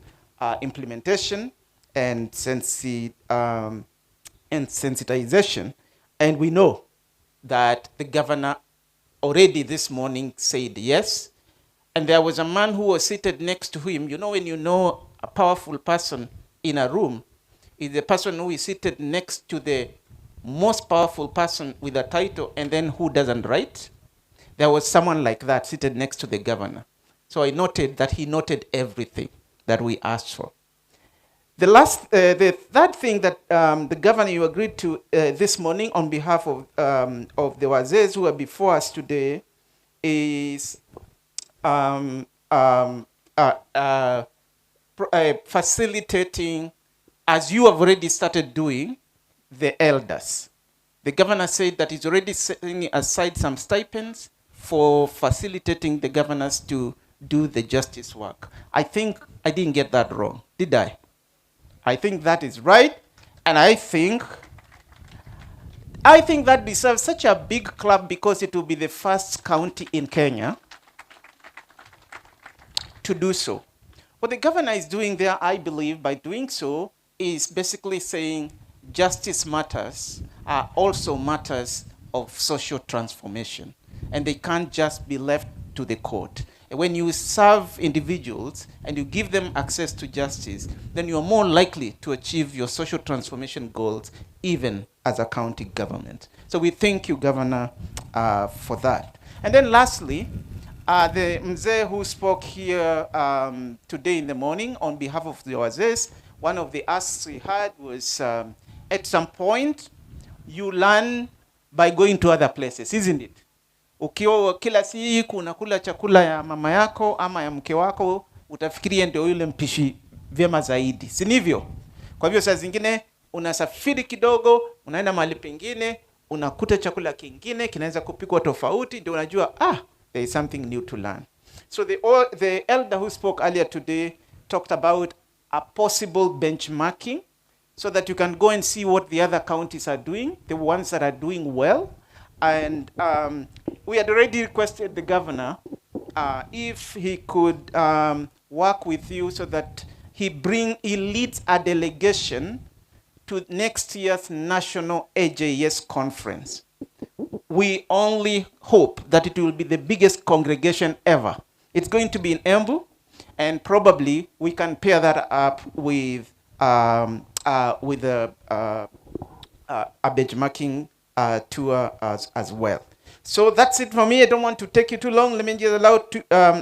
implementation and sensitization. And we know that the governor already this morning said yes. And there was a man who was seated next to him. You know, when you know a powerful person in a room, is the person who is seated next to the most powerful person with a title and then who doesn't write. There was someone like that seated next to the governor. So I noted that he noted everything that we asked for. The third thing that the governor you agreed to this morning on behalf of the Wazés who are before us today is facilitating, as you have already started doing, the elders. The governor said that he's already setting aside some stipends for facilitating the governors to do the justice work. I think I didn't get that wrong, did I? I think that is right, and I think that deserves such a big clap because it will be the first county in Kenya to do so. What the governor is doing there, I believe, by doing so, is basically saying justice matters are also matters of social transformation, and they can't just be left to the court. When you serve individuals and you give them access to justice, then you are more likely to achieve your social transformation goals, even as a county government. So we thank you, Governor, for that. And then lastly, the Mzee who spoke here today in the morning on behalf of the Wazés, one of the asks we had was, at some point, you learn by going to other places, isn't it? Ukiwa kila siku unakula chakula ya mama yako ama ya mke wako, utafikiria ndio yule mpishi vyema zaidi, si ndivyo? Kwa hivyo saa zingine unasafiri kidogo, unaenda mahali pengine, unakuta chakula kingine kinaweza kupikwa tofauti, ndio unajua there is something new to learn. So the elder who spoke earlier today talked about a possible benchmarking so that you can go and see what the other counties are doing, the ones that are doing well. And we had already requested the governor if he could work with you so that he leads a delegation to next year's national AJS conference. We only hope that it will be the biggest congregation ever. It's going to be in Embu, and probably we can pair that up with a benchmarking tour as well. So that's it for me. I don't want to take you too long. Let me just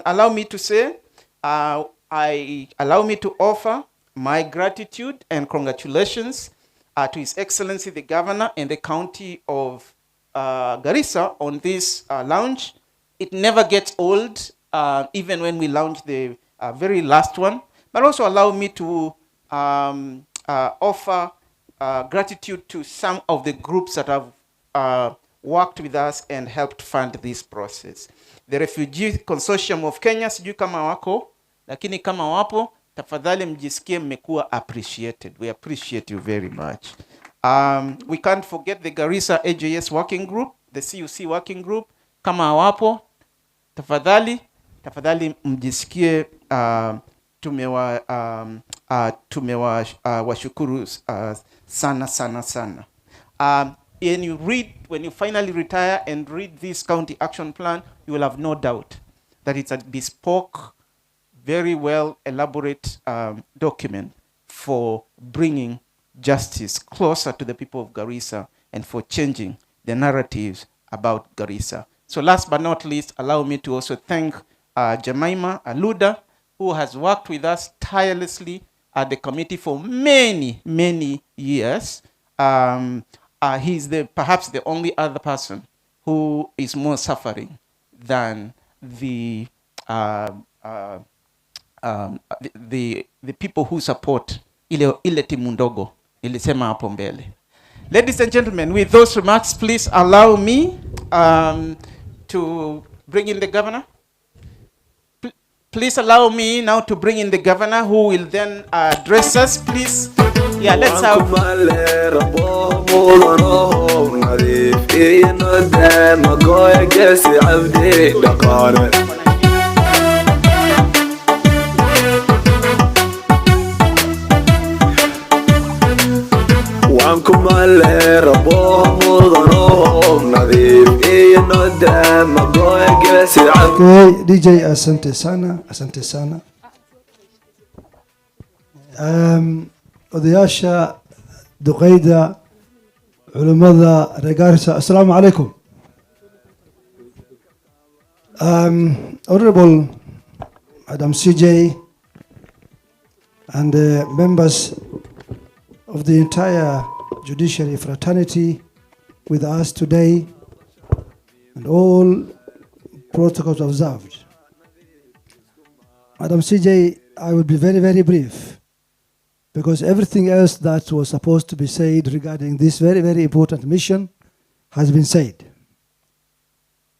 allow me to say, allow me to offer my gratitude and congratulations to His Excellency the Governor and the County of Garissa on this launch. It never gets old, even when we launch the very last one. But also allow me to offer gratitude to some of the groups that have worked with us and helped fund this process. The Refugee Consortium of Kenya, sijui kama wako, lakini kama wapo, tafadhali mjisikie mmekuwa appreciated. We appreciate you very much. We can't forget the Garissa AJS working group, the CUC working group. Kama wapo, tafadhali mjisikie washukuru sana. When you finally retire and read this county action plan, you will have no doubt that it's a bespoke, very well elaborate document for bringing justice closer to the people of Garissa and for changing the narratives about Garissa. So last but not least, allow me to also thank Jemima Aluda, who has worked with us tirelessly at the committee for many years. He's perhaps the only other person who is more suffering than the people who support ile timu ndogo nilisema hapo mbele. Ladies and gentlemen, with those remarks, please allow me to bring in the governor. Please allow me now to bring in the governor, who will then address us. Please. Yeah, let's have. وعنكم اللي ربوهم وضنوهم نظيف ندم مقوي قاسي Okay, DJ, asante sana, asante sana. Odayaasha duqeyda culimada reer Garissa, assalamu alaikum. Honorable Madam CJ and the members of the entire judiciary fraternity with us today, and all protocols observed. Madam CJ, I will be very, very brief, because everything else that was supposed to be said regarding this very, very important mission has been said.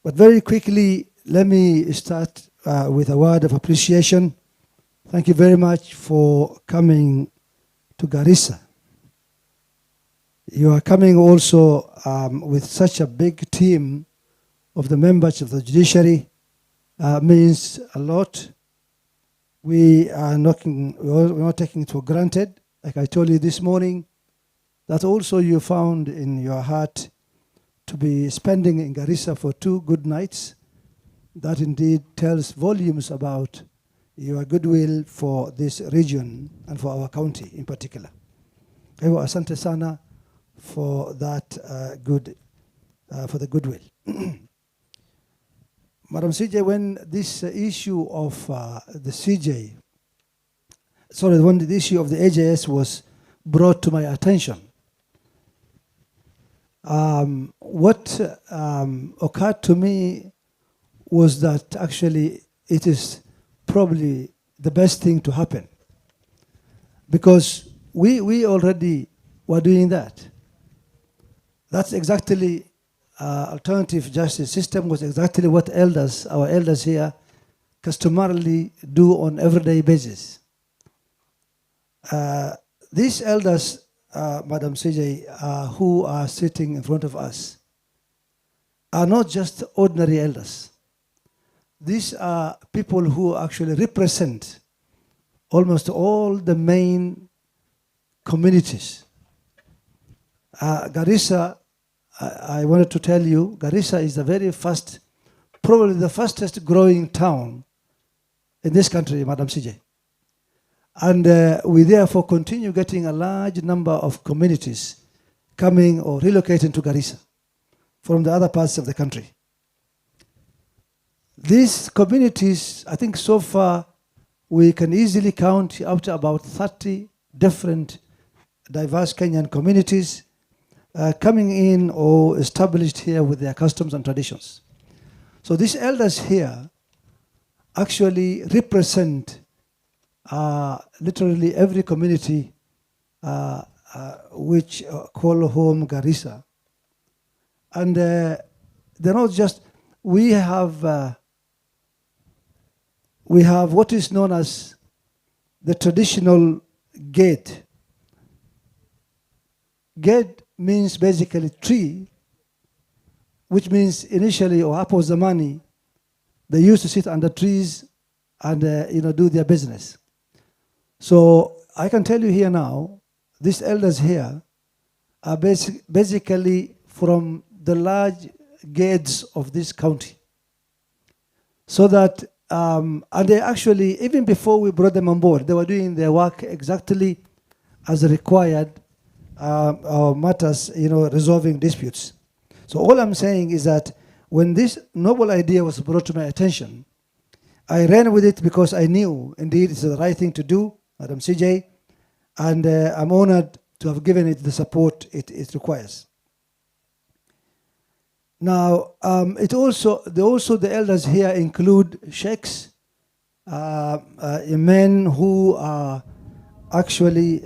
But very quickly, let me start with a word of appreciation. Thank you very much for coming to Garissa. You are coming also with such a big team of the members of the judiciary, means a lot. We are we're not taking it for granted. Like I told you this morning, that also you found in your heart to be spending in Garissa for 2 good nights. That indeed tells volumes about your goodwill for this region and for our county in particular. Ewa asante sana for that for the goodwill. Madam CJ, when this issue of the CJ, when the issue of the AJS was brought to my attention, what occurred to me was that actually it is probably the best thing to happen, because we already were doing that. That's exactly alternative justice system was exactly what our elders here customarily do on everyday basis. These elders, Madam CJ, who are sitting in front of us, are not just ordinary elders. These are people who actually represent almost all the main communities. Garissa, I wanted to tell you, Garissa is the very first, probably the fastest growing town in this country, Madam CJ. And we therefore continue getting a large number of communities coming or relocating to Garissa from the other parts of the country. These communities, I think so far, we can easily count up to about 30 different diverse Kenyan communities coming in or established here with their customs and traditions. So these elders here actually represent literally every community which call home Garissa. And they're not just, we have what is known as the traditional gate. Gate means basically tree, which means initially or Hapo Zamani, they used to sit under trees and do their business. So I can tell you here now, these elders here are basically from the large gates of this county. So that, and they actually, even before we brought them on board, they were doing their work exactly as required, matters, resolving disputes. So all I'm saying is that when this noble idea was brought to my attention, I ran with it because I knew indeed it's the right thing to do, Madam CJ, and I'm honored to have given it the support it requires. Now, the elders here include sheikhs, men who are actually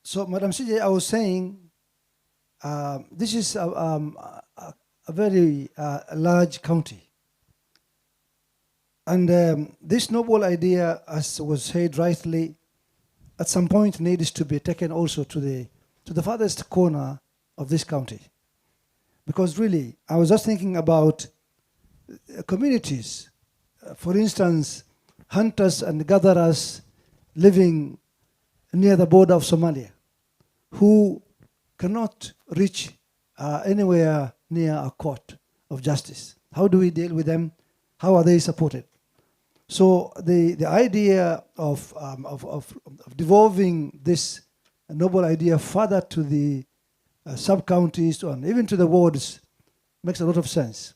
So, Madam CJ, I was saying this is a very large county. And this noble idea, as was said rightly, at some point needs to be taken also to the farthest corner of this county. Because really, I was just thinking about communities, for instance, hunters and gatherers living near the border of Somalia, who cannot reach anywhere near a court of justice. How do we deal with them? How are they supported? So the idea of devolving this noble idea further to the sub-counties and even to the wards makes a lot of sense.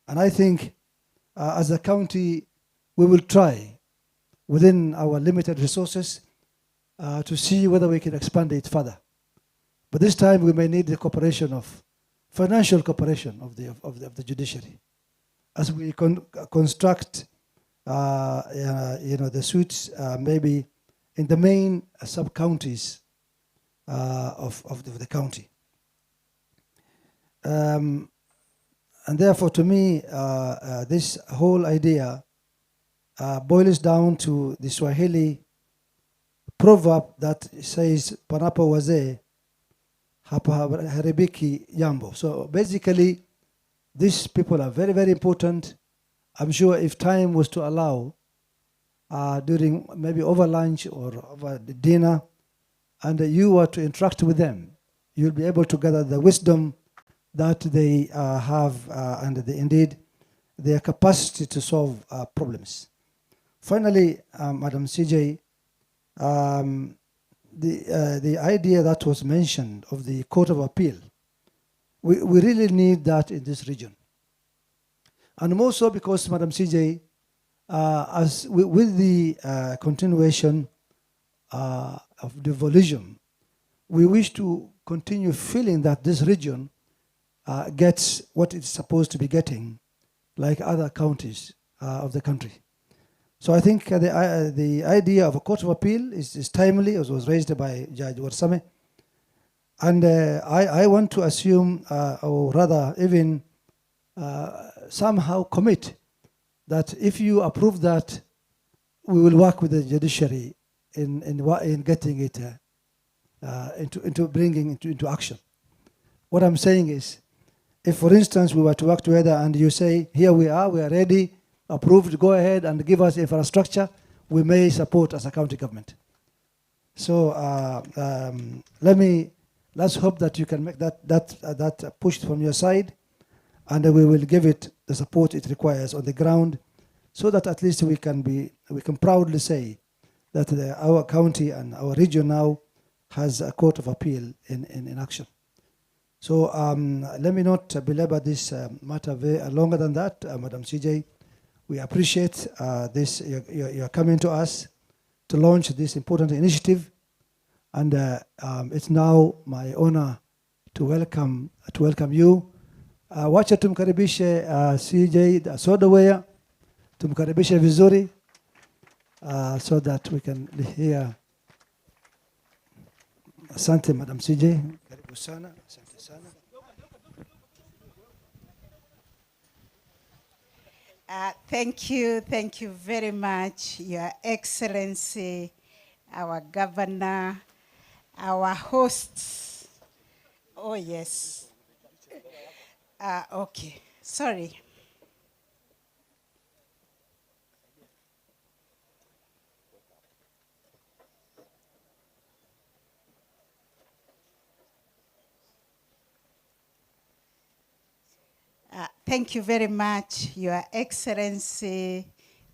And I think as a county, we will try within our limited resources to see whether we can expand it further. But this time we may need the cooperation of, financial cooperation of the judiciary as we construct the suites maybe in the main sub-counties of the county. And therefore, to me, this whole idea boils down to the Swahili proverb that says, "Panapo wazee, hapa haribiki jambo." So basically, these people are very, very important. I'm sure if time was to allow, during maybe over lunch or over the dinner, and you were to interact with them, you'll be able to gather the wisdom that they have and indeed their capacity to solve problems. Finally, Madam CJ, the idea that was mentioned of the Court of Appeal, we really need that in this region. And more so because, Madam CJ, as with the continuation of devolution, we wish to continue feeling that this region gets what it's supposed to be getting, like other counties of the country. So I think the idea of a Court of Appeal is timely, as was raised by Judge Warsame. And I want to assume, or rather even somehow commit that if you approve that, we will work with the judiciary in getting it into bringing into action. What I'm saying is, if for instance we were to work together and you say, here we are ready, approved, go ahead and give us infrastructure, we may support as a county government. So let's hope that you can make that push from your side, and we will give it the support it requires on the ground, so that at least we can proudly say that our county and our region now has a Court of Appeal in action. So let me not belabor this matter longer than that, Madam CJ. We appreciate this. You're coming to us to launch this important initiative, and it's now my honor to welcome you. Wacha tumkaribishe CJ Sodawaya, tumkaribishe vizuri so that we can hear. Asante, Madam CJ. Karibu sana. Asante sana. Thank you very much, Your Excellency, our Governor, our hosts. Oh yes. Okay, sorry. Thank you very much, Your Excellency,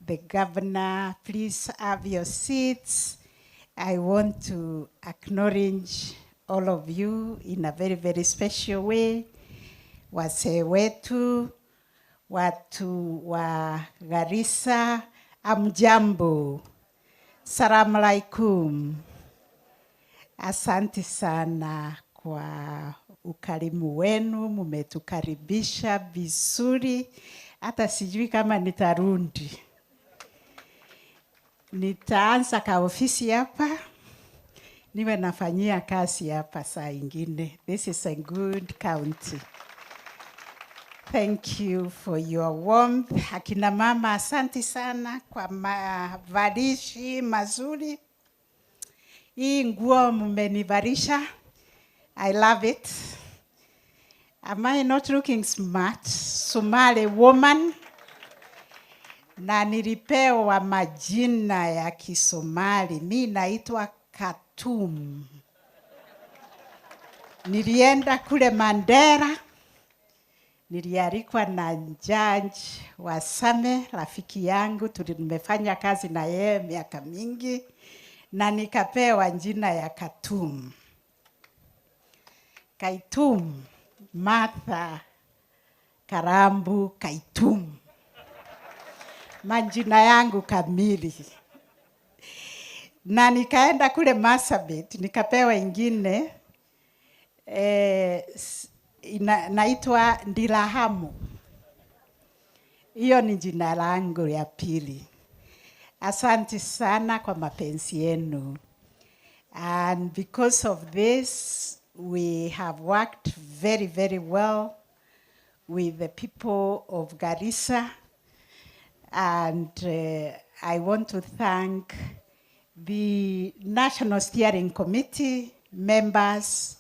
the Governor. Please have your seats. I want to acknowledge all of you in a very, very special way. Wazee wetu, watu wa Garissa, amjambo, salamu alaikum. Asante sana kwa ukarimu wenu, mumetukaribisha vizuri, hata sijui kama nitarundi. Nitaanza ka ofisi hapa, niwe nafanyia kazi hapa saa ingine. This is a good county. Thank you for your warmth. Akina mama, asante sana kwa mavalishi mazuri. Hii nguo mmenivarisha. I love it. Am I not looking smart? Somali woman. Na nilipewa majina ya Kisomali. Mimi naitwa Katum. Nilienda kule Mandera. Nilialikwa na Judge Wasame, rafiki yangu, tumefanya kazi na yeye miaka mingi, na nikapewa jina ya Katum. Kaitum, Martha Karambu Kaitum. Majina yangu kamili. Na nikaenda kule Marsabit, nikapewa ingine naitwa Ndilahamu. Hiyo ni jina langu ya pili. Asante sana kwa mapenzi yenu. And because of this, we have worked very, very well with the people of Garissa. And I want to thank the National Steering Committee members,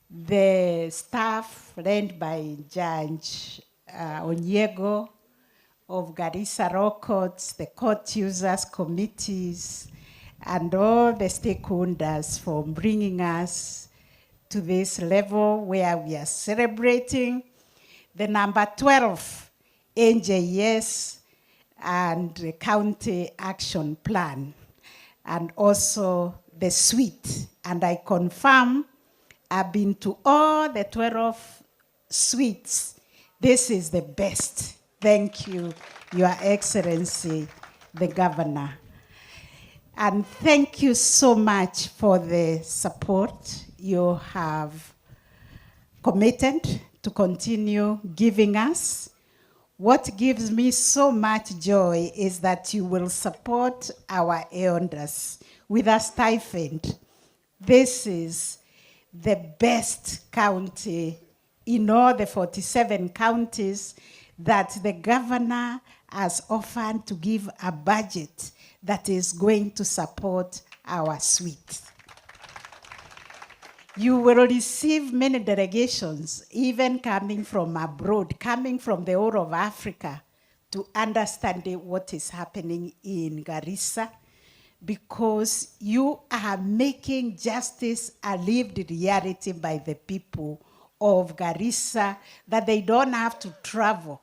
the staff led by Judge Onyego of Garissa Law Courts, the court users committees, and all the stakeholders for bringing us to this level where we are celebrating the number 12 AJS and County Action Plan, and also the suite. And I confirm I've been to all the 12 suites. This is the best. Thank you, Your Excellency, the Governor. And thank you so much for the support you have committed to continue giving us. What gives me so much joy is that you will support our elders with a stipend. This is the best county in all the 47 counties that the governor has offered to give a budget that is going to support our suite. You will receive many delegations, even coming from abroad, coming from the whole of Africa, to understand what is happening in Garissa, because you are making justice a lived reality by the people of Garissa, that they don't have to travel.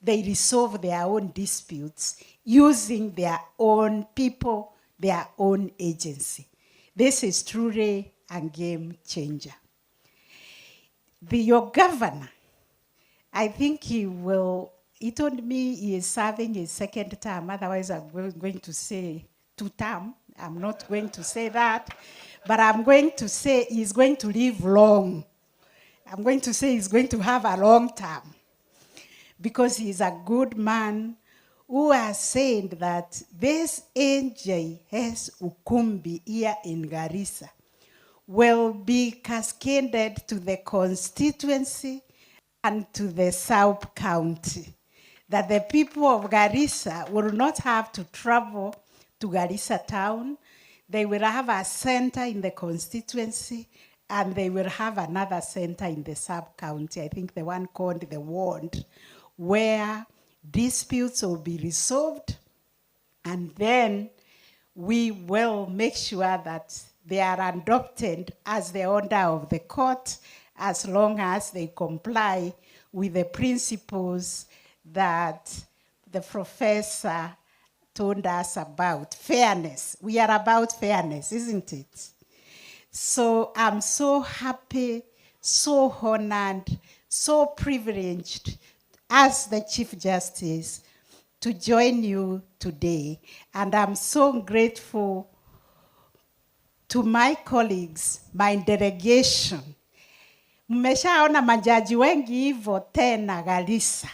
They resolve their own disputes using their own people, their own agency. This is truly a game changer. Your governor, I think he told me he is serving his second term, otherwise I'm going to say 2 term. I'm not going to say that, but I'm going to say he's going to live long. I'm going to say he's going to have a long term, because he's a good man who has said that this AJS Ukumbi here in Garissa will be cascaded to the constituency and to the sub-county, that the people of Garissa will not have to travel to Garissa town. They will have a center in the constituency, and they will have another center in the sub-county, I think the one called the ward, where disputes will be resolved, and then we will make sure that they are adopted as the order of the court, as long as they comply with the principles that the professor told us about. Fairness. We are about fairness, isn't it? So I'm so happy, so honored, so privileged as the Chief Justice to join you today. And I'm so grateful to my colleagues, my delegation. Mmeshaona majaji wengi hivyo tena Garissa.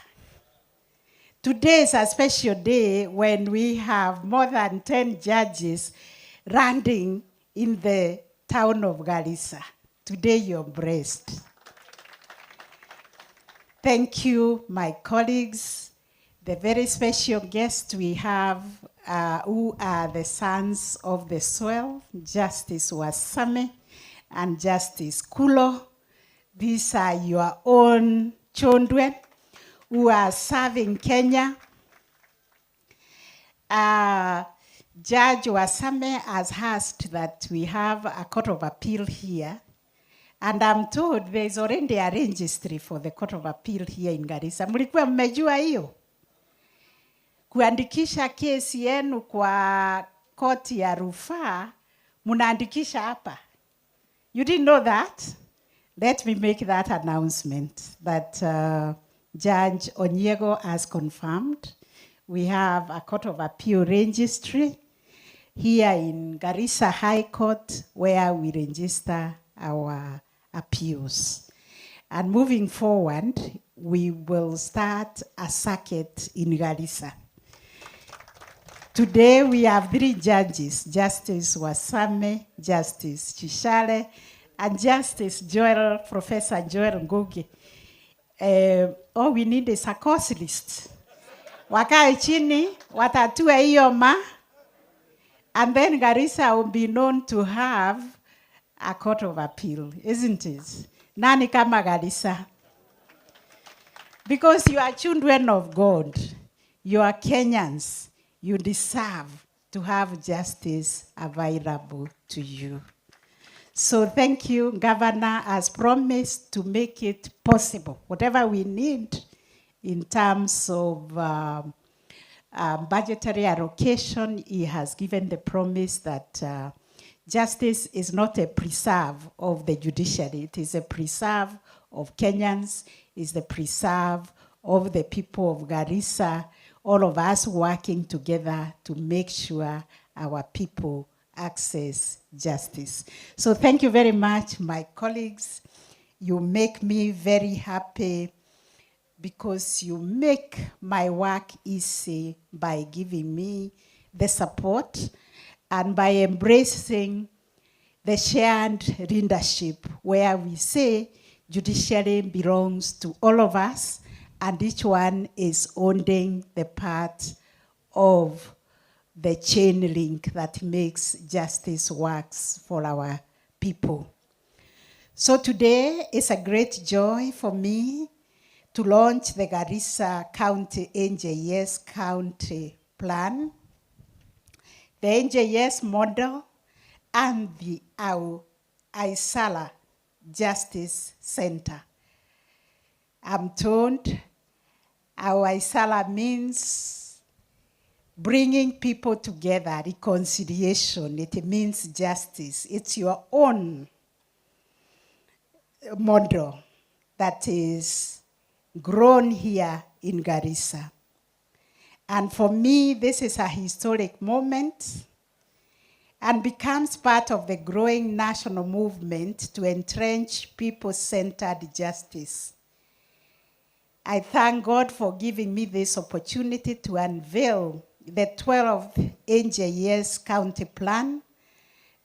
Today is a special day when we have more than 10 judges running in the town of Garissa. Today you're blessed. Thank you, my colleagues, the very special guests we have who are the sons of the soil, Justice Wasame and Justice Kulo. These are your own children who are serving Kenya. Judge Wasame has asked that we have a court of appeal here. And I'm told there is already a registry for the court of appeal here in Garissa. Mlikuwa mmejua hiyo? Kuandikisha kesi yenu kwa koti ya rufaa, munaandikisha hapa. You didn't know that? Let me make that announcement that Judge Onyego has confirmed. We have a court of appeal registry here in Garissa High Court where we register our appeals. And moving forward, we will start a circuit in Garissa. Today we have 3 judges, Justice Wasame, Justice Chishale, and Justice Joel, Professor Joel Ngugi. All we need is a course list. Wakae chini, watatue hiyo and then Garissa will be known to have a court of appeal, isn't it? Nani kama Garissa? Because you are children of God, you are Kenyans, you deserve to have justice available to you. So thank you, Governor has promised to make it possible. Whatever we need in terms of budgetary allocation, he has given the promise that justice is not a preserve of the judiciary. It is a preserve of Kenyans, is the preserve of the people of Garissa, all of us working together to make sure our people access justice. So thank you very much, my colleagues. You make me very happy because you make my work easy by giving me the support and by embracing the shared leadership where we say judiciary belongs to all of us and each one is owning the part of the chain link that makes justice works for our people. So today is a great joy for me to launch the Garissa County AJS County Plan, the AJS model, and the Al-Islaah Justice Center. I'm told Al-Islaah means bringing people together, reconciliation. It means justice. It's your own model that is grown here in Garissa. And for me, this is a historic moment and becomes part of the growing national movement to entrench people-centered justice. I thank God for giving me this opportunity to unveil the 12th AJS County Plan.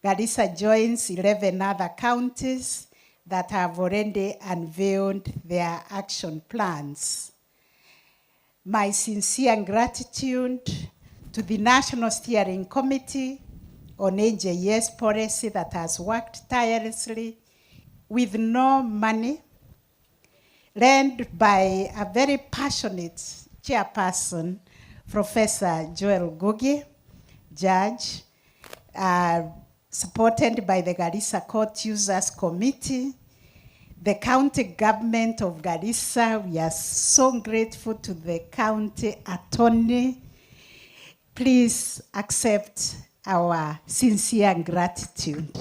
Garissa joins 11 other counties that have already unveiled their action plans. My sincere gratitude to the National Steering Committee on AJS policy that has worked tirelessly with no money, led by a very passionate chairperson, Professor Joel Ngugi, judge, supported by the Garissa Court Users Committee, the county government of Garissa. We are so grateful to the county attorney. Please accept our sincere gratitude.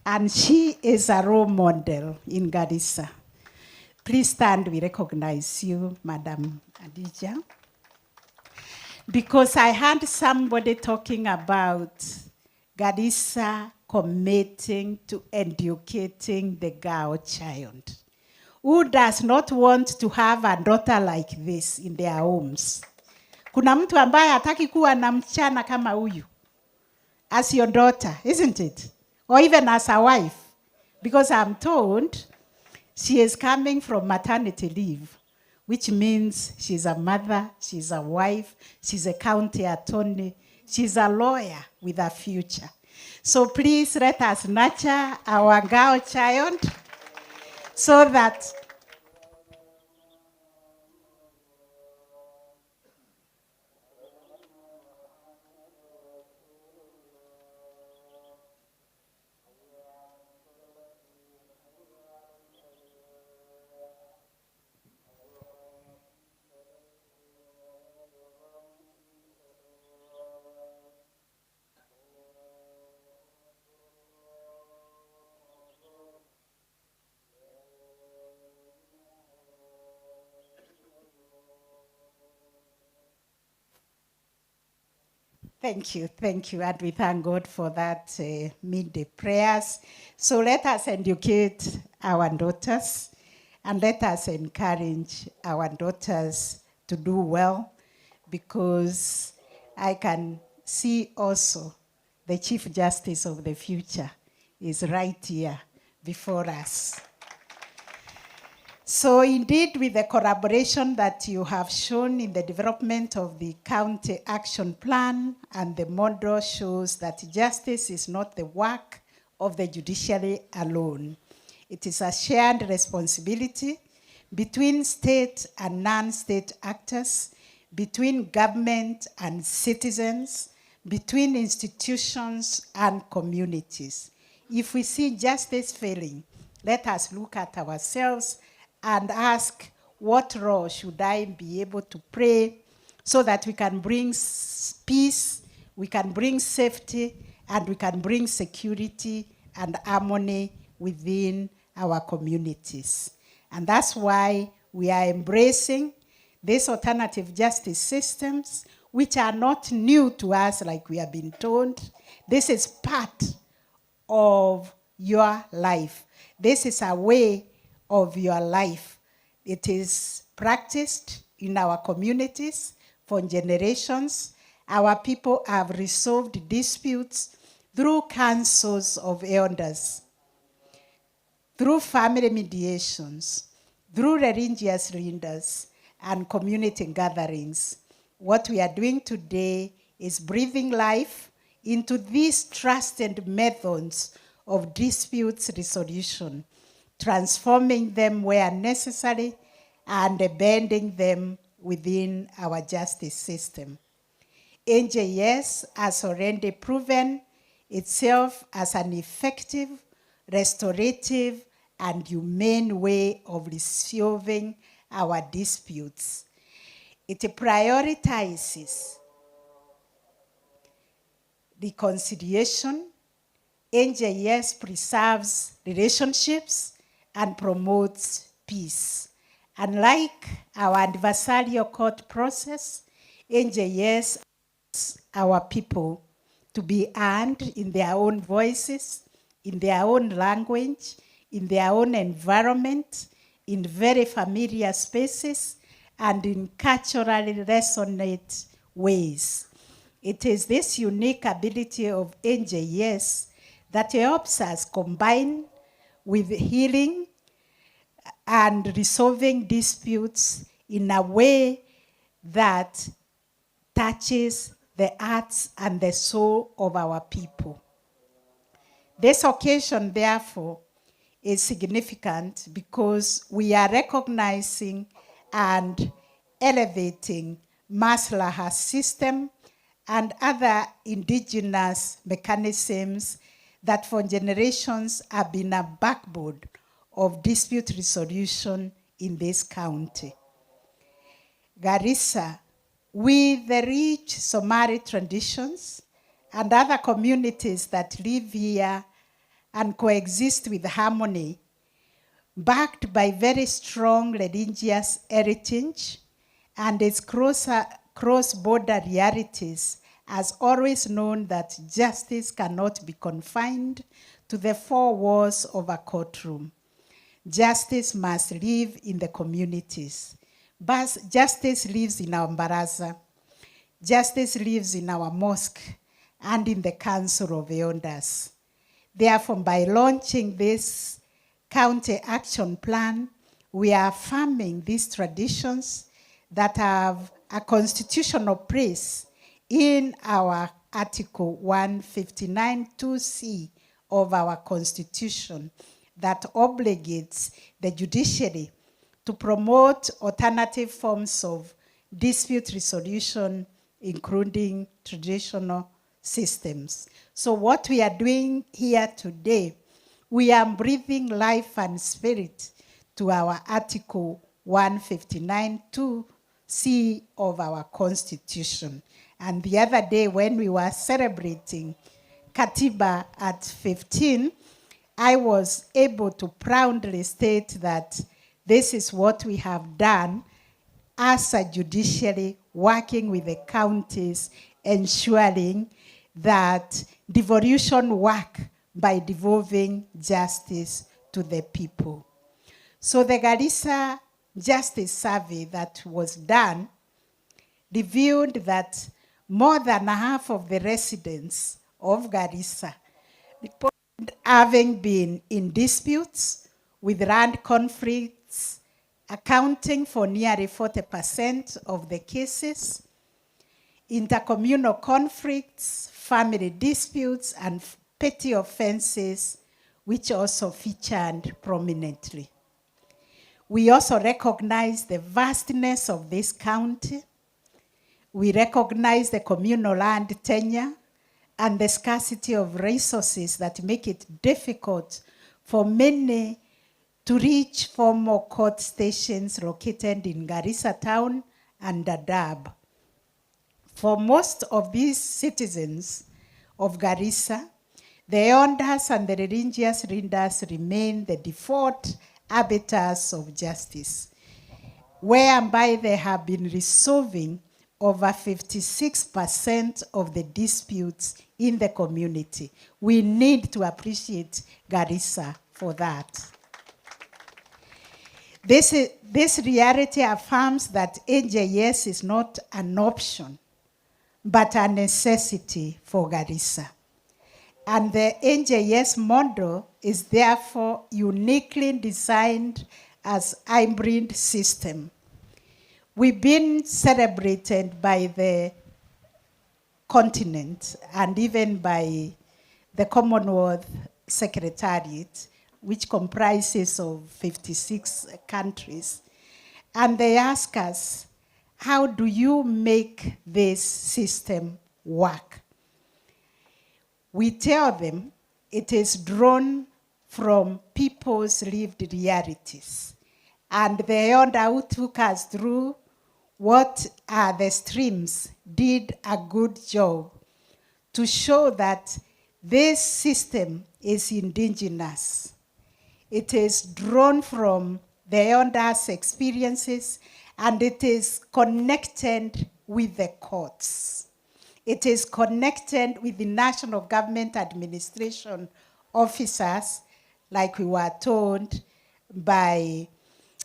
And she is a role model in Garissa. Please stand, we recognize you, Madam Adija. Because I heard somebody talking about Garissa committing to educating the girl child. Who does not want to have a daughter like this in their homes? Kuna mtu ambaye hataki kuwa na msichana kama huyu as your daughter, isn't it? or even as a wife, because I'm told she is coming from maternity leave, which means she's a mother, she's a wife, she's a county attorney, she's a lawyer with a future. So please let us nurture our girl child so that Thank you, and we thank God for that midday prayers. So let us educate our daughters, and let us encourage our daughters to do well, because I can see also the Chief Justice of the future is right here before us. So indeed, with the collaboration that you have shown in the development of the county action plan, and the model shows that justice is not the work of the judiciary alone. It is a shared responsibility between state and non-state actors, between government and citizens, between institutions and communities. If we see justice failing, let us look at ourselves and ask, what role should I be able to play so that we can bring peace, we can bring safety, and we can bring security and harmony within our communities. And that's why we are embracing these alternative justice systems, which are not new to us, like we have been told. This is part of your life. This is a way of your life. It is practiced in our communities for generations. Our people have resolved disputes through councils of elders, through family mediations, through religious leaders, and community gatherings. What we are doing today is breathing life into these trusted methods of disputes resolution, transforming them where necessary, and embedding them within our justice system. AJS has already proven itself as an effective, restorative, and humane way of resolving our disputes. It prioritizes reconciliation. AJS preserves relationships and promotes peace. Unlike our adversarial court process, AJS asks our people to be heard in their own voices, in their own language, in their own environment, in very familiar spaces, and in culturally resonant ways. It is this unique ability of AJS that helps us combine with healing and resolving disputes in a way that touches the hearts and the soul of our people. This occasion, therefore, is significant because we are recognizing and elevating Maslaha system and other indigenous mechanisms that for generations have been a backbone of dispute resolution in this county. Garissa, with the rich Somali traditions and other communities that live here and coexist with harmony, backed by very strong religious heritage and its cross-border realities, has always known that justice cannot be confined to the four walls of a courtroom. Justice must live in the communities. But justice lives in our baraza. Justice lives in our mosque and in the council of elders. Therefore, by launching this county action plan, we are affirming these traditions that have a constitutional place in our Article 159(2)(c) of our Constitution that obligates the judiciary to promote alternative forms of dispute resolution, including traditional systems. So what we are doing here today, we are breathing life and spirit to our Article 159(2)(c) of our Constitution. And the other day when we were celebrating Katiba at 15, I was able to proudly state that this is what we have done as a judiciary, working with the counties, ensuring that devolution work by devolving justice to the people. So the Garissa Justice Survey that was done revealed that more than half of the residents of Garissa reported having been in disputes with land conflicts, accounting for nearly 40% of the cases, intercommunal conflicts, family disputes, and petty offenses, which also featured prominently. We also recognize the vastness of this county. We recognize the communal land tenure and the scarcity of resources that make it difficult for many to reach formal court stations located in Garissa town and Dadaab. For most of these citizens of Garissa, the elders and the religious leaders remain the default arbiters of justice, whereby they have been resolving over 56% of the disputes in the community. We need to appreciate Garissa for that. This reality affirms that AJS is not an option, but a necessity for Garissa. And the AJS model is therefore uniquely designed as a hybrid system. We've been celebrated by the continent and even by the Commonwealth Secretariat, which comprises of 56 countries. And they ask us, how do you make this system work? We tell them it is drawn from people's lived realities. And the elder who took us through what are the streams did a good job to show that this system is indigenous. It is drawn from the elders' experiences, and it is connected with the courts. It is connected with the national government administration officers, like we were told by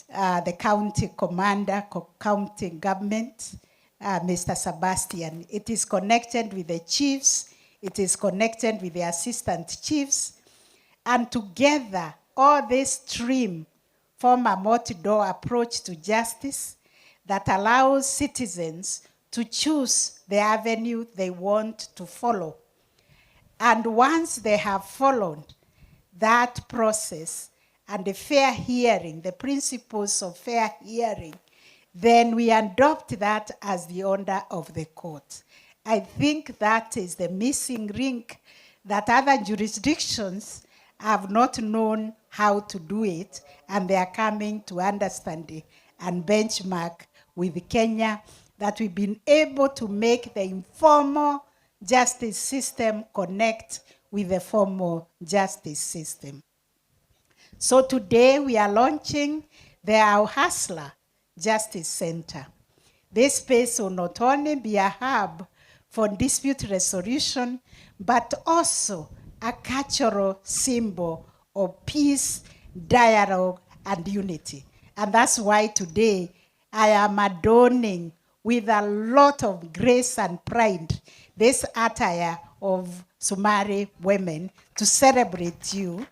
the county commander, county government, Mr. Sebastian. It is connected with the chiefs. It is connected with the assistant chiefs. And together, all this stream form a multi-door approach to justice that allows citizens to choose the avenue they want to follow. And once they have followed that process and the fair hearing, the principles of fair hearing, then we adopt that as the order of the court. I think that is the missing link that other jurisdictions have not known how to do it, and they are coming to understand it and benchmark with Kenya, that we've been able to make the informal justice system connect with the formal justice system. So today we are launching the Al-Islaah Justice Center. This space will not only be a hub for dispute resolution, but also a cultural symbol of peace, dialogue, and unity. And that's why today I am adorning with a lot of grace and pride this attire of Somali women to celebrate you.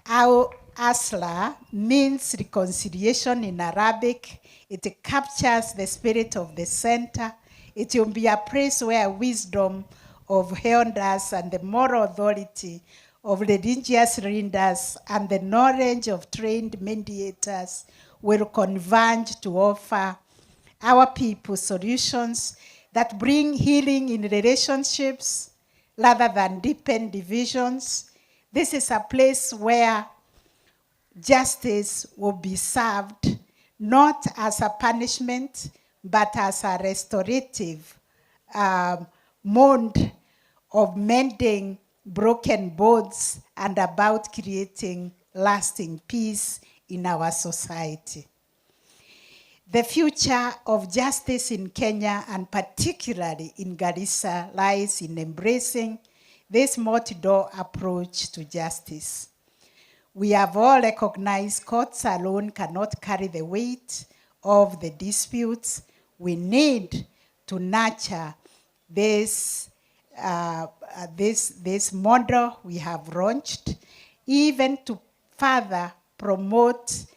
Al-Islaah means reconciliation in Arabic. It captures the spirit of the center. It will be a place where wisdom of elders and the moral authority of religious leaders and the knowledge of trained mediators will converge to offer our people solutions that bring healing in relationships rather than deepen divisions. This is a place where justice will be served not as a punishment, but as a restorative mode of mending broken bones and about creating lasting peace in our society. The future of justice in Kenya, and particularly in Garissa, lies in embracing this multi-door approach to justice. We have all recognized courts alone cannot carry the weight of the disputes. We need to nurture this model we have launched, even to further promote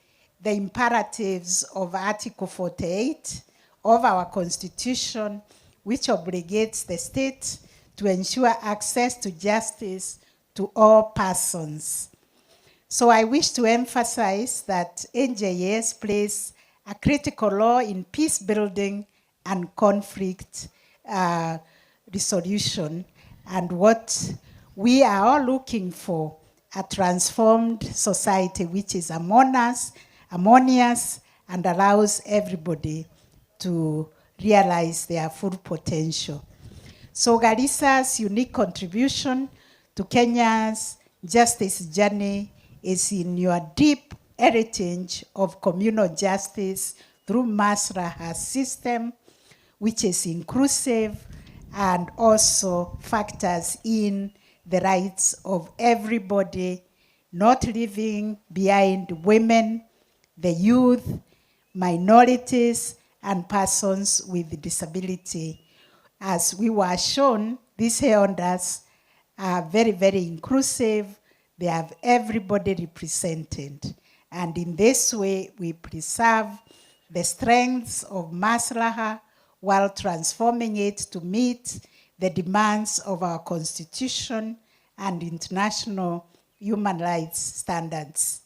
the imperatives of Article 48 of our Constitution, which obligates the state to ensure access to justice to all persons. So I wish to emphasize that AJS plays a critical role in peace building and conflict resolution, and what we are all looking for, a transformed society which is harmonious, and allows everybody to realize their full potential. So Garissa's unique contribution to Kenya's justice journey is in your deep heritage of communal justice through Maslaha system, which is inclusive and also factors in the rights of everybody, not leaving behind women, the youth, minorities, and persons with disability. As we were shown, these elders are very, very inclusive. They have everybody represented. And in this way, we preserve the strengths of Maslaha while transforming it to meet the demands of our Constitution and international human rights standards.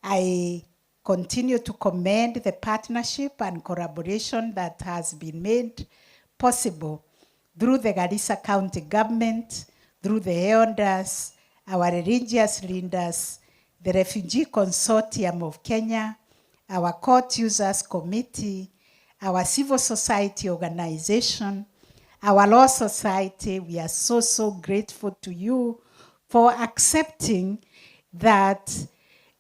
I continue to commend the partnership and collaboration that has been made possible through the Garissa County government, through the elders, our religious leaders, the Refugee Consortium of Kenya, our Court Users Committee, our civil society organization, our law society. We are so, so grateful to you for accepting that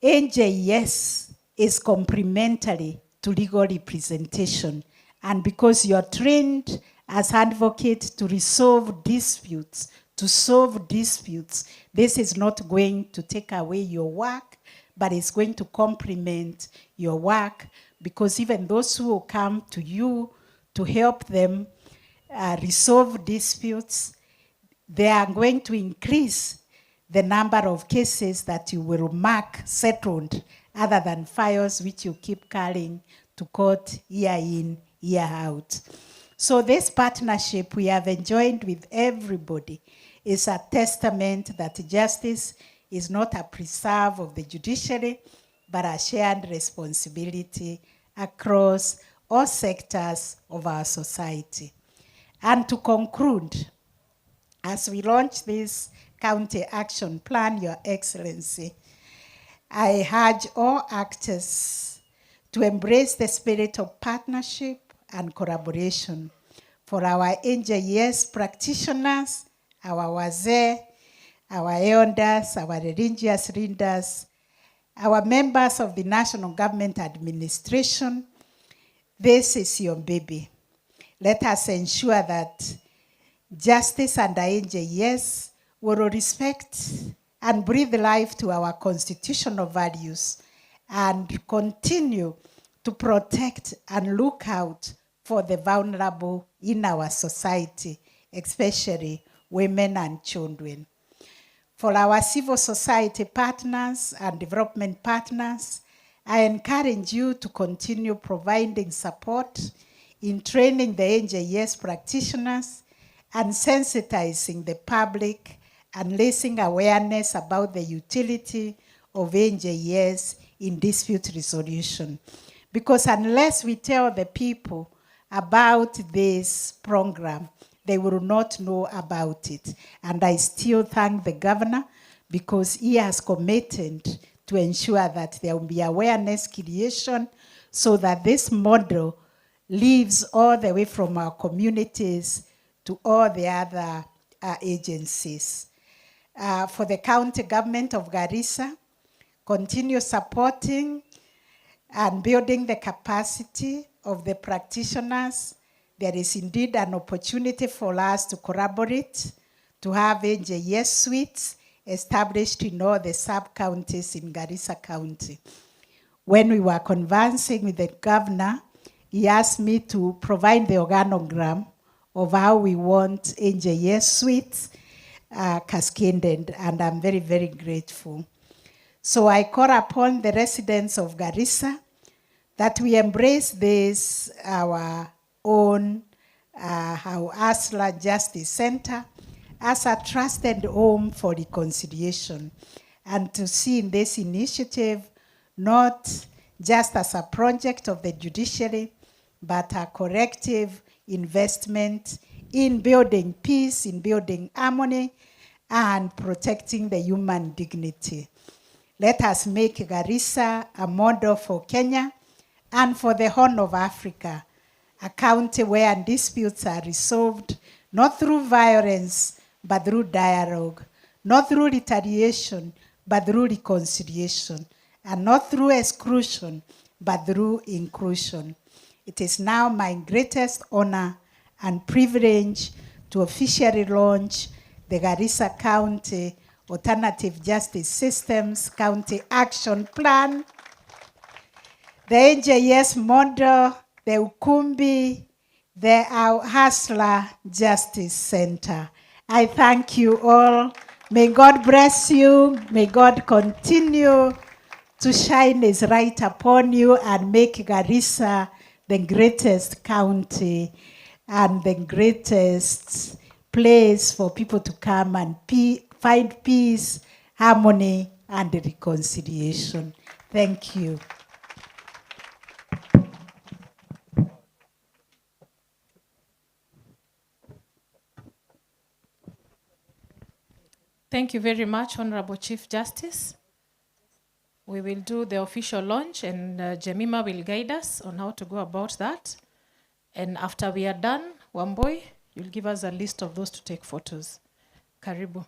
AJS is complementary to legal representation. And because you're trained as advocates to resolve disputes, to solve disputes, this is not going to take away your work, but it's going to complement your work, because even those who will come to you to help them resolve disputes, they are going to increase the number of cases that you will mark settled, other than files which you keep carrying to court year in, year out. So this partnership we have enjoyed with everybody is a testament that justice is not a preserve of the judiciary, but a shared responsibility across all sectors of our society. And to conclude, as we launch this County Action Plan, Your Excellency, I urge all actors to embrace the spirit of partnership and collaboration for our AJS practitioners, our wazee, our elders, our religious leaders, our members of the National Government Administration. This is your baby. Let us ensure that justice under AJS will respect and breathe life to our constitutional values and continue to protect and look out for the vulnerable in our society, especially women and children. For our civil society partners and development partners, I encourage you to continue providing support in training the AJS practitioners and sensitizing the public and raising awareness about the utility of AJS in dispute resolution. Because unless we tell the people about this program, they will not know about it. And I still thank the governor because he has committed to ensure that there will be awareness creation so that this model lives all the way from our communities to all the other agencies. For the county government of Garissa, continue supporting and building the capacity of the practitioners. There is indeed an opportunity for us to collaborate, to have AJS suites established in all the sub-counties in Garissa County. When we were conversing with the governor, he asked me to provide the organogram of how we want AJS suites cascaded, and I'm very, very grateful. So I call upon the residents of Garissa that we embrace this, our own Al-Islaah Justice Center, as a trusted home for reconciliation, and to see in this initiative not just as a project of the judiciary, but a corrective investment in building peace, in building harmony, and protecting the human dignity. Let us make Garissa a model for Kenya and for the Horn of Africa, a county where disputes are resolved not through violence, but through dialogue, not through retaliation, but through reconciliation, and not through exclusion, but through inclusion. It is now my greatest honor and privilege to officially launch the Garissa County Alternative Justice Systems County Action Plan, the AJS model, the Ukumbi, the Al-Islaah Justice Center. I thank you all. May God bless you. May God continue to shine his light upon you and make Garissa the greatest county and the greatest place for people to come and find peace, harmony, and reconciliation. Thank you. Thank you very much, Honorable Chief Justice. We will do the official launch, and Jemima will guide us on how to go about that. And after we are done, Wamboi, you'll give us a list of those to take photos. Karibu.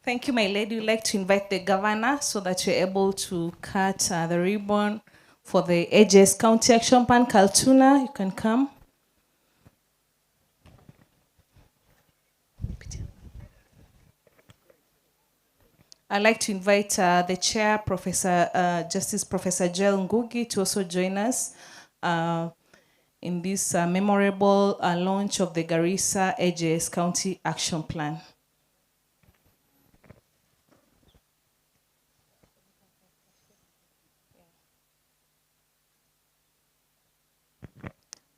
Thank you, my lady. We'd like to invite the governor so that you're able to cut the ribbon for the AJS County Action Plan. Kaltuna, you can come. I'd like to invite the chair, Justice Professor Joel Ngugi, to also join us in this memorable launch of the Garissa AJS County Action Plan.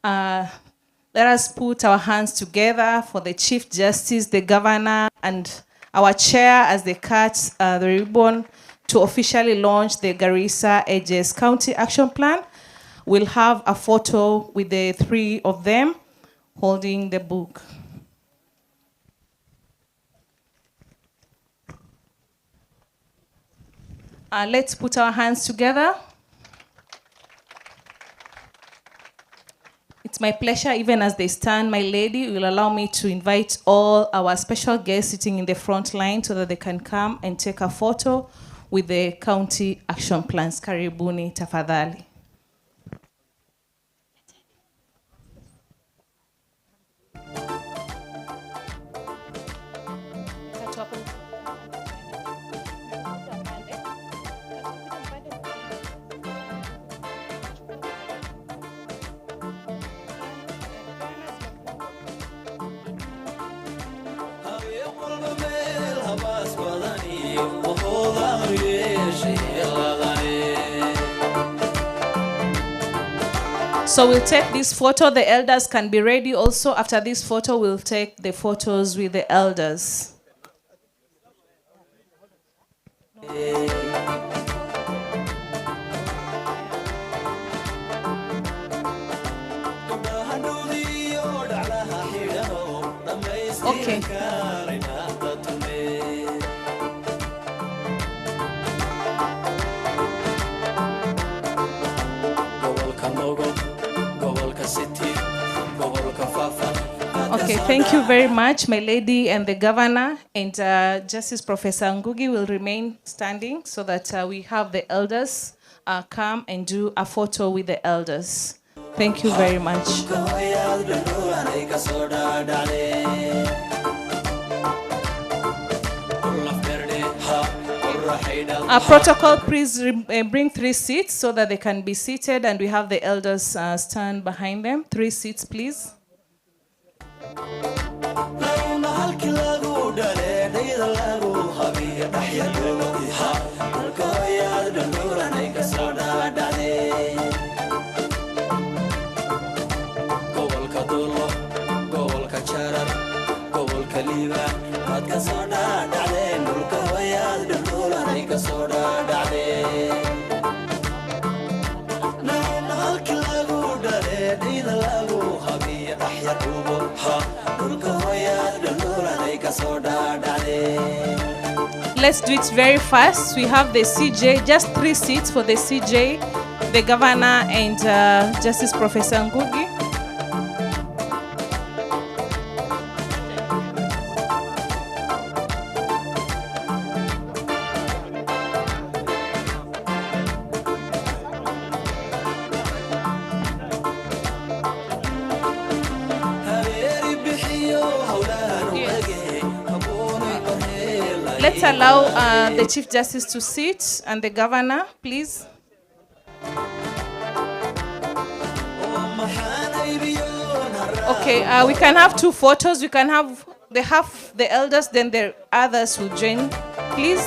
Let us put our hands together for the Chief Justice, the Governor, and our Chair as they cut the ribbon to officially launch the Garissa AJS County Action Plan. We'll have a photo with the three of them holding the book. Let's put our hands together. It's my pleasure, even as they stand, my lady, will allow me to invite all our special guests sitting in the front line so that they can come and take a photo with the county action plans. Karibuni, tafadhali. So we'll take this photo. The elders can be ready also. After this photo, we'll take the photos with the elders. Okay. Okay, thank you very much, my lady and the governor. And Justice Professor Ngugi will remain standing so that we have the elders come and do a photo with the elders. Thank you very much. Protocol, please bring 3 seats so that they can be seated, and we have the elders stand behind them. 3 seats, please. Let's do it very fast. We have the CJ, just 3 seats for the CJ, the governor, and Justice Professor Ngugi. Let's allow the Chief Justice to sit and the governor, please. Okay, we can have 2 photos. We can have the elders, then the others will join, please.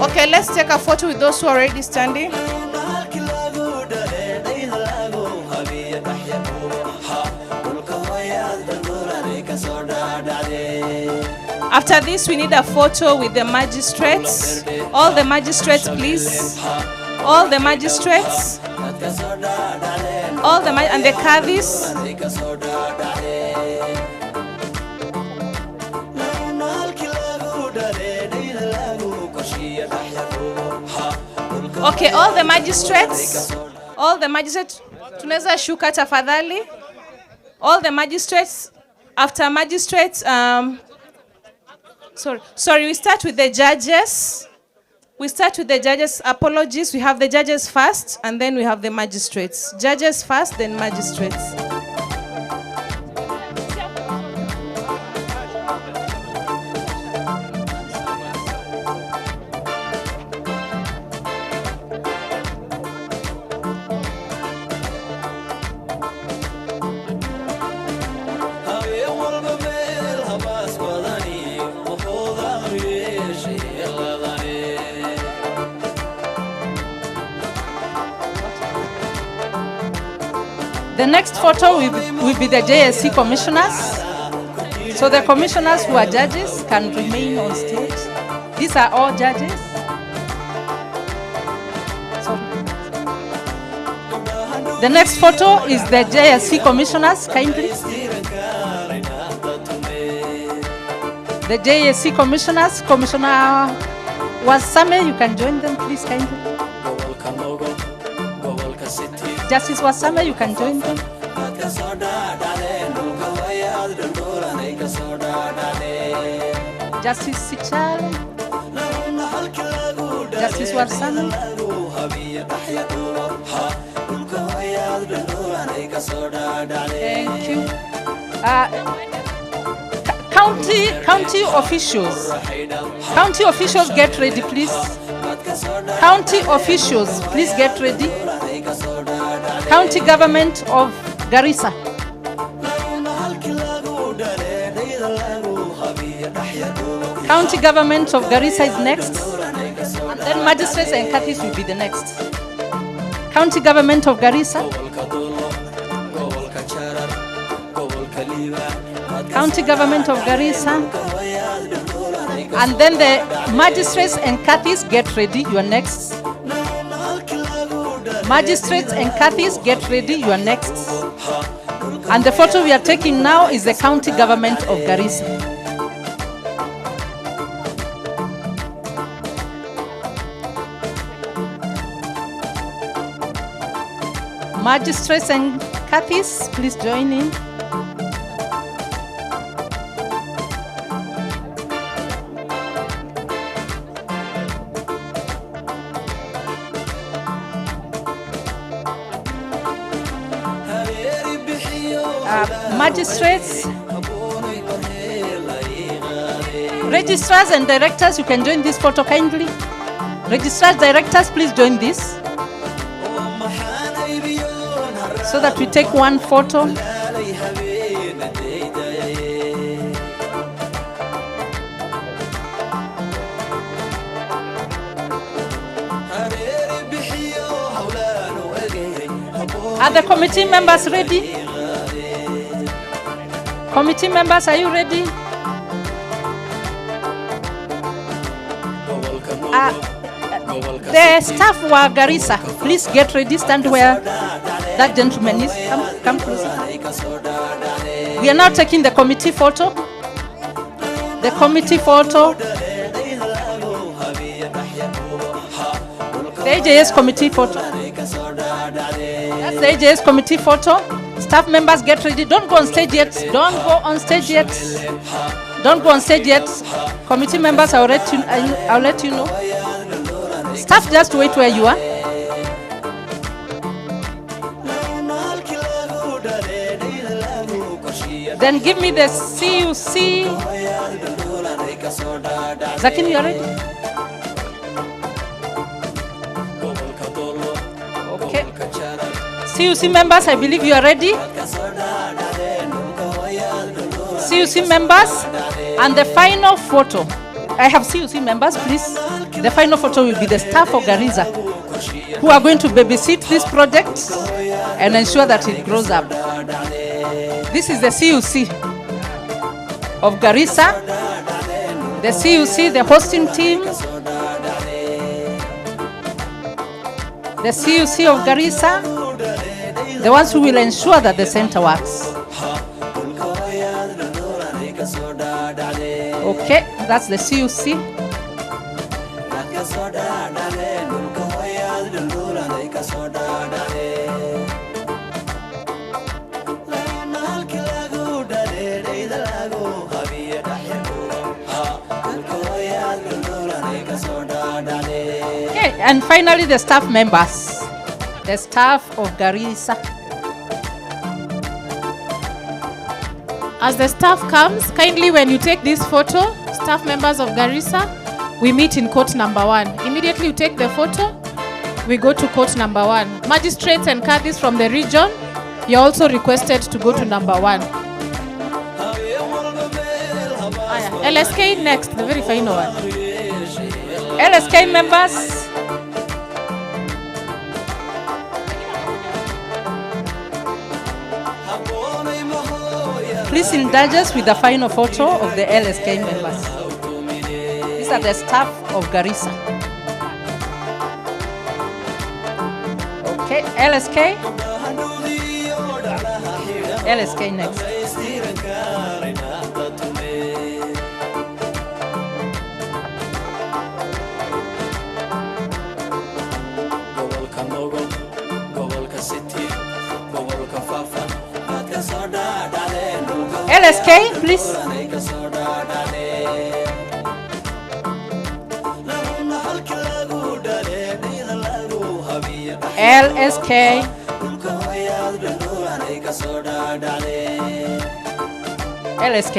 Okay, let's take a photo with those who are already standing. After this, we need a photo with the magistrates. All the magistrates, please. All the magistrates. And the caddies. Okay, all the magistrates. Tunaweza shuka tafadhali. All the magistrates. After magistrates, sorry, we start with the judges. Apologies. We have the judges first, and then we have the magistrates. Judges first, then magistrates. The next photo will be the JSC commissioners. So the commissioners who are judges can remain on stage. These are all judges. The next photo is the JSC commissioners, kindly. The JSC commissioners, Commissioner Wasame, you can join them, please, kindly. Justice Wasame, you can join them. Justice Sichale. Justice Wasame. County officials, get ready, please. County officials, please get ready. County government of Garissa. County government of Garissa is next. And then magistrates and Katis will be the next. County government of Garissa. County government of Garissa. And then the magistrates and Katis, get ready, you are next. Magistrates and Katis, get ready, you are next. And the photo we are taking now is the county government of Garissa. Magistrates and Katis, please join in. Magistrates, registrars and directors, you can join this photo kindly. Registrars, directors, please join this so that we take one photo. Are the committee members ready? Committee members, are you ready? The staff were Garissa. Please get ready, stand where that gentleman is. Come closer. We are now taking the committee photo. The committee photo. The AJS committee photo. That's the AJS committee photo. Staff members, get ready. Don't go on stage yet. Don't go on stage yet. Don't go on stage yet. Committee members, I'll let you know. Staff, just wait where you are. Then give me the CUC. Zakin, you are ready? Okay. CUC members, I believe you are ready. CUC members, and the final photo. I have CUC members, please. The final photo will be the staff of Garissa who are going to babysit this project and ensure that it grows up. This is the CUC of Garissa, the CUC, the hosting team, the CUC of Garissa, the ones who will ensure that the center works. Okay, that's the CUC. Okay, and finally the staff members, the staff of Garissa. As the staff comes, kindly when you take this photo, staff members of Garissa, we meet in court number 1. Immediately you take the photo, we go to court number 1. Magistrates and caddies from the region, you're also requested to go to number 1. LSK next, the very final one. LSK members. Please indulge us with the final photo of the LSK members. These are the staff of Garissa. Okay, LSK. LSK next. LSK, please. LSK. LSK.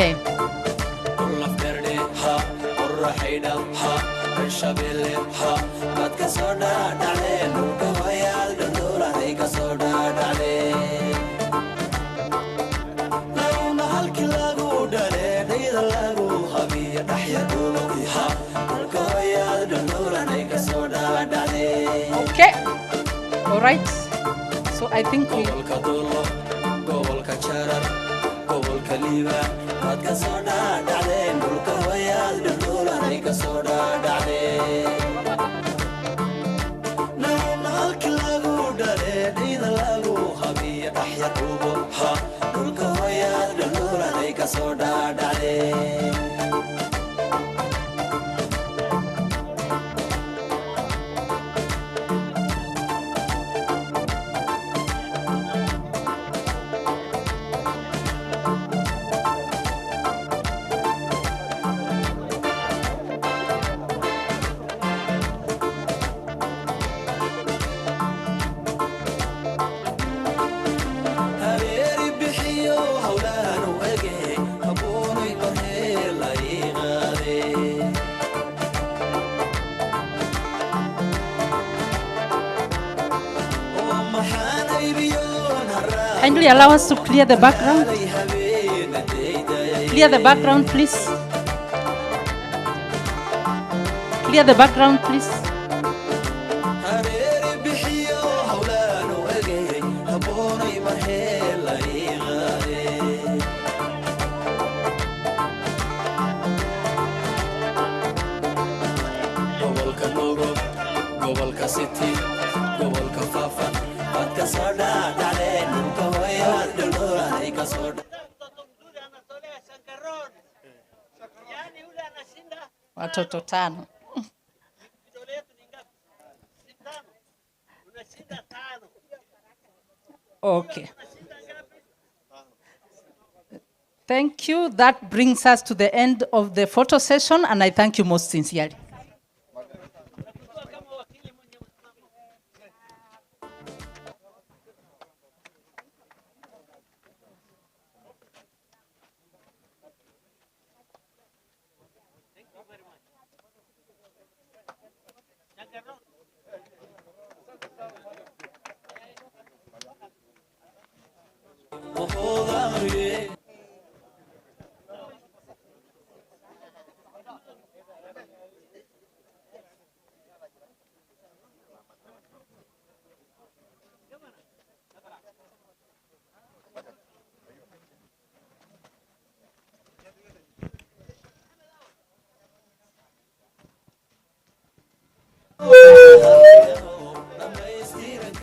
Okay. All right. So I think we. Kindly allow us to clear the background. Clear the background, please. Clear the background, please. Watoto tano. Okay. Thank you. That brings us to the end of the photo session, and I thank you most sincerely.